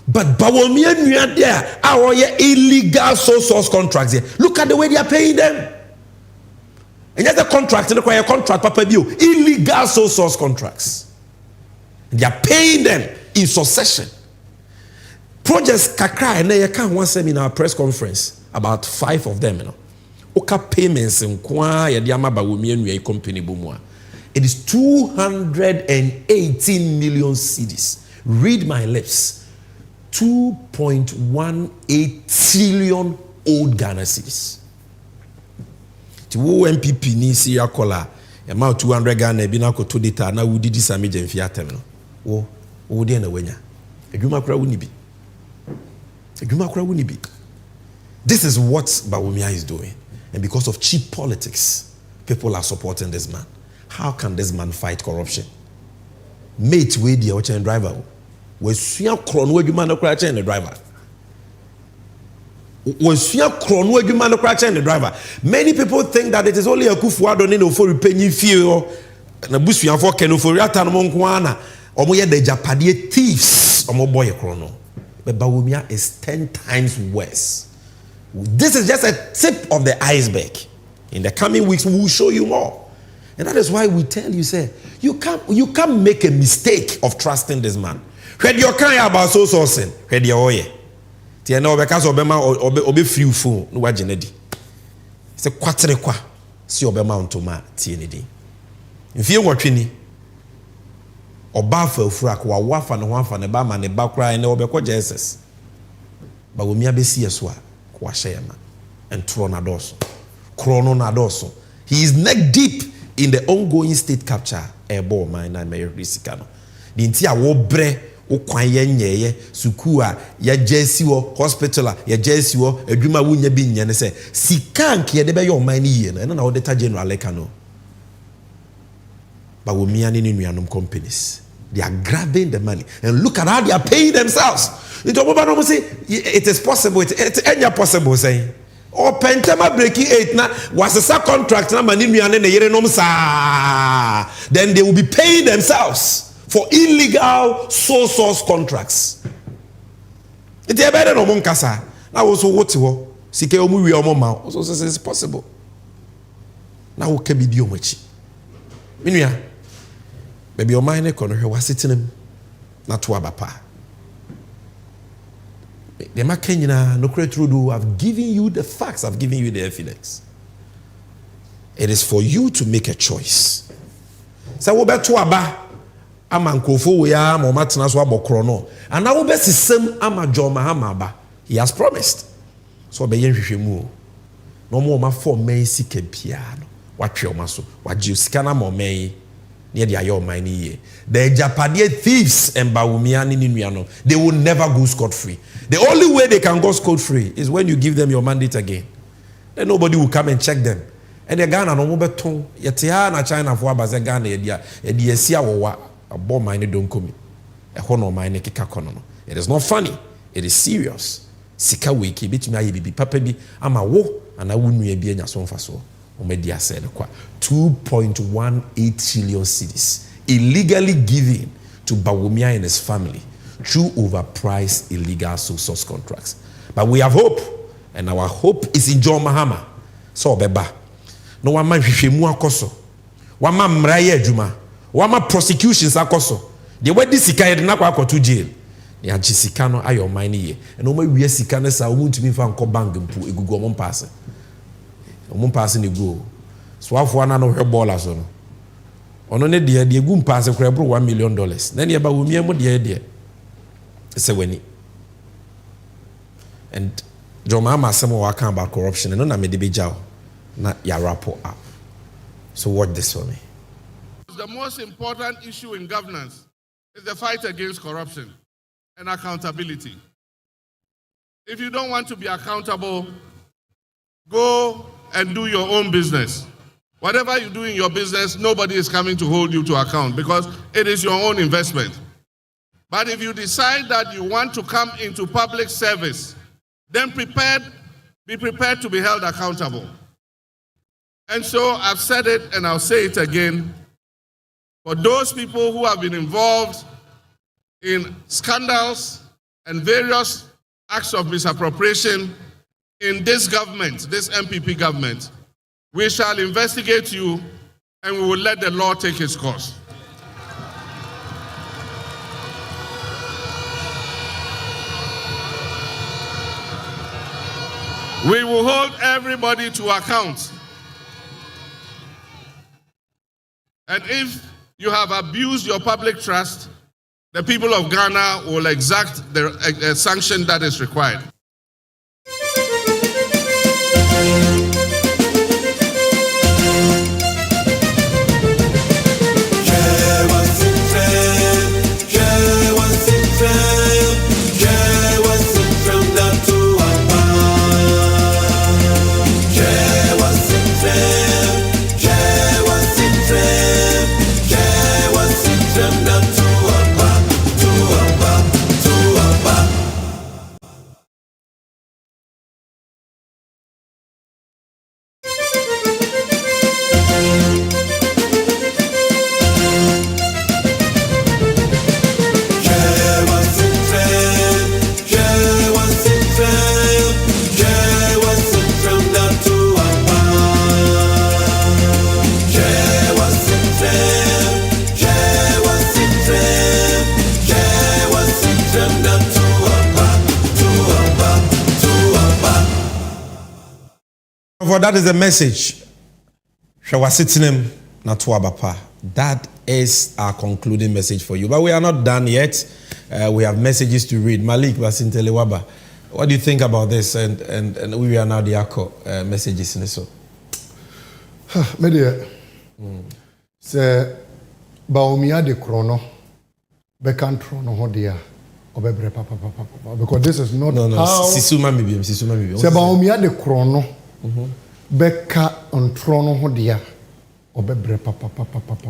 But Bawumia Nuya there, our illegal sole source contracts here. Look at the way they are paying them. And yet the contract, the contract, papa bio, illegal sole source contracts. They are paying them in succession. Projects kakra and they can one seminar press conference about 5 of them. Oka payments in kwa ya diama Bawumia Nuya company bumwa. It is 218 million cedis. Read my lips. 2.18 trillion old Ghana cedis. To MPP ni Syria kola amount 200 Ghana ebi na koto data na wudi di same jemfi atem no. Wo de na wanya. Adwuma kura woni bi. Adwuma kura woni bi. This is what Bawumia is doing. And because of cheap politics, people are supporting this man. How can this man fight corruption? Mate we the ocean driver. We suya kron we adwuma na kura chen the driver. The driver. Many people think that it is only a kufuado ni no for penny feel na busuya for kenu for yata no nkwana omo ye the Japadie thieves omo boy krono. But Bawumia is 10 times worse. This is just a tip of the iceberg. In the coming weeks we will show you more. And that is why we tell you say you can't make a mistake of trusting this man. Heard your kind about so sourcing. Heard your oye. Tia na obeka so obema obe free phone no waje na di se kwatere kwa si obema ontoma tie ne di mfie nwotwe ni oba fa afura kwa wafa ne ho afa ne ba ma ne ba kra ne obekọ Jesus Bawumia besi yeso a kwa shema entro na doso krono na doso. He is neck deep in the ongoing state capture ebo man na me risika no di nti a wo bre ukwan yenye suku a ya jesi wo hospital a ya jesi wo adwuma wunya bi nyane se sika nke de be yo man ni ye na auditor general leka no Bawumia ni nuanom companies, they are grabbing the money and look at how they are paying themselves. It oboba say it is possible, it's any possible say or pentema breaking 8 na was a contract na mani nuane na yere nom sa, then they will be paying themselves for illegal sole source contracts. It is better no monkasa. Now also what wo sike omu wi omo ma. Also says it's possible. Now we can be dio machi. Minua. Baby o mine kono hwe wasitinem. na to abapa. The Makenya no do. I've given you the facts. I've given you the evidence. It is for you to make a choice. So we bet to aba amankofo we are mo matena so abokro no. And now we bet sisem ama John Mahama aba. He has promised. So be yen hwehwemu. No mo ma for men sika bia no. Watwe o maso. Wagye sika na mo men near the ayo man ye. The Japadian thieves and Bawumia ni they will never go scot-free. The only way they can go scot-free is when you give them your mandate again. Then nobody will come and check them. And the Ghana no mo beton yetia na China for abaze Ghana e sia wo abo mine don komi. E ho no mine keka kono no. It is not funny. It is serious. Sika wiki bitumi aye bibi papa bi ama wo ana wunu bi anya so mfa so. Omedia said 2.18 trillion cedis illegally given to Bawumia and his family through overpriced illegal source contracts. But we have hope, and our hope is in John Mahama. So beba. No one man hwehwemu akoso. One man mraye adwuma. One man prosecutions akoso. The way this sika yede na kwa akoto jail. Ne agye sika no ayo man ye. And we wie sika no sa omuntumi fa nko bank mpu egugu omon pass. Omon pass ni go. So afo na no hwe baller so no. Ono ne de egu pass kura bro $1 million. Then ye ba wumia mo de say weni. And John Mahama say mo waka about corruption no na me de bejaw na ya rapport up. So watch this for me. The most important issue in governance is the fight against corruption and accountability. If you don't want to be accountable, go and do your own business. Whatever you do in your business, nobody is coming to hold you to account because it is your own investment. But if you decide that you want to come into public service, then be prepared to be held accountable. And so I've said it and I'll say it again. For those people who have been involved in scandals and various acts of misappropriation in this government, this MPP government, we shall investigate you and we will let the law take its course. We will hold everybody to account. And if you have abused your public trust, the people of Ghana will exact the sanction that is required. That is the message. That is our concluding message for you. But we are not done yet. We have messages to read. Malik Basintelewaba, what do you think about this? And we are now the ACO messages in this. Media. Say Bawumia de Chrono. Bekantrono hodia. Obebre papa. Because this is not how. Sisuma mibim. Say Bawumia de Chrono. Beka on trono hodia obebre papa.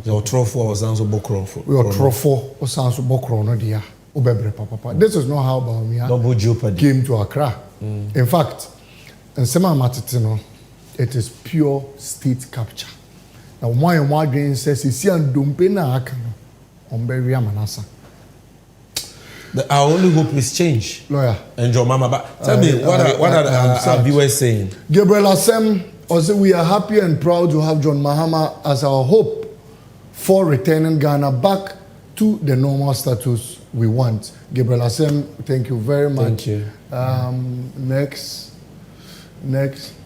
Your trofo was also bokronfo. Your trofo was also bokrono dia obebre papa. This is not how Bawumia double jeopardy came to Accra. In fact, in Sema Matitino, it is pure state capture. Now, my dream says, "Isi and dumpena akano on beria manasa." Our only hope is change. Lawyer. And John Mama, but tell me, what are our viewers saying? Gabriel Asem also, we are happy and proud to have John Mahama as our hope for returning Ghana back to the normal status we want. Gabriel Asem, thank you very much. Thank you. Next.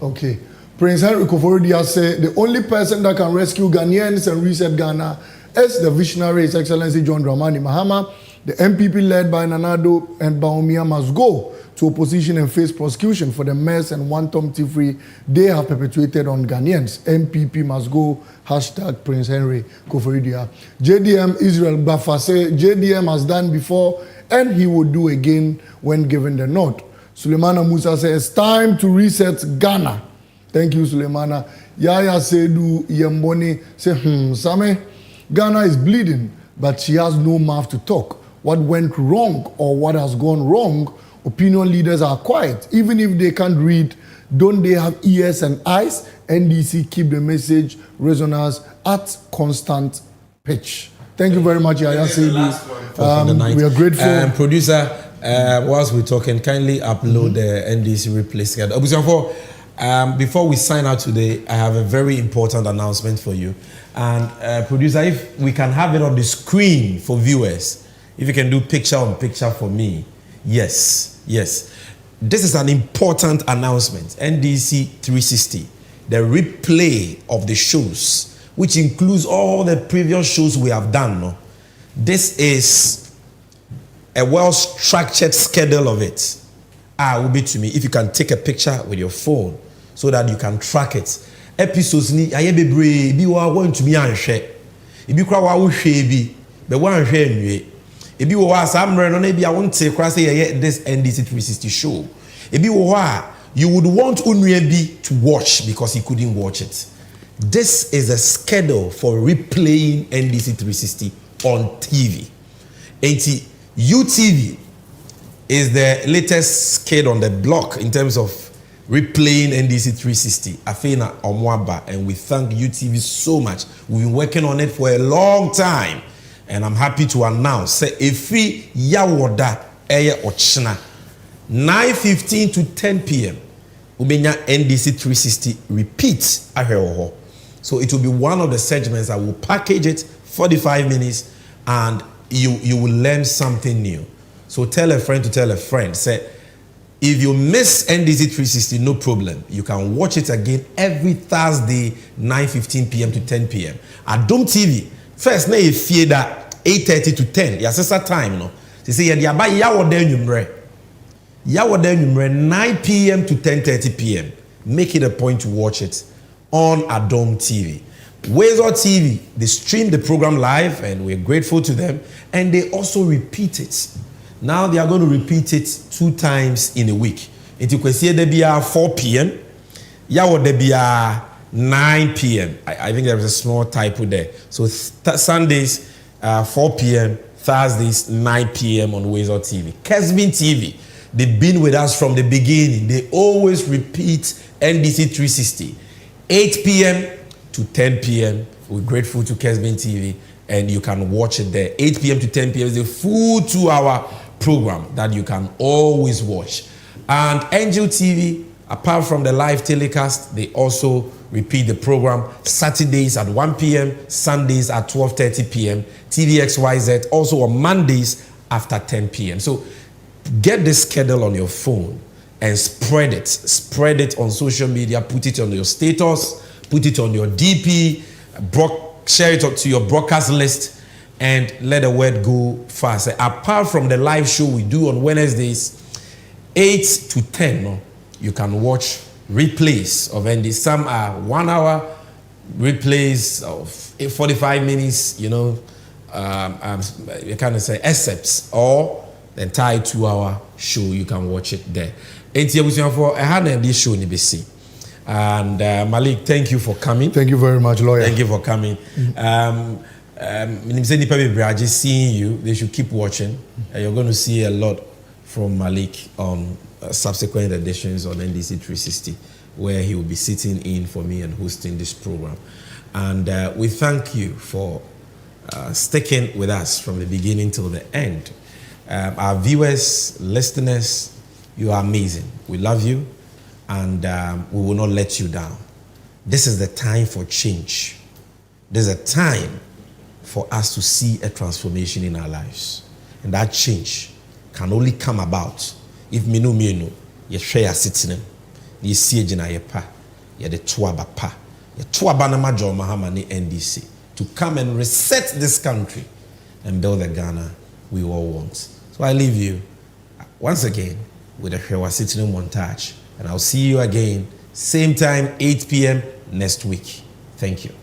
Okay. Prince Henry Koforidia said the only person that can rescue Ghanaians and reset Ghana is the visionary His Excellency John Dramani Mahama. The MPP led by Nanado and Bawumia must go to opposition and face prosecution for the mess and one-tom thievery they have perpetuated on Ghanaians. MPP must go. # Prince Henry Koforidia. JDM Israel Bafase. JDM has done before and he will do again when given the nod. Suleimana Musa says it's time to reset Ghana. Thank you, Suleimana. Yaya Sedu Yemboni say, Same, Ghana is bleeding, but she has no mouth to talk. What went wrong or what has gone wrong, opinion leaders are quiet. Even if they can't read, don't they have ears and eyes? NDC keep the message resonance at constant pitch. Thank you very much, Yaya Sedu. We are grateful. Producer, whilst we're talking, kindly upload the NDC replay schedule. Before we sign out today, I have a very important announcement for you. And producer, if we can have it on the screen for viewers, if you can do picture on picture for me. Yes. This is an important announcement. NDC 360, the replay of the shows, which includes all the previous shows we have done. No? This is a well-structured schedule of it. Will be to me if you can take a picture with your phone so that you can track it. Episodes ni aye bebre bi wa want to me anhwe. Ebi kra wa wo hwe bi, be wa anhwe anwie. Ebi wo wa samre no na bi a wonte kra say this NDC 360 show. Ebi wo wa you would want unue bi to watch because he couldn't watch it. This is a schedule for replaying NDC 360 on TV. UTV is the latest kid on the block in terms of replaying NDC 360. Afena Omwaba, and we thank UTV so much. We've been working on it for a long time, and I'm happy to announce say efi yawoda eye ochna 9:15 to 10 p.m. Ubenya NDC 360 repeat ahweho. So it will be one of the segments I will package it 45 minutes, and you will learn something new. So tell a friend to tell a friend. Say, if you miss NDC 360, no problem. You can watch it again every Thursday, 9:15 p.m. to 10 p.m. At Dome TV, first, na you fear that 8:30 to 10. Your sister time, no? They say, yeah, but yawo 9 p.m. to 10:30 p.m. Make it a point to watch it on Dome TV. Wazor TV, they stream the program live, and we're grateful to them. And they also repeat it. Now they are going to repeat it 2 times in a week. It will say there be 4 p.m. Yawo there be 9 p.m. I think there is a small typo there. So Sundays 4 p.m. Thursdays 9 p.m. on Wazor TV. Kesbin TV, they've been with us from the beginning. They always repeat NDC 360 8 p.m. to 10 p.m. We're grateful to Kesbin TV, and you can watch it there. 8 p.m. to 10 p.m. is a full 2-hour program that you can always watch. And Angel TV, apart from the live telecast, they also repeat the program Saturdays at 1 p.m., Sundays at 12:30 p.m., TVXYZ also on Mondays after 10 p.m. So get this schedule on your phone and spread it. Spread it on social media, put it on your status, put it on your DP, share it to your broadcast list, and let the word go fast. Apart from the live show we do on Wednesdays, 8 to 10, no, you can watch replays of ND. Some are 1 hour replays of 45 minutes, you know, you kind of say excerpts, or the entire 2-hour show. You can watch it there. For I had this show in BC. And Malik, thank you for coming. Thank you very much, lawyer. Thank you for coming. Seeing you, they should keep watching. You're going to see a lot from Malik on subsequent editions on NDC 360, where he will be sitting in for me and hosting this program. And we thank you for sticking with us from the beginning till the end. Our viewers, listeners, you are amazing. We love you, and we will not let you down. This is the time for change. There's a time for us to see a transformation in our lives. And that change can only come about if me ye share sitting ye see jina ye pa ye de tuaba pa ye tuaba na majo Mahama ni NDC to come and reset this country and build the Ghana we all want. So I leave you once again with a Shewa sitting montage, and I'll see you again same time 8 p.m. next week. Thank you.